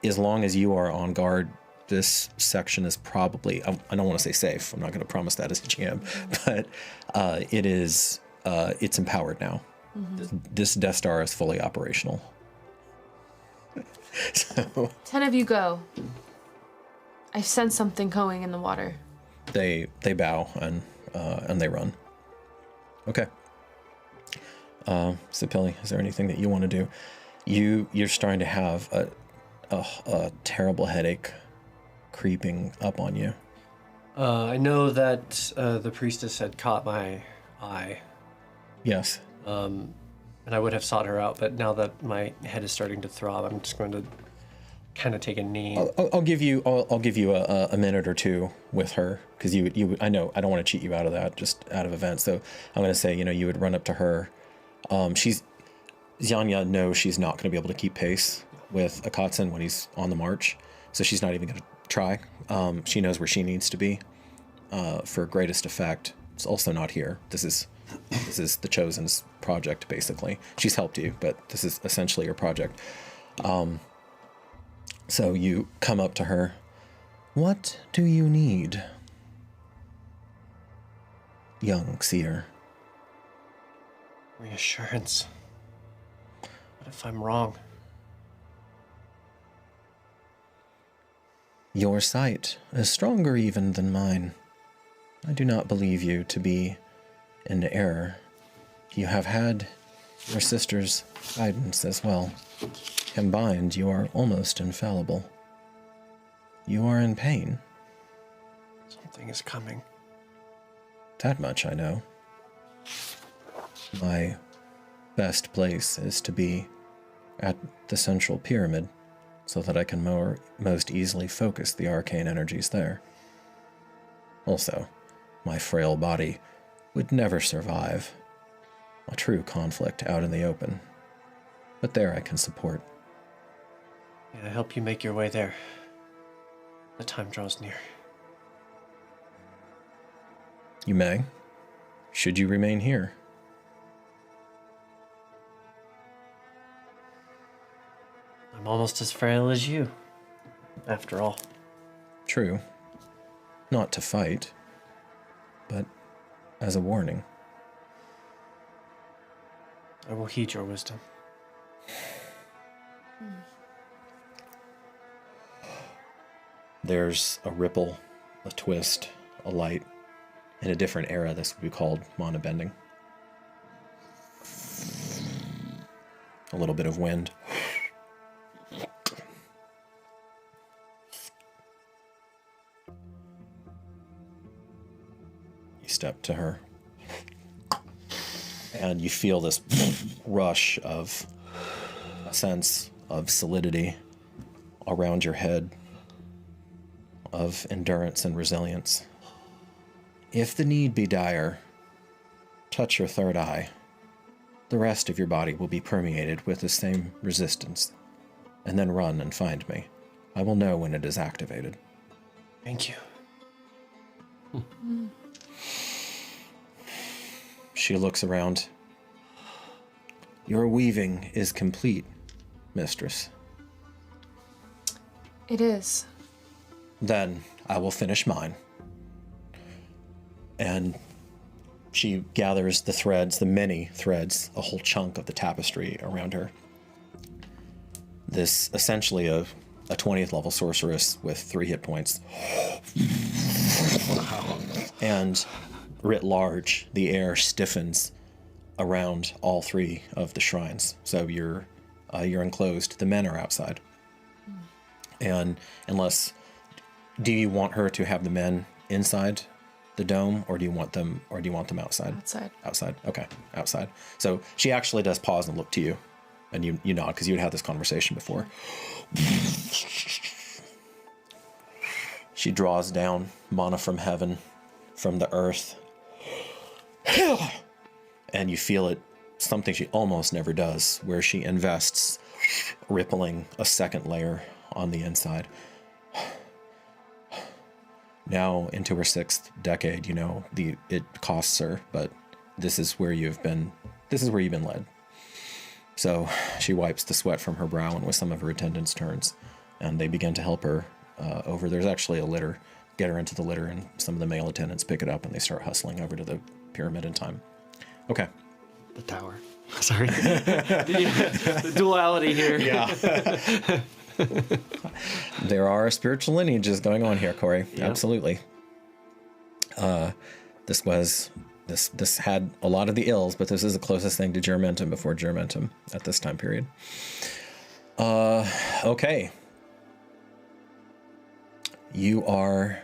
Speaker 2: as long as you are on guard, this section is probably, I don't want to say safe. I'm not going to promise that as a GM, but it's empowered now. This Death Star is fully operational. So
Speaker 4: 10 of you go. I sense something going in the water.
Speaker 2: they bow and they run. Okay. Sapilli, is there anything that you want to do? You're starting to have a terrible headache creeping up on you.
Speaker 5: I know that the priestess had caught my eye.
Speaker 2: Yes.
Speaker 5: And I would have sought her out, but now that my head is starting to throb, I'm just going to kind of take a knee.
Speaker 2: I'll give you a minute or two with her, because you I know I don't want to cheat you out of that, just out of event. So I'm going to say, you would run up to her. Zyanya knows she's not going to be able to keep pace with Akatsun when he's on the march, so she's not even going to try. She knows where she needs to be for greatest effect. It's also not here. This is the Chosen's project, basically. She's helped you, but this is essentially your project. So you come up to her. What do you need, young seer?
Speaker 5: Reassurance. What if I'm wrong?
Speaker 2: Your sight is stronger even than mine. I do not believe you to be in error. You have had your sister's guidance as well. Combined, you are almost infallible. You are in pain.
Speaker 5: Something is coming.
Speaker 2: That much I know. My best place is to be at the central pyramid so that I can most easily focus the arcane energies there. Also, my frail body would never survive a true conflict out in the open. But there I can support.
Speaker 5: May I help you make your way there? The time draws near.
Speaker 2: You may. Should you remain here?
Speaker 5: I'm almost as frail as you, after all.
Speaker 2: True. Not to fight, but as a warning.
Speaker 5: I will heed your wisdom.
Speaker 2: There's a ripple, a twist, a light. In a different era, this would be called mana bending. A little bit of wind. You step to her, and you feel this rush of a sense of solidity around your head, of endurance and resilience. If the need be dire, touch your third eye. The rest of your body will be permeated with the same resistance, and then run and find me. I will know when it is activated.
Speaker 5: Thank you.
Speaker 2: She looks around. Your weaving is complete, mistress.
Speaker 4: It is.
Speaker 2: Then I will finish mine. And she gathers the threads, the many threads, a whole chunk of the tapestry around her. This essentially a 20th level sorceress with 3 hit points. And writ large, the air stiffens around all 3 of the shrines. So you're enclosed. The men are outside. And unless, do you want her to have the men inside the dome, or do you want them outside? Outside. Okay, outside. So she actually does pause and look to you, and you nod because you had this conversation before. She draws down mana from heaven, from the earth, and you feel it. Something she almost never does, where she invests, rippling a second layer on the inside. Now into her 6th decade, it costs her, but this is where you've been led. So she wipes the sweat from her brow, and with some of her attendants turns, and they begin to help her over. There's actually a litter, get her into the litter, and some of the male attendants pick it up, and they start hustling over to the pyramid in time. Okay.
Speaker 3: The tower. Sorry. The duality here.
Speaker 2: Yeah. There are spiritual lineages going on here, Corey. Yep. Absolutely. This had a lot of the ills, but this is the closest thing to Germentum before Germentum at this time period. Okay. You are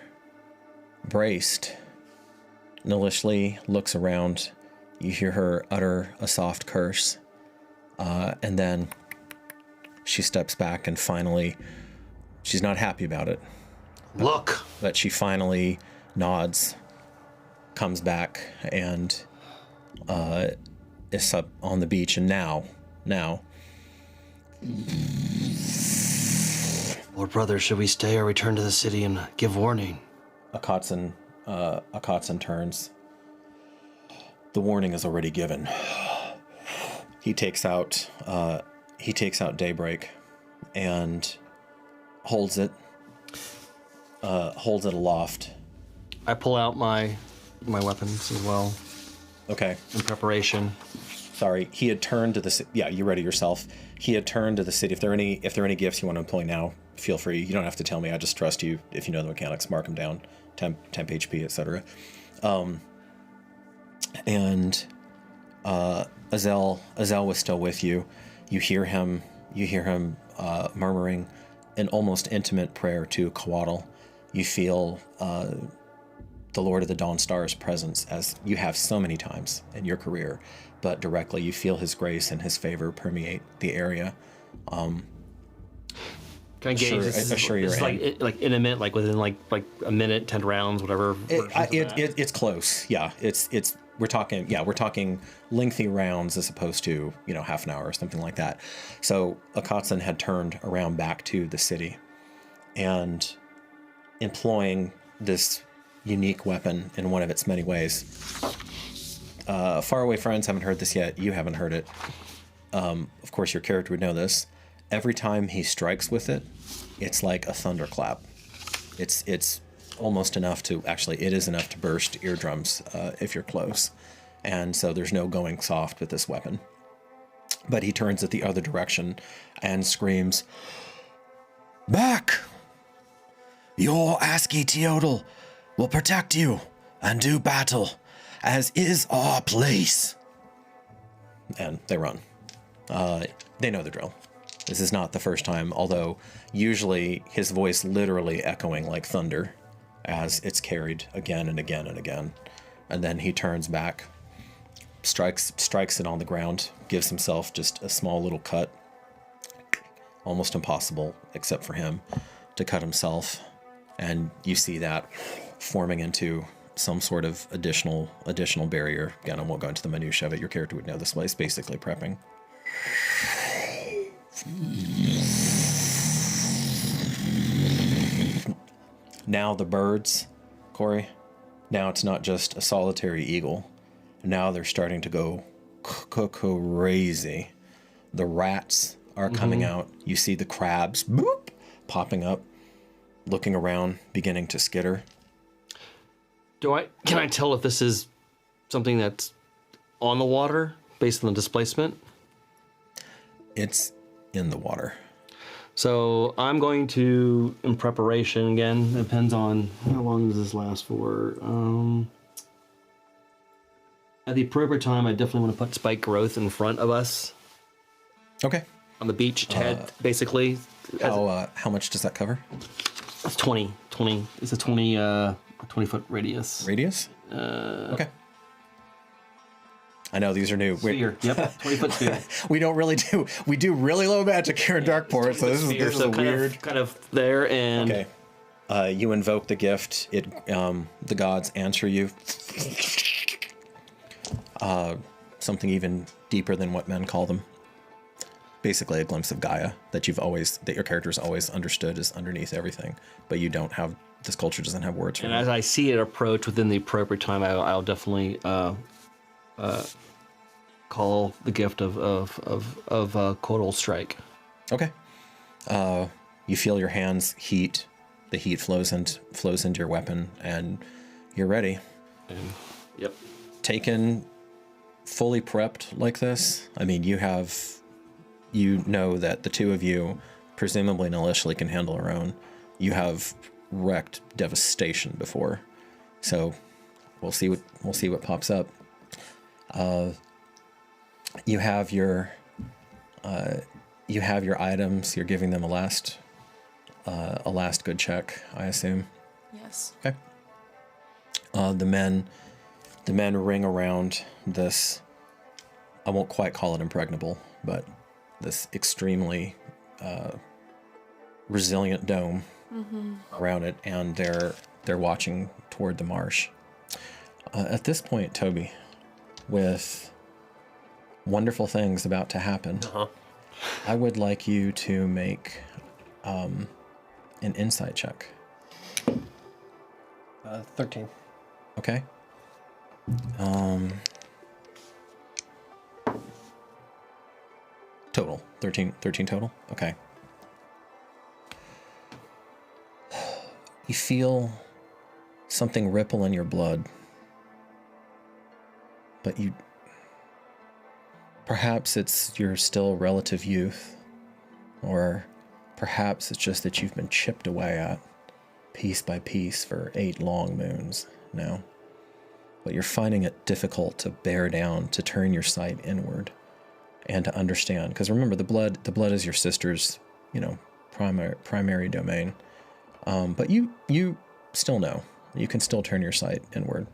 Speaker 2: braced. Nilishly looks around. You hear her utter a soft curse, and then she steps back, and finally, she's not happy about it.
Speaker 3: Look!
Speaker 2: But she finally nods, comes back, and is up on the beach. And now,
Speaker 3: Lord brother, should we stay or return to the city and give warning?
Speaker 2: Akatsun turns. The warning is already given. He takes out Daybreak and holds it aloft.
Speaker 3: I pull out my weapons as well.
Speaker 2: Okay.
Speaker 3: In preparation.
Speaker 2: Sorry, he had turned to the city. Yeah, you ready yourself. He had turned to the city. If there are any gifts you want to employ now, feel free. You don't have to tell me. I just trust you. If you know the mechanics, mark them down. Temp HP, etc. And Azel was still with you. You hear him murmuring an almost intimate prayer to Coatl. You feel the Lord of the Dawn Star's presence, as you have so many times in your career, but directly you feel his grace and his favor permeate the area.
Speaker 3: Can I gauge this?
Speaker 2: Assure your
Speaker 3: It's like intimate, like within like a minute, 10 rounds, whatever.
Speaker 2: It's close. Yeah, we're talking lengthy rounds as opposed to half an hour or something like that. So Akatsun had turned around back to the city, and employing this unique weapon in one of its many ways. Faraway friends haven't heard this yet. You haven't heard it. Of course, your character would know this. Every time he strikes with it, it's like a thunderclap. It's almost enough to it is enough to burst eardrums if you're close. And so there's no going soft with this weapon. But he turns it the other direction and screams, "Back! Your ASCII Teotl will protect you and do battle, as is our place." And they run. They know the drill. This is not the first time, although usually his voice literally echoing like thunder as it's carried again and again and again. And then he turns back, strikes it on the ground, gives himself just a small little cut. Almost impossible, except for him, to cut himself. And you see that forming into some sort of additional barrier. Again, I won't go into the minutiae of it. Your character would know this place, basically prepping. Now the birds, Corey, now it's not just a solitary eagle. Now they're starting to go crazy. The rats are coming out. You see the crabs boop, popping up, looking around, beginning to skitter.
Speaker 3: Can I tell if this is something that's on the water based on the displacement?
Speaker 2: It's in the water.
Speaker 3: So I'm going to, in preparation, again, depends on how long does this last for. At the appropriate time, I definitely want to put spike growth in front of us.
Speaker 2: Okay.
Speaker 3: On the beach, basically.
Speaker 2: How much does that cover?
Speaker 3: It's 20. It's a 20-foot radius.
Speaker 2: Radius? Okay. I know these are new.
Speaker 3: Sphere. Yep, 20-foot sphere.
Speaker 2: We do really low magic here in Darkeport, so this is a weird.
Speaker 3: Kind of there, and
Speaker 2: okay. You invoke the gift. The gods answer you. Something even deeper than what men call them. Basically, a glimpse of Gaia that your character's always understood is underneath everything, but you don't have. This culture doesn't have words for it.
Speaker 3: And as I see it approach within the appropriate time, I'll definitely call the gift of Coatl Strike.
Speaker 2: Okay. You feel your hands heat. The heat flows into your weapon, and you're ready.
Speaker 3: Yep.
Speaker 2: Taken fully prepped like this. I mean, you know that the two of you, presumably initially, can handle their own. You have wrecked devastation before, so we'll see what pops up. You have your items. You're giving them a last good check, I assume.
Speaker 4: Yes.
Speaker 2: Okay. The men ring around this. I won't quite call it impregnable, but this extremely resilient dome around it, and they're watching toward the marsh. At this point, Toby, with wonderful things about to happen, I would like you to make an insight check.
Speaker 5: 13.
Speaker 2: Okay. Total. 13 total? Okay. You feel something ripple in your blood, but perhaps it's your still relative youth, or Perhaps it's just that you've been chipped away at piece by piece for 8 long moons now. But you're finding it difficult to bear down, to turn your sight inward and to understand. Because remember, the blood is your sister's, primary domain. But you still know. You can still turn your sight inward.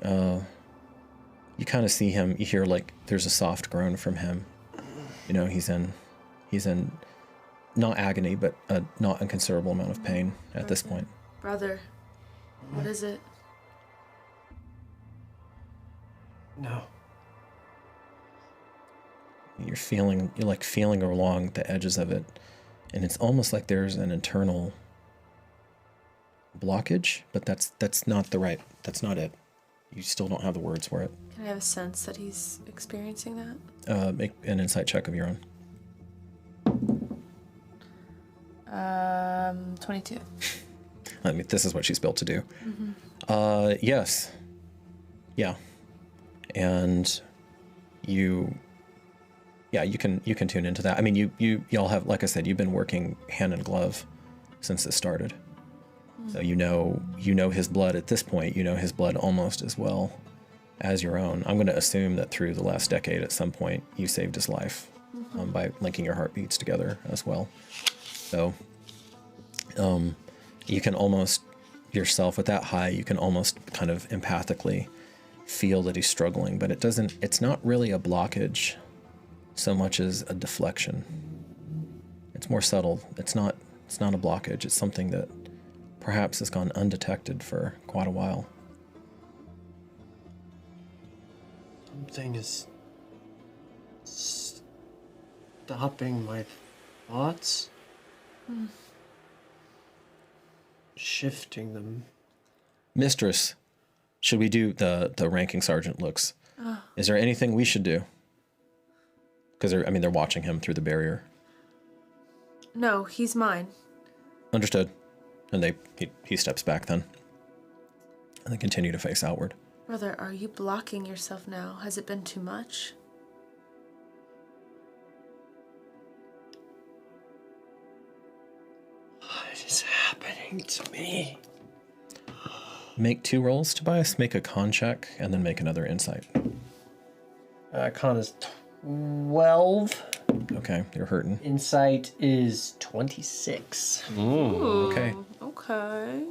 Speaker 2: You kind of see him, you hear like there's a soft groan from him. He's in not agony, but a not inconsiderable amount of pain at this point.
Speaker 4: Brother, what is it?
Speaker 5: No.
Speaker 2: You're feeling along the edges of it, and it's almost like there's an internal blockage, but that's not it. You still don't have the words for it.
Speaker 4: Can I have a sense that he's experiencing that?
Speaker 2: Make an insight check of your own.
Speaker 4: 22.
Speaker 2: I mean, this is what she's built to do. Yes. Yeah. And you can tune into that. I mean, y'all have, like I said, you've been working hand in glove since this started. So you know his blood at this point. You know his blood almost as well as your own. I'm going to assume that through the last decade, at some point, you saved his life by linking your heartbeats together as well. So you can almost yourself with that high. You can almost kind of empathically feel that he's struggling, but it's not really a blockage so much as a deflection. It's more subtle. It's not a blockage. It's something that perhaps has gone undetected for quite a while.
Speaker 5: Something is stopping my thoughts. Shifting them.
Speaker 2: Mistress, should we do the ranking sergeant looks? Is there anything we should do? Because they're watching him through the barrier.
Speaker 4: No, he's mine.
Speaker 2: Understood. And he steps back then. And they continue to face outward.
Speaker 4: Brother, are you blocking yourself now? Has it been too much?
Speaker 5: What is happening to me?
Speaker 2: Make 2 rolls, Tobias. Make a con check, and then make another insight.
Speaker 5: Con is 12.
Speaker 2: Okay, you're hurting.
Speaker 5: Insight is 26.
Speaker 4: Ooh,
Speaker 2: okay.
Speaker 4: Okay.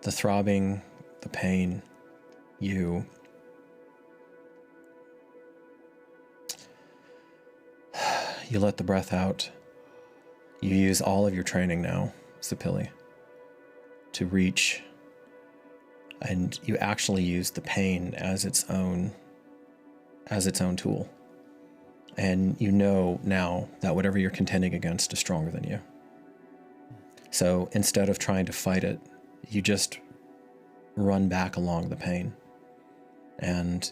Speaker 2: The throbbing, the pain, you let the breath out. You use all of your training now, Sapili, to reach, and you actually use the pain as its own tool. And you know now that whatever you're contending against is stronger than you. So instead of trying to fight it, you just run back along the pain, and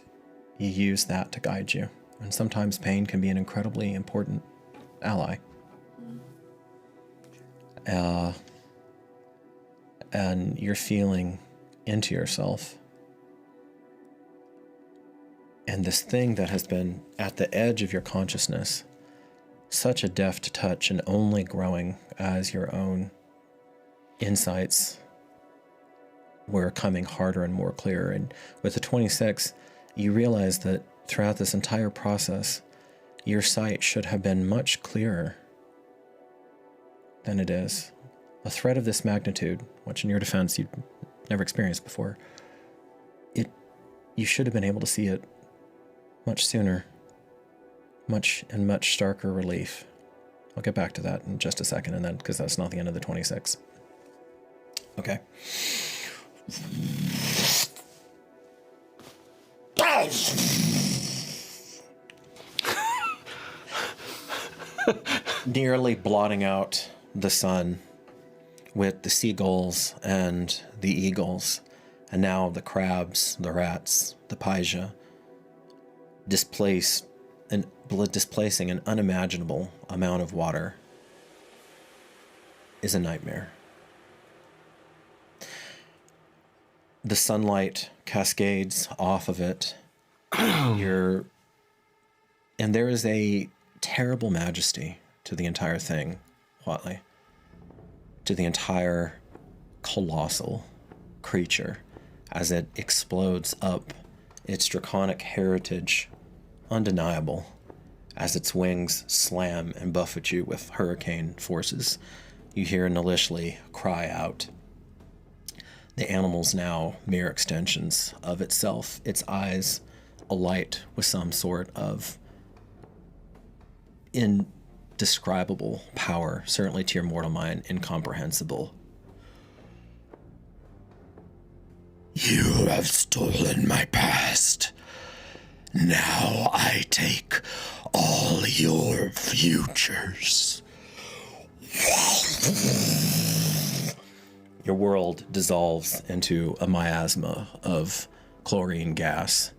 Speaker 2: you use that to guide you. And sometimes pain can be an incredibly important ally. And you're feeling into yourself. And this thing that has been at the edge of your consciousness, such a deft touch and only growing as your own insights were coming harder and more clear. And with the 26, you realize that throughout this entire process, your sight should have been much clearer than it is. A threat of this magnitude, which in your defense you'd never experienced before, you should have been able to see it much sooner, much starker relief. I'll get back to that in just a second, and then because that's not the end of the 26. Okay. Nearly blotting out the sun with the seagulls and the eagles, and now the crabs, the rats, the paija, displacing an unimaginable amount of water is a nightmare. The sunlight cascades off of it. You're And there is a terrible majesty to the entire thing, Huatley. To the entire colossal creature as it explodes up, its draconic heritage undeniable, as its wings slam and buffet you with hurricane forces. You hear Nalishli cry out. The animal's now mere extensions of itself, its eyes alight with some sort of indescribable power, certainly to your mortal mind, incomprehensible. You have stolen my past. Now I take all your futures. Your world dissolves into a miasma of chlorine gas,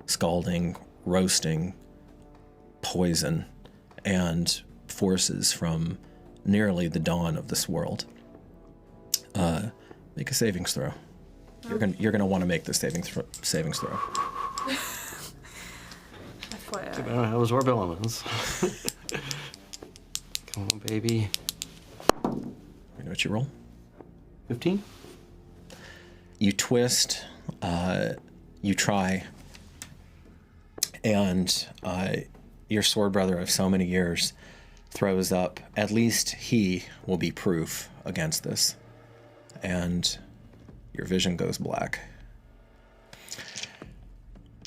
Speaker 2: scalding, roasting, poison, and forces from nearly the dawn of this world. Make a savings throw. You're gonna want to make the savings throw.
Speaker 3: I don't know how those orbital elements. Come on, baby.
Speaker 2: You know what you roll?
Speaker 3: 15?
Speaker 2: You twist, you try, and your sword brother of so many years throws up. At least he will be proof against this. And your vision goes black.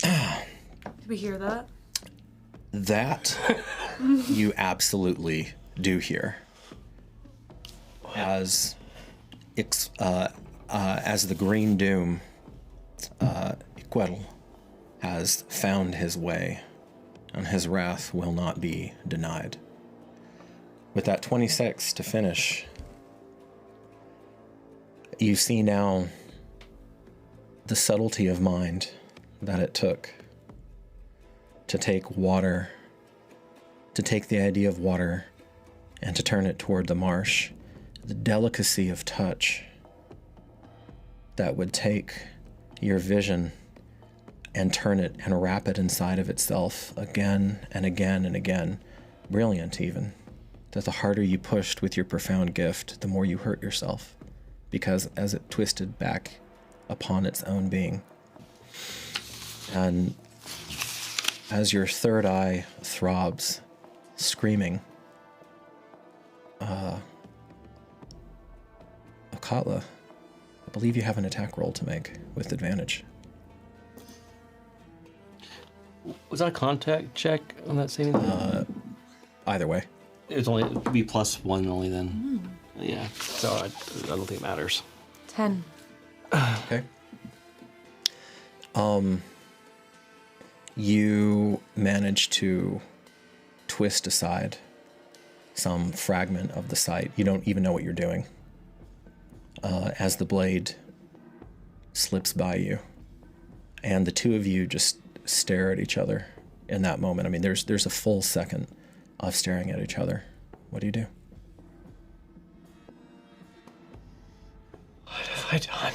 Speaker 4: Did we hear that?
Speaker 2: That you absolutely do hear. As the Green Doom, Iquetl has found his way, and his wrath will not be denied. With that 26 to finish, you see now the subtlety of mind that it took to take water, to take the idea of water and to turn it toward the marsh, the delicacy of touch that would take your vision and turn it and wrap it inside of itself again and again and again. Brilliant, even. That the harder you pushed with your profound gift, the more you hurt yourself, because as it twisted back upon its own being. And as your third eye throbs, screaming, Okatla, I believe you have an attack roll to make with advantage.
Speaker 3: Was that a contact check on that saving thing?
Speaker 2: Either way.
Speaker 3: It would be +1 only then. Yeah, so I don't think it matters.
Speaker 4: 10.
Speaker 2: Okay. You manage to twist aside some fragment of the sight. You don't even know what you're doing. As the blade slips by you, and the two of you just stare at each other in that moment. I mean, there's a full second of staring at each other. What do you do?
Speaker 5: What have I done?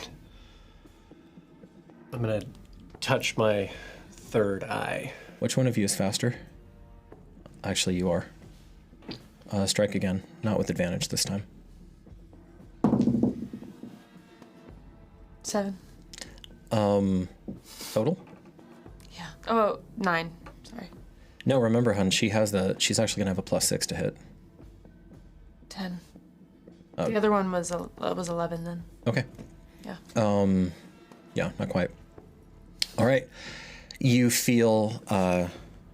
Speaker 5: I'm gonna touch my third eye.
Speaker 2: Which one of you is faster? Actually, you are. Strike again, not with advantage this time.
Speaker 4: 7.
Speaker 2: Total?
Speaker 4: Yeah. Oh, 9. Sorry.
Speaker 2: No, remember, hun, she's actually gonna have a +6 to hit.
Speaker 4: 10. The other one was 11 then.
Speaker 2: Okay.
Speaker 4: Yeah.
Speaker 2: Yeah, not quite. All right. You feel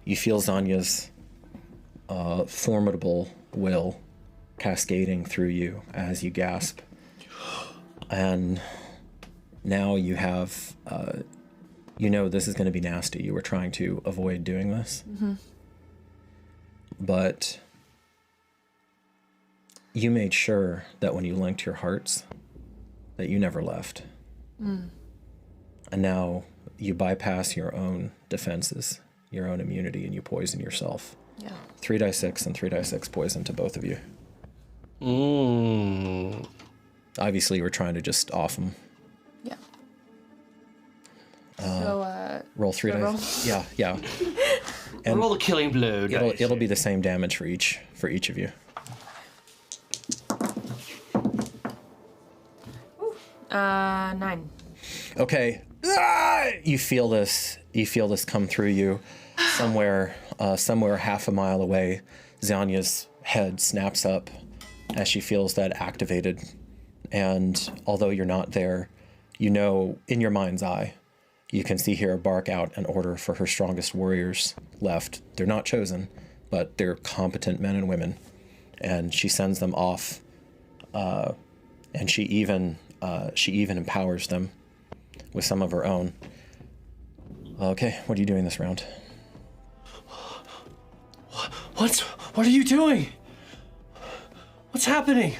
Speaker 2: Zanya's formidable will cascading through you as you gasp. And now you have, this is going to be nasty. You were trying to avoid doing this. Mm-hmm. But you made sure that when you linked your hearts, that you never left. Mm. And now you bypass your own defenses, your own immunity, and you poison yourself.
Speaker 4: Yeah.
Speaker 2: 3d6 and 3d6 poison to both of you. Obviously, you were trying to just off them.
Speaker 4: Yeah.
Speaker 2: Roll 3 dice. Yeah. And
Speaker 3: roll the killing blow.
Speaker 2: it'll be the same damage for each of you.
Speaker 4: 9.
Speaker 2: Okay. You feel this come through you. Somewhere half a mile away, Zanya's head snaps up as she feels that activated. And although you're not there, you know in your mind's eye, you can see her bark out an order for her strongest warriors left. They're not chosen, but they're competent men and women. And she sends them off, and she even empowers them with some of her own. Okay, what are you doing this round?
Speaker 5: What are you doing? What's happening?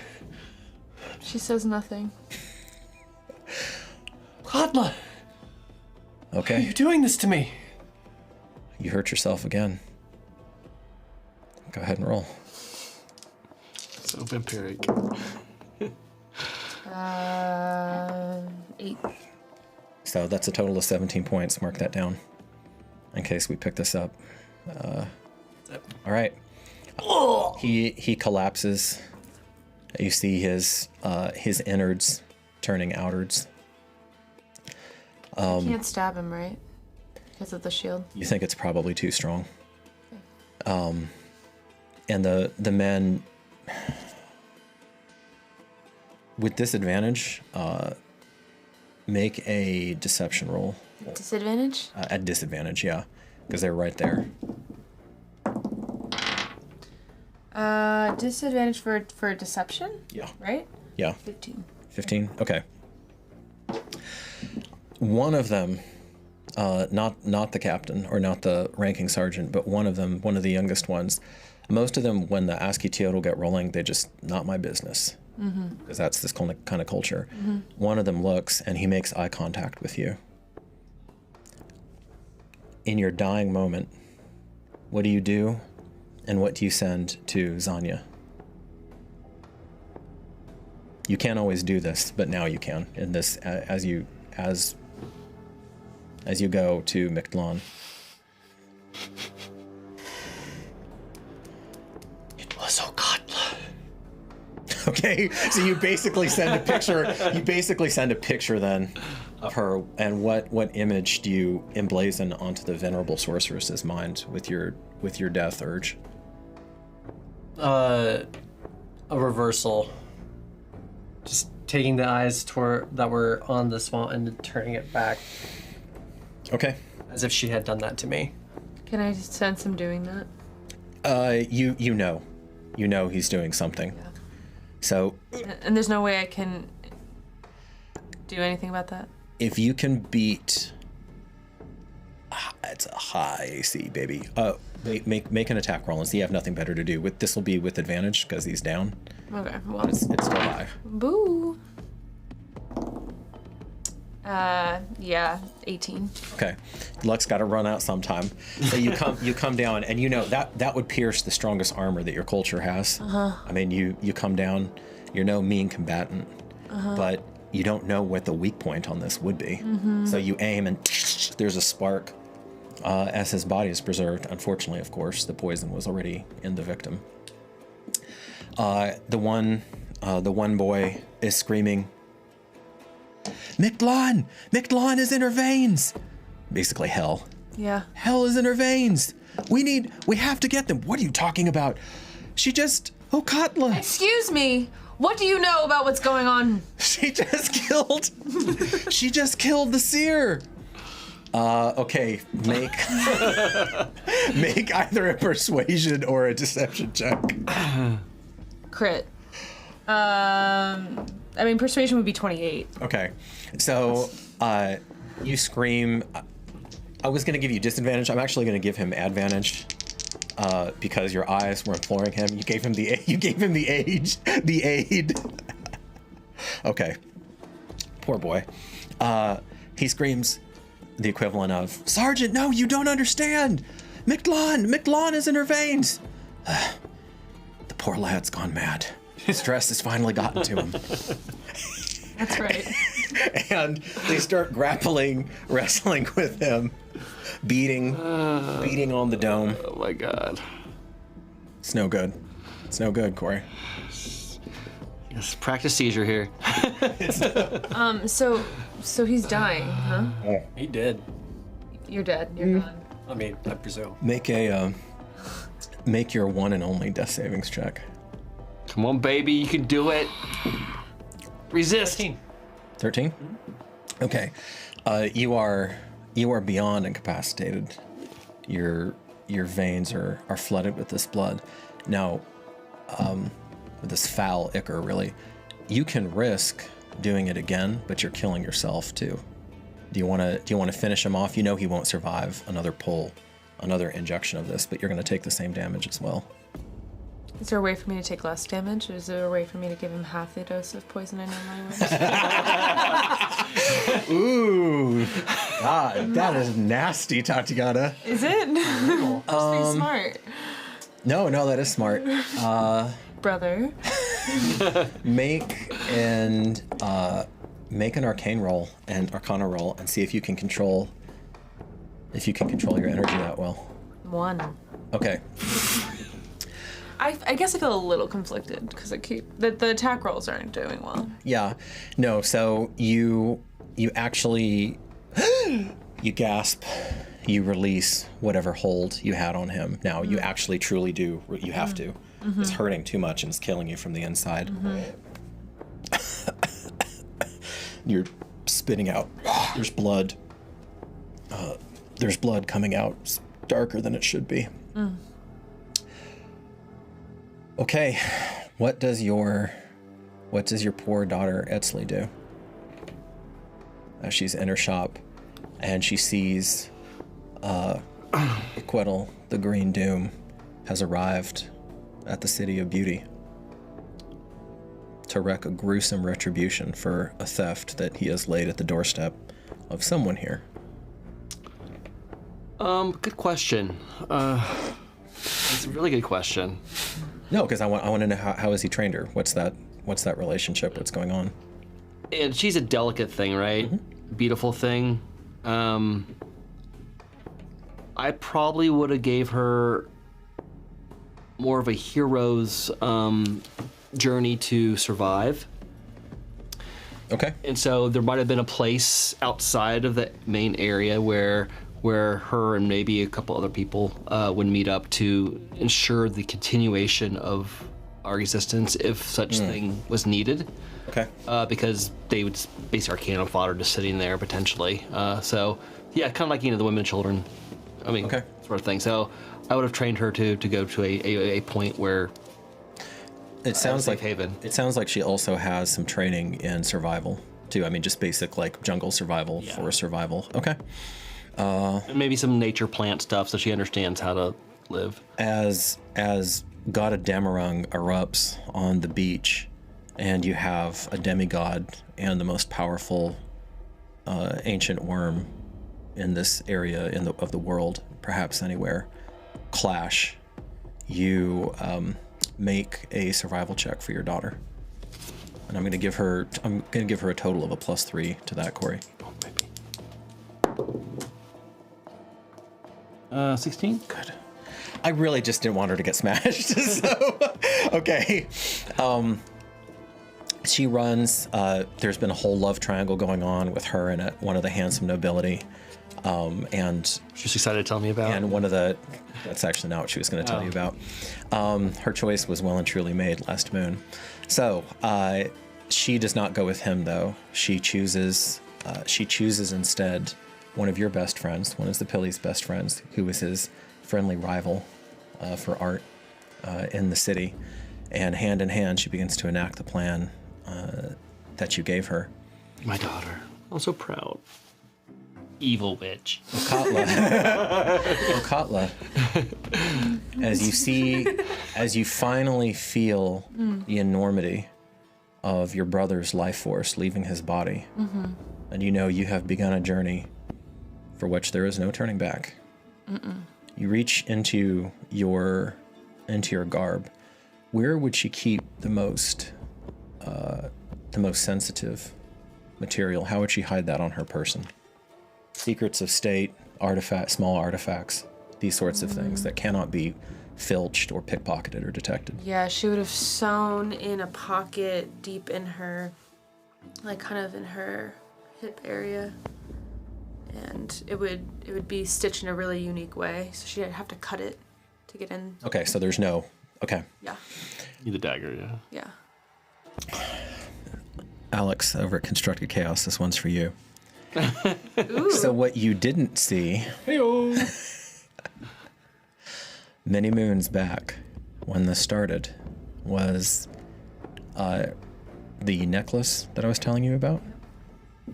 Speaker 4: She says nothing.
Speaker 5: Katla, why are
Speaker 2: Okay,
Speaker 5: you doing this to me?
Speaker 2: you hurt yourself again. Go ahead and roll.
Speaker 3: So vampiric.
Speaker 4: 8.
Speaker 2: So that's a total of 17 points. Mark that down in case we pick this up. All right. He collapses. You see his innards turning outwards.
Speaker 4: Can't stab him, right? Because of the shield.
Speaker 2: You think it's probably too strong. And the men with disadvantage make a deception roll.
Speaker 4: Disadvantage?
Speaker 2: At disadvantage, yeah, because they're right there.
Speaker 4: Disadvantage for deception?
Speaker 2: Yeah.
Speaker 4: Right?
Speaker 2: Yeah.
Speaker 4: 15.
Speaker 2: 15? Okay. One of them, not the captain or not the ranking sergeant, but one of the youngest ones, most of them, when the ASCII will get rolling, they just, not my business. Because that's this kind of culture. One of them looks and he makes eye contact with you. In your dying moment, what do you do and what do you send to Zanya? You can't always do this, but now you can in this as you go to Mictlan.
Speaker 5: It was Okatla.
Speaker 2: Okay, so you basically send a picture. You basically send a picture then of her, and what image do you emblazon onto the venerable sorceress's mind with your death urge?
Speaker 5: A reversal. Just taking the eyes that were on the swamp and turning it back,
Speaker 2: Okay.
Speaker 5: as if she had done that to me.
Speaker 4: Can I sense him doing that?
Speaker 2: You know he's doing something.
Speaker 4: Yeah.
Speaker 2: So
Speaker 4: And there's no way I can do anything about that?
Speaker 2: if you can beat, it's a high AC, baby. Make an attack roll and see. You have nothing better to do. This will be with advantage because he's down.
Speaker 4: Okay, well.
Speaker 2: It's still high.
Speaker 4: Boo. Yeah, 18.
Speaker 2: Okay, luck's got to run out sometime. So you come down, and you know that would pierce the strongest armor that your culture has. I mean, you come down, you're no mean combatant, but you don't know what the weak point on this would be. So you aim, and there's a spark. As his body is preserved, unfortunately, of course, the poison was already in the victim. The one boy is screaming, Mictlan! Mictlan is in her veins! Basically hell.
Speaker 4: Yeah.
Speaker 2: Hell is in her veins! We have to get them. What are you talking about? Okatla!
Speaker 4: Excuse me. What do you know about what's going on?
Speaker 2: She just killed the seer! Okay, make either a persuasion or a deception check.
Speaker 4: Crit. I mean, persuasion would be 28.
Speaker 2: Okay, so you scream. I was gonna give you disadvantage. I'm actually gonna give him advantage because your eyes were imploring him. You gave him the aid. Okay, poor boy. He screams the equivalent of, Sergeant, no, you don't understand. Mictlan is in her veins. The poor lad's gone mad. Stress has finally gotten to him.
Speaker 4: That's right.
Speaker 2: And they start wrestling with him. beating on the dome.
Speaker 3: Oh my god.
Speaker 2: It's no good. It's no good, Corey.
Speaker 3: Yes, practice seizure here.
Speaker 4: So he's dying, huh?
Speaker 5: He did.
Speaker 4: You're dead. You're gone.
Speaker 5: I mean, I presume.
Speaker 2: Make your one and only death savings check.
Speaker 3: Come on, baby, you can do it. Resist.
Speaker 2: 13? Okay. You are beyond incapacitated. Your veins are flooded with this blood. Now, with this foul ichor, really, you can risk doing it again, but you're killing yourself too. Do you want to finish him off? You know he won't survive another pull, another injection of this, but you're going to take the same damage as well.
Speaker 4: Is there a way for me to take less damage, or is there a way for me to give him half the dose of poison I normally would?
Speaker 2: Ooh, God, that is nasty, Tatiana.
Speaker 4: Is it? Just being smart.
Speaker 2: No, that is smart.
Speaker 4: Brother.
Speaker 2: Make an arcana roll and see if you can control your energy that well.
Speaker 4: 1.
Speaker 2: Okay.
Speaker 4: I guess I feel a little conflicted because the attack rolls aren't doing well.
Speaker 2: Yeah. No, so you actually you gasp, you release whatever hold you had on him. Now you actually truly do, you have to. It's hurting too much and it's killing you from the inside. You're spitting out. There's blood. There's blood coming out. It's darker than it should be. Okay, what does your poor daughter Etzli do? She's in her shop, and she sees Iquetal, the Green Doom, has arrived at the City of Beauty to wreak a gruesome retribution for a theft that he has laid at the doorstep of someone here.
Speaker 3: Good question. It's a really good question.
Speaker 2: No, because I want to know how has he trained her? What's that relationship? What's going on?
Speaker 3: And she's a delicate thing, right? Beautiful thing. I probably would have gave her more of a hero's journey to survive.
Speaker 2: Okay.
Speaker 3: And so there might have been a place outside of the main area where her and maybe a couple other people would meet up to ensure the continuation of our existence if such thing was needed.
Speaker 2: Okay.
Speaker 3: Because they would base arcana fodder just sitting there potentially. So yeah, kind of like, the women and children. I mean,
Speaker 2: Okay.
Speaker 3: sort of thing. So I would have trained her to go to a point where
Speaker 2: It sounds like
Speaker 3: haven.
Speaker 2: It sounds like she also has some training in survival too. I mean, just basic like jungle survival for survival. Okay.
Speaker 3: Maybe some nature plant stuff so she understands how to live.
Speaker 2: As God of Damarung erupts on the beach, and you have a demigod and the most powerful ancient worm in this area of the world, perhaps anywhere, clash, you make a survival check for your daughter. And I'm gonna give her a total of a +3 to that, Corey.
Speaker 3: 16?
Speaker 2: Good. I really just didn't want her to get smashed. So, okay. She runs. There's been a whole love triangle going on with her and one of the handsome nobility. And
Speaker 3: She's excited to tell me about.
Speaker 2: And that's actually not what she was going to tell you about. Her choice was well and truly made last moon. So she does not go with him, though. She chooses instead one of your best friends, one of the Pilly's best friends, who was his friendly rival for art in the city. And hand in hand, she begins to enact the plan that you gave her.
Speaker 3: My daughter. I'm so proud. Evil witch.
Speaker 2: Okatla. As you finally feel the enormity of your brother's life force leaving his body, and you have begun a journey for which there is no turning back. You reach into your garb. Where would she keep the most sensitive material? How would she hide that on her person? Secrets of state, small artifacts, these sorts of things that cannot be filched or pickpocketed or detected.
Speaker 4: Yeah, she would have sewn in a pocket deep in her, like kind of in her hip area. And it would be stitched in a really unique way, so she'd have to cut it to get in.
Speaker 2: Okay, so there's no... Okay.
Speaker 4: Yeah.
Speaker 3: Need a dagger, yeah.
Speaker 4: Yeah.
Speaker 2: Alex, over at Constructed Chaos, this one's for you.
Speaker 4: Ooh.
Speaker 2: So what you didn't see...
Speaker 3: Hey-o.
Speaker 2: many moons back, when this started, was the necklace that I was telling you about,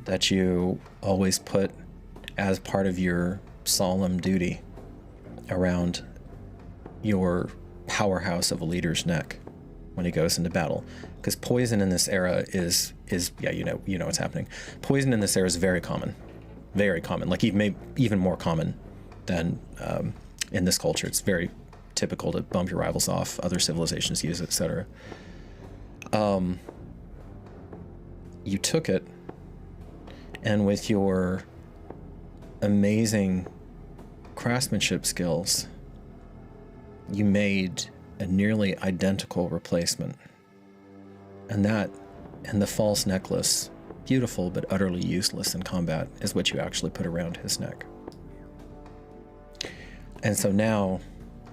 Speaker 2: that you always put as part of your solemn duty around your powerhouse of a leader's neck when he goes into battle. Because poison in this era is yeah, you know what's happening. Poison in this era is very common, like even more common than in this culture. It's very typical to bump your rivals off. Other civilizations use it, etc. You took it, and with your amazing craftsmanship skills, you made a nearly identical replacement. And the false necklace, beautiful but utterly useless in combat, is what you actually put around his neck. And so now,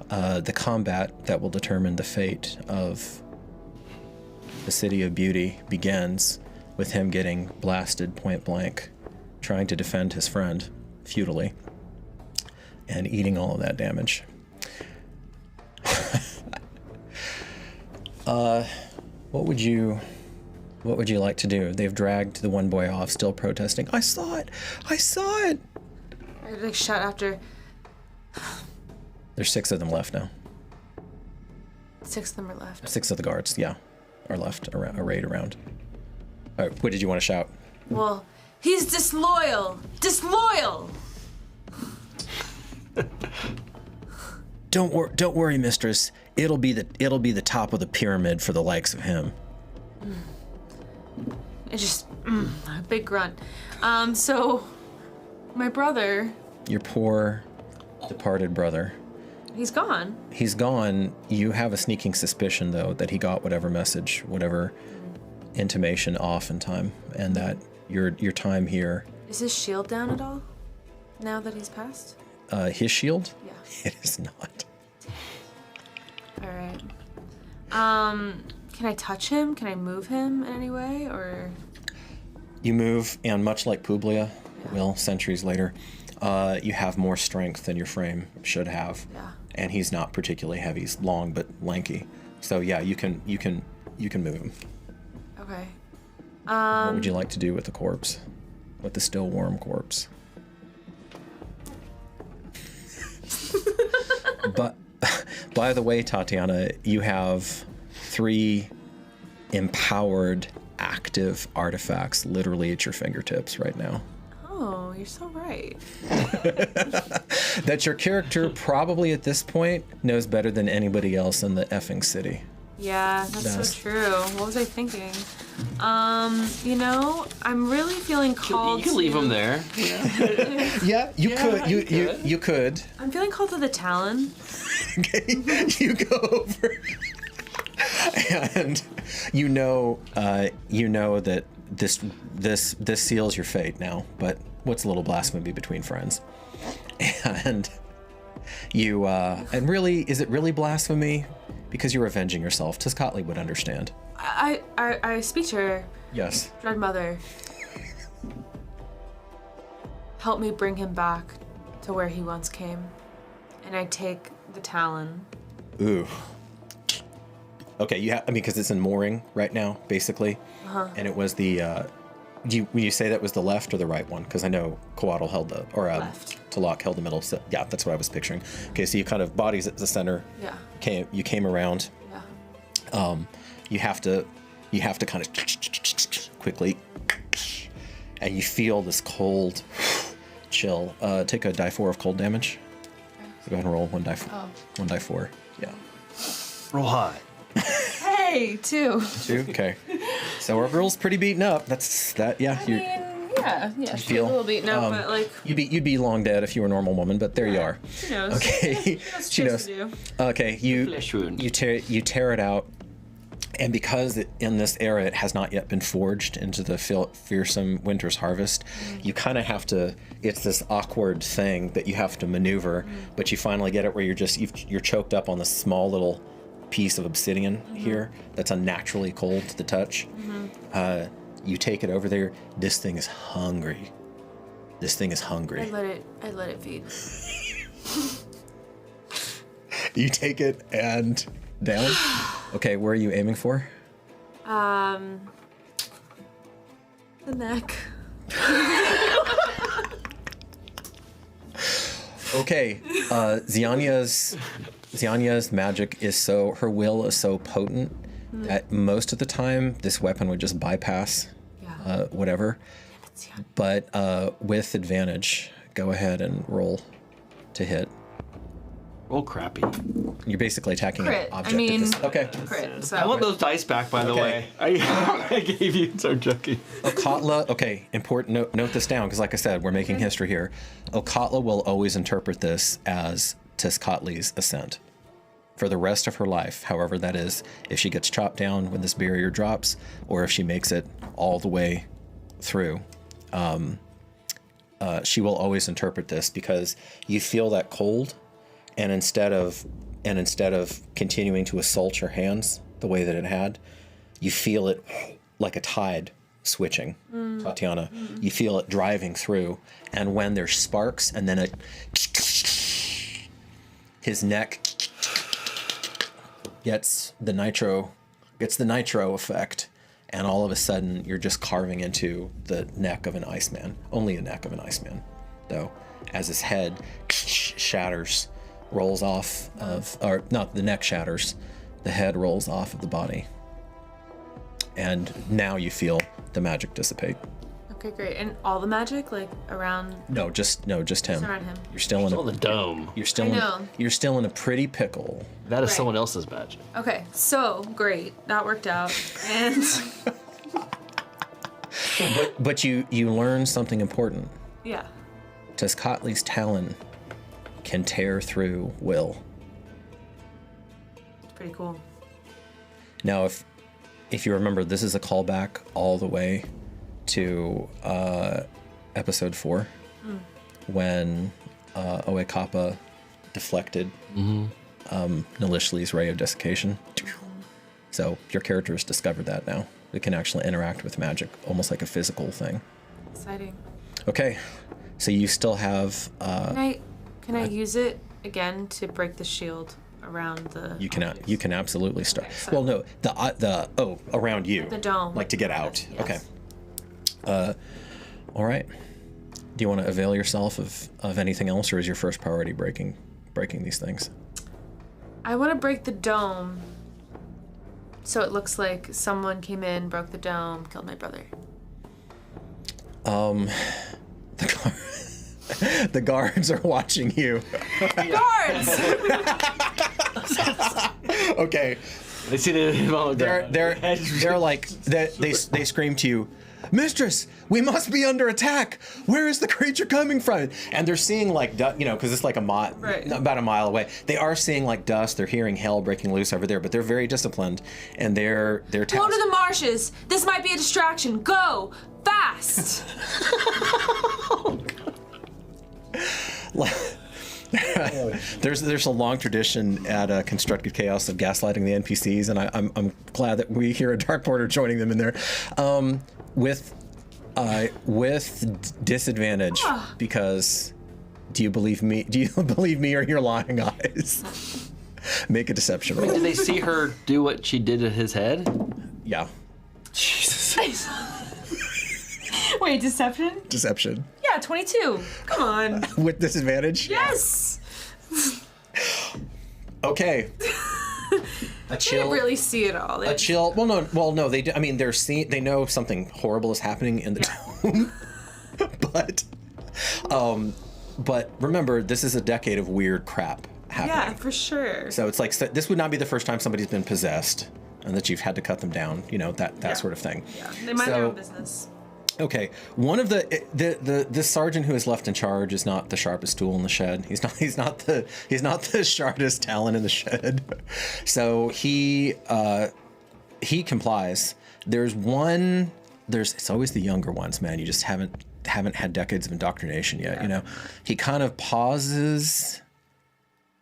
Speaker 2: the combat that will determine the fate of the City of Beauty begins with him getting blasted point blank, trying to defend his friend futilely, and eating all of that damage. What would you like to do? They've dragged the one boy off, still protesting. I saw it! I
Speaker 4: like shout after.
Speaker 2: There's 6 of them left now.
Speaker 4: 6 of them are left.
Speaker 2: 6 of the guards, yeah, are left arrayed around. All right, what did you want to shout?
Speaker 4: Well, he's disloyal! Disloyal!
Speaker 2: Don't worry, mistress. It'll be the top of the pyramid for the likes of him.
Speaker 4: It's just a big grunt. So my brother.
Speaker 2: Your poor departed brother.
Speaker 4: He's gone.
Speaker 2: He's gone. You have a sneaking suspicion, though, that he got whatever message, whatever intimation off in time, and that your time here.
Speaker 4: Is his shield down at all? Now that he's passed?
Speaker 2: His shield?
Speaker 4: Yeah.
Speaker 2: It is not.
Speaker 4: All right. Can I touch him? Can I move him in any way, or?
Speaker 2: You move, and much like Publia will centuries later, you have more strength than your frame should have.
Speaker 4: Yeah.
Speaker 2: And he's not particularly heavy. He's long but lanky. So yeah, you can move him.
Speaker 4: Okay.
Speaker 2: What would you like to do with the corpse? With the still warm corpse? But by the way, Tatiana, you have 3 empowered, active artifacts literally at your fingertips right now.
Speaker 4: Oh, you're so right.
Speaker 2: That your character probably at this point knows better than anybody else in the effing city.
Speaker 4: Yeah, that's so true. What was I thinking? I'm really feeling called.
Speaker 3: You can leave him there. Yeah.
Speaker 2: Yeah, you could. You could.
Speaker 4: I'm feeling called to the Talon.
Speaker 2: Okay, you go over, and you know that this seals your fate now. But what's a little blasphemy between friends? And you and really, is it really blasphemy? Because you're avenging yourself. Tezcatli would understand.
Speaker 4: I speak to her.
Speaker 2: Yes.
Speaker 4: Dread Mother. Help me bring him back to where he once came. And I take the Talon.
Speaker 2: Ooh. Okay, because it's in mooring right now, basically.
Speaker 4: Uh-huh.
Speaker 2: And it was the, will you say that was the left or the right one? Because I know Coatl held the, or
Speaker 4: left.
Speaker 2: Talak held the middle. So, yeah, that's what I was picturing. Okay, so you kind of, bodies at the center.
Speaker 4: Yeah.
Speaker 2: You came around.
Speaker 4: Yeah.
Speaker 2: You have to kind of quickly, and you feel this cold chill. Take a die 4 of cold damage. So go ahead and roll 1 die 4. 1 die 4. Yeah.
Speaker 3: Roll high.
Speaker 4: Hey, 2.
Speaker 2: 2. Okay. So our girl's pretty beaten up. That's that. Yeah.
Speaker 4: Yeah, she's
Speaker 2: feel?
Speaker 4: a little beaten up, but like.
Speaker 2: You'd be long dead if you were a normal woman, but there you are.
Speaker 4: She knows.
Speaker 2: Okay, she knows. Okay,
Speaker 3: Flesh wound.
Speaker 2: you tear it out, and because in this era it has not yet been forged into the fearsome winter's harvest, you kind of have to. It's this awkward thing that you have to maneuver, but you finally get it where you're choked up on this small little piece of obsidian here that's unnaturally cold to the touch. You take it over there. This thing is hungry.
Speaker 4: I let it feed.
Speaker 2: You take it and down. Okay, where are you aiming for?
Speaker 4: The neck.
Speaker 2: Okay, Xianya's magic is her will is so potent that most of the time this weapon would just bypass whatever. But with advantage, go ahead and roll to hit.
Speaker 3: Roll crappy.
Speaker 2: You're basically attacking
Speaker 4: Crit.
Speaker 2: an object. Okay.
Speaker 4: Crit. So.
Speaker 3: I want those dice back, by the way. I gave you. So joking.
Speaker 2: Okatla, okay, important. Note this down because, like I said, we're making history here. Okatla will always interpret this as Tezcatli's ascent for the rest of her life. However, that is, if she gets chopped down when this barrier drops, or if she makes it all the way through, she will always interpret this because you feel that cold, and instead of continuing to assault your hands the way that it had, you feel it like a tide switching, Tatiana. You feel it driving through, and when there's sparks, and then his neck gets the nitro effect, and all of a sudden you're just carving into the neck of an Iceman. Only a neck of an Iceman, though, as his head shatters. Rolls off of, or not, the neck shatters, the head rolls off of the body, and now you feel the magic dissipate.
Speaker 4: Okay, great. And all the magic, like around?
Speaker 2: No, just him.
Speaker 4: Just around him.
Speaker 2: You're still in
Speaker 3: the dome.
Speaker 2: You're still in a pretty pickle.
Speaker 3: That is someone else's magic.
Speaker 4: Okay, so great, that worked out, and.
Speaker 2: But you learn something important.
Speaker 4: Yeah.
Speaker 2: Tezcatli's talon can tear through will.
Speaker 4: It's pretty cool.
Speaker 2: Now, if you remember, this is a callback all the way to episode 4, when Oekappa deflected Nalishli's ray of desiccation. So your character has discovered that now. It can actually interact with magic, almost like a physical thing.
Speaker 4: Exciting.
Speaker 2: Okay, so you still have.
Speaker 4: Can I use it again to break the shield around the?
Speaker 2: You can absolutely start. Okay, so well, no, around you.
Speaker 4: The dome.
Speaker 2: Like to get out.
Speaker 4: Yes.
Speaker 2: Okay. All right. Do you want to avail yourself of anything else, or is your first priority breaking these things?
Speaker 4: I want to break the dome, so it looks like someone came in, broke the dome, killed my brother.
Speaker 2: The guards are watching you.
Speaker 4: Guards!
Speaker 2: Okay.
Speaker 3: They see
Speaker 2: they're like they scream to you, "Mistress, we must be under attack. Where is the creature coming from?" And they're seeing like because it's like about a mile away. They are seeing like dust. They're hearing hell breaking loose over there, but they're very disciplined, and they're
Speaker 4: Go to the marshes. This might be a distraction. Go fast.
Speaker 2: There's a long tradition at Constructed Chaos of gaslighting the NPCs, and I'm glad that we here at Darkeport are joining them in there, with disadvantage, because do you believe me or your lying eyes? Make a deception roll.
Speaker 3: Did they see her do what she did to his head?
Speaker 2: Yeah.
Speaker 3: Jesus.
Speaker 4: Wait, deception?
Speaker 2: Deception.
Speaker 4: Yeah, 22. Come on.
Speaker 2: With disadvantage?
Speaker 4: Yes.
Speaker 2: Okay. A chill.
Speaker 4: They didn't really see it all.
Speaker 2: A chill. Well, no. They do. I mean, they know something horrible is happening in the tomb, but remember, this is a decade of weird crap happening.
Speaker 4: Yeah, for sure.
Speaker 2: So it's like this would not be the first time somebody's been possessed, and that you've had to cut them down. That sort of thing.
Speaker 4: Yeah, they mind their own business.
Speaker 2: Okay, one of the sergeant who is left in charge is not the sharpest tool in the shed. He's not the sharpest talent in the shed. So he complies. It's always the younger ones, man. You just haven't had decades of indoctrination yet, you know. He kind of pauses,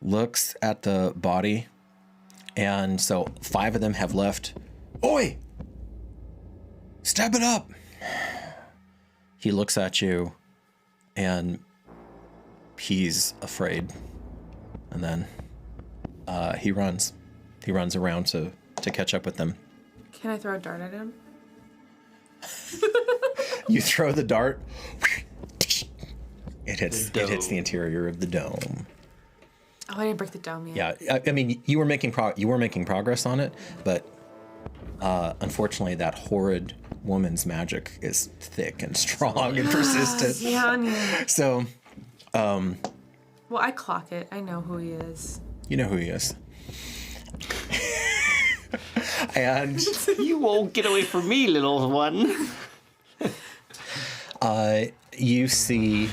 Speaker 2: looks at the body, and so 5 of them have left. Oi! Step it up! He looks at you, and he's afraid. And then he runs. He runs around to catch up with them.
Speaker 4: Can I throw a dart at him?
Speaker 2: You throw the dart. It hits the interior of the dome.
Speaker 4: Oh, I didn't break the dome yet.
Speaker 2: Yeah, I mean, you were making progress on it, but unfortunately, that horrid woman's magic is thick and strong and persistent.
Speaker 4: Yeah.
Speaker 2: So,
Speaker 4: well, I clock it. I know who he is.
Speaker 2: You know who he is. And
Speaker 3: You won't get away from me, little one.
Speaker 2: you see,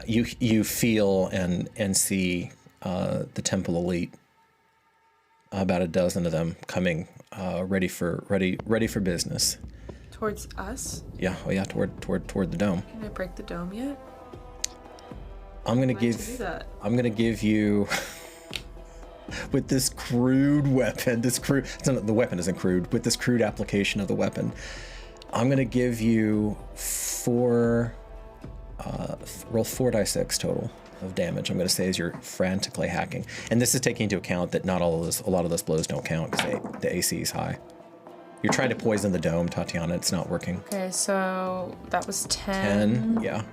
Speaker 2: you feel and see the Temple Elite. About a dozen of them coming, ready for business.
Speaker 4: Towards us?
Speaker 2: Yeah, toward the dome.
Speaker 4: Can I break the dome yet?
Speaker 2: I'm gonna
Speaker 4: I'd like to
Speaker 2: give
Speaker 4: do that.
Speaker 2: you with this crude weapon. The weapon isn't crude. With this crude application of the weapon, I'm gonna give you 4. Roll 4d6 total of damage. I'm going to say as you're frantically hacking, and this is taking into account that a lot of those blows don't count because the AC is high. You're trying to poison the dome, Tatiana. It's not working.
Speaker 4: Okay, so that was 10.
Speaker 2: 10, yeah.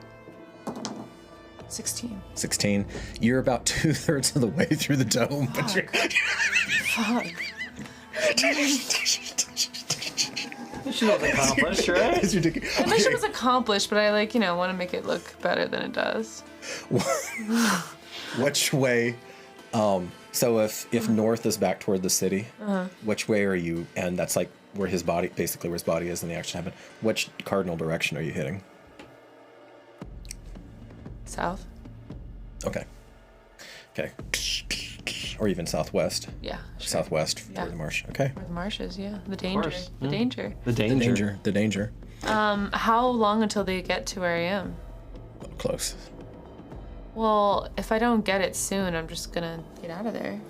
Speaker 4: 16.
Speaker 2: You're about 2/3 of the way through the dome, but you're...
Speaker 4: Fuck.
Speaker 3: Mission was accomplished, right?
Speaker 4: The mission was accomplished, but I want to make it look better than it does.
Speaker 2: Which way? So if north is back toward the city, which way are you? And that's like where his body is in the action happened. Which cardinal direction are you hitting?
Speaker 4: South.
Speaker 2: Okay. Or even southwest.
Speaker 4: Yeah. Sure.
Speaker 2: Southwest
Speaker 4: Yeah.
Speaker 2: toward the marsh. Okay.
Speaker 4: Where the marshes, yeah. The danger.
Speaker 3: course.
Speaker 4: The danger.
Speaker 2: The danger.
Speaker 4: How long until they get to where I am?
Speaker 2: Close.
Speaker 4: Well, if I don't get it soon, I'm just gonna get out of there.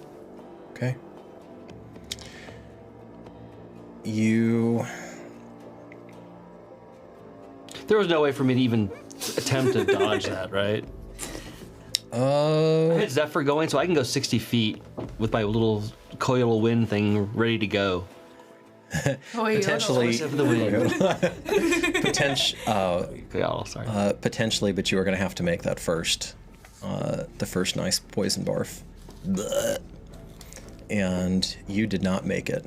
Speaker 2: Okay.
Speaker 3: There was no way for me to even attempt to dodge that, right? I had Zephyr going, so I can go 60 feet with my little coil of wind thing ready to go.
Speaker 2: Potentially.
Speaker 3: Except for the wind. Sorry.
Speaker 2: Potentially, but you are going to have to make that first, the first nice poison barf. Blech. And you did not make it.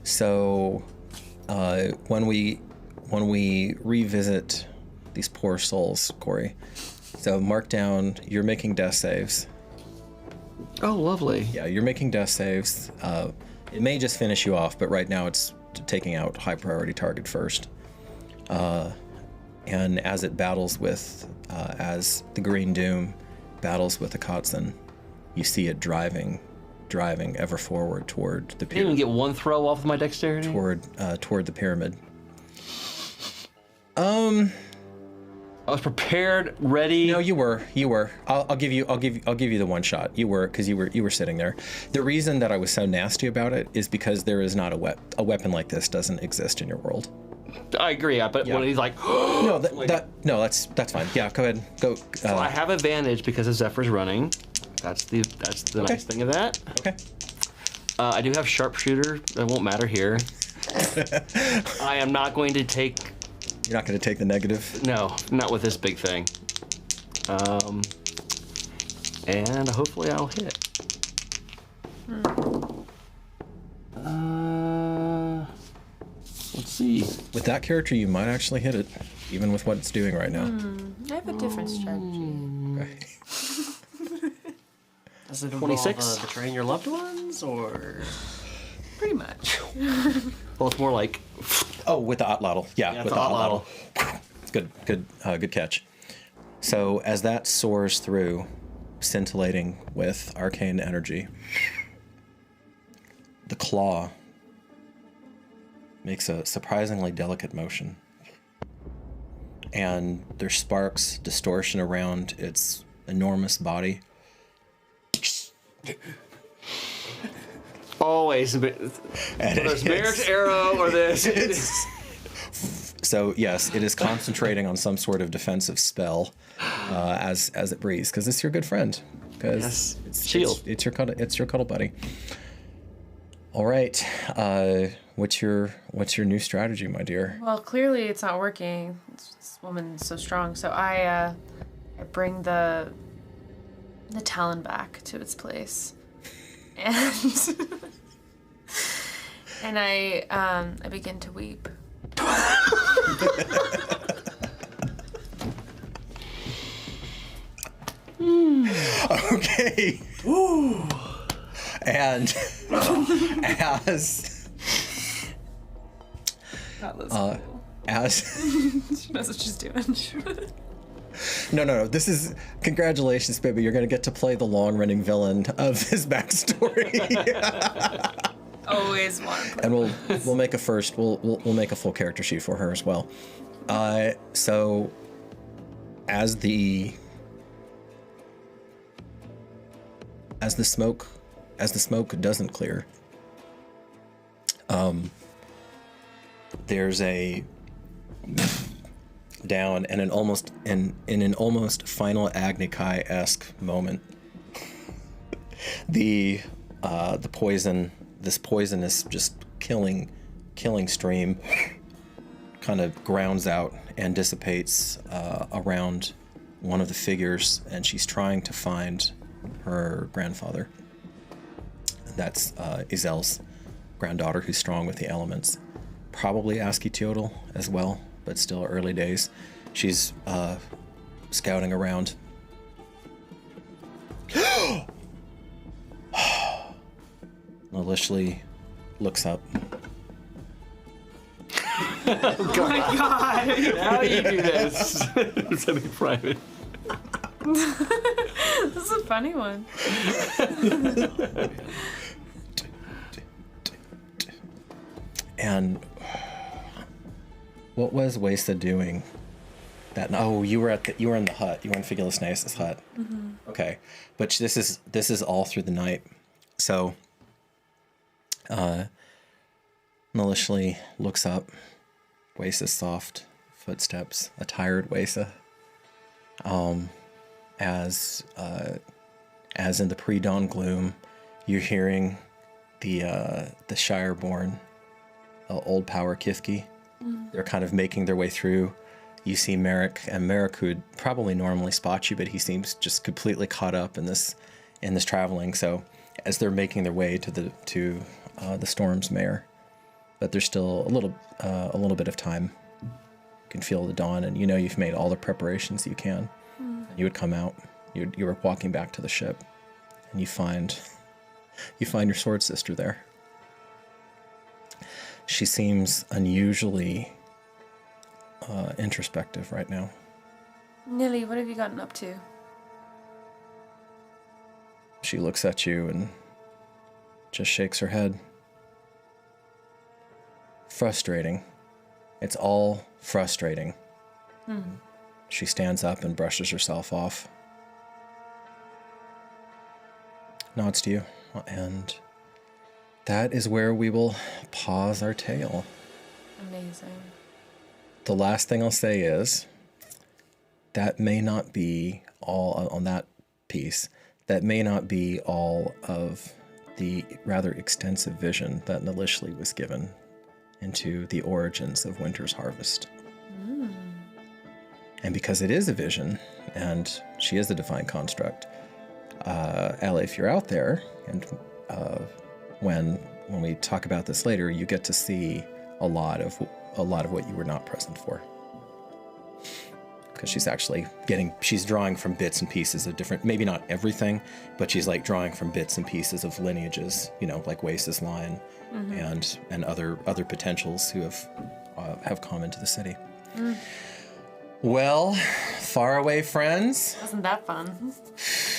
Speaker 2: So, when we revisit these poor souls, Corey, so mark down, you're making death saves.
Speaker 3: Oh, lovely.
Speaker 2: Yeah, you're making death saves. It may just finish you off, but right now it's taking out high priority target first. And as it battles with, as the Green Doom battles with the Kotzen, you see it driving ever forward toward the
Speaker 3: I didn't
Speaker 2: pyramid.
Speaker 3: even get one throw off of my dexterity.
Speaker 2: Toward the pyramid.
Speaker 3: I was prepared, ready.
Speaker 2: No, you were. I'll give you the one shot. You were, because you were sitting there. The reason that I was so nasty about it is because there is not a weapon like this doesn't exist in your world.
Speaker 3: I agree, but when he's like,
Speaker 2: No, that's fine. Yeah, go ahead. Go.
Speaker 3: so I have advantage because the Zephyr's running. That's the nice thing of that.
Speaker 2: Okay.
Speaker 3: I do have sharpshooter. That won't matter here. I am not going to take.
Speaker 2: You're not going to take the negative.
Speaker 3: No, not with this big thing. And hopefully I'll hit. Let's see.
Speaker 2: With that character, you might actually hit it, even with what it's doing right now.
Speaker 4: I have a different strategy.
Speaker 5: Does it involve
Speaker 3: 26?
Speaker 5: betraying your loved ones, or?
Speaker 4: Pretty much.
Speaker 3: Well, it's more like
Speaker 2: Oh, with the Otlotl. Yeah,
Speaker 3: Yeah,
Speaker 2: with
Speaker 3: the
Speaker 2: the
Speaker 3: Otlotl.
Speaker 2: Otlotl. Good catch. So as that soars through, scintillating with arcane energy, the claw makes a surprisingly delicate motion. And there's sparks, distortion around its enormous body.
Speaker 3: Always. Whether it's Merrick's arrow or this.
Speaker 2: So yes, it is concentrating on some sort of defensive spell as it breathes, because it's your good friend. Because
Speaker 3: Yes.
Speaker 2: it's
Speaker 3: Shield.
Speaker 2: It's your cuddle buddy. All right, what's your new strategy, my dear?
Speaker 4: Well, clearly it's not working. This woman's so strong. So I bring the talon back to its place, and and I begin to weep.
Speaker 2: Okay. Ooh. And as
Speaker 4: She knows what she's doing.
Speaker 2: no, this is congratulations, baby. You're gonna get to play the long-running villain of this backstory.
Speaker 4: Always want.
Speaker 2: And we'll make a first. We'll make a full character sheet for her as well. So as the smoke doesn't clear, there's a down and in an almost final Agni Kai-esque moment. The poisonous just killing stream kind of grounds out and dissipates around one of the figures, and she's trying to find her grandfather. That's Izel's granddaughter, who's strong with the elements. Probably Asketiotl as well, but still early days. She's scouting around. Maliciously looks up.
Speaker 5: Oh my god!
Speaker 3: How do you do this? Semi-private.
Speaker 4: This is a funny one.
Speaker 2: And what was Wesa doing? You were in the hut. You were in Figulus Naeus' hut.
Speaker 4: Mm-hmm.
Speaker 2: Okay, but this is all through the night. So, maliciously looks up. Wesa's soft footsteps, a tired Wesa. As in the pre-dawn gloom, you're hearing the Shireborn, Old Power Kithki. They're kind of making their way through. You see Merrick, and Merrick would probably normally spot you, but he seems just completely caught up in this traveling. So as they're making their way to the Storm's Mare, but there's still a little bit of time. You can feel the dawn, and you know you've made all the preparations you can. You would come out. You were walking back to the ship, and you find your sword sister there. She seems unusually introspective right now.
Speaker 4: Nilly, what have you gotten up to?
Speaker 2: She looks at you and just shakes her head. Frustrating. It's all frustrating. She stands up and brushes herself off. Nods to you, and that is where we will pause our tale.
Speaker 4: Amazing.
Speaker 2: The last thing I'll say is that may not be all on that piece. That may not be all of the rather extensive vision that Nalishli was given into the origins of Winter's Harvest. And because it is a vision, and she is a defined construct, Ellie, if you're out there, and when we talk about this later, you get to see a lot of what you were not present for. Because she's drawing from bits and pieces of different, maybe not everything, but she's like drawing from bits and pieces of lineages, like Wace's line, and other potentials who have have come into the city. Well, faraway friends,
Speaker 4: Wasn't that fun?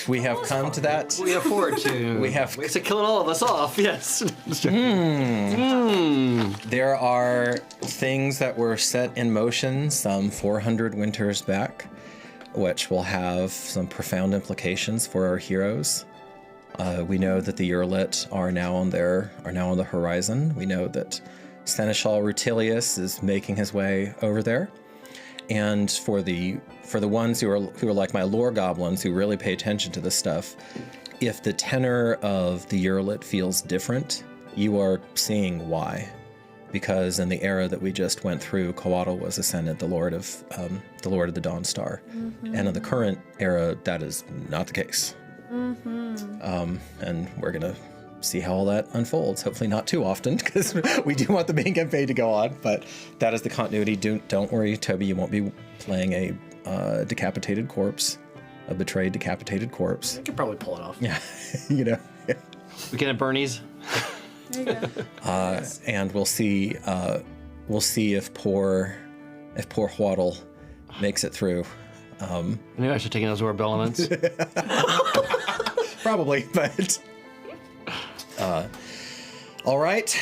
Speaker 2: we have come to that.
Speaker 3: We have forward to.
Speaker 2: We have-
Speaker 3: ways of killing all of us off. Yes.
Speaker 2: There are things that were set in motion some 400 winters back, which will have some profound implications for our heroes. We know that the Uralit are now on the horizon. We know that Seneschal Rutilius is making his way over there. And for the ones who are like my lore goblins who really pay attention to this stuff, if the tenor of the Uralit feels different, you are seeing why. Because in the era that we just went through, Coatl was ascended, the Lord of the Dawn Star, and in the current era, that is not the case. And we're gonna see how all that unfolds. Hopefully not too often, because we do want the main campaign to go on. But that is the continuity. Don't worry, Toby. You won't be playing a decapitated corpse, a betrayed decapitated corpse.
Speaker 3: I could probably pull it off.
Speaker 2: Yeah, you know.
Speaker 3: We can have Bernie's.
Speaker 4: There you go.
Speaker 2: And we'll see if poor Huatl makes it through.
Speaker 3: Maybe I should take an absorb elements.
Speaker 2: Probably, but all right.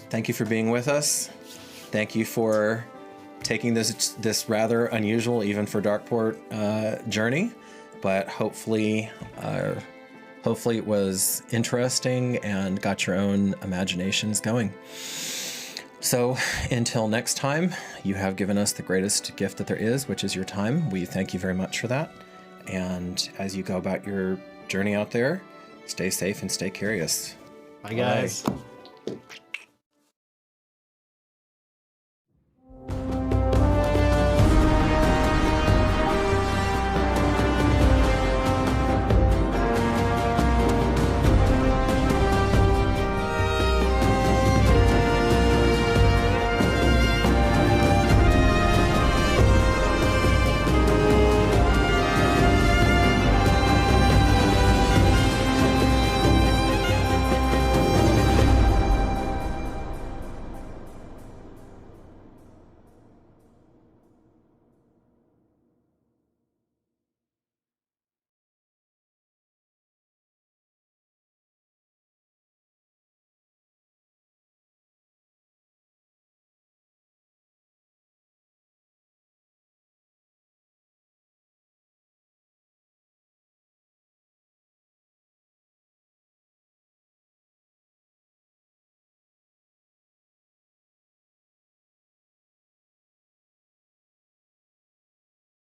Speaker 2: Thank you for being with us. Thank you for taking this rather unusual, even for Darkeport, journey. But hopefully it was interesting and got your own imaginations going. So until next time, you have given us the greatest gift that there is, which is your time. We thank you very much for that. And as you go about your journey out there, stay safe and stay curious.
Speaker 3: Bye, guys.
Speaker 2: Bye.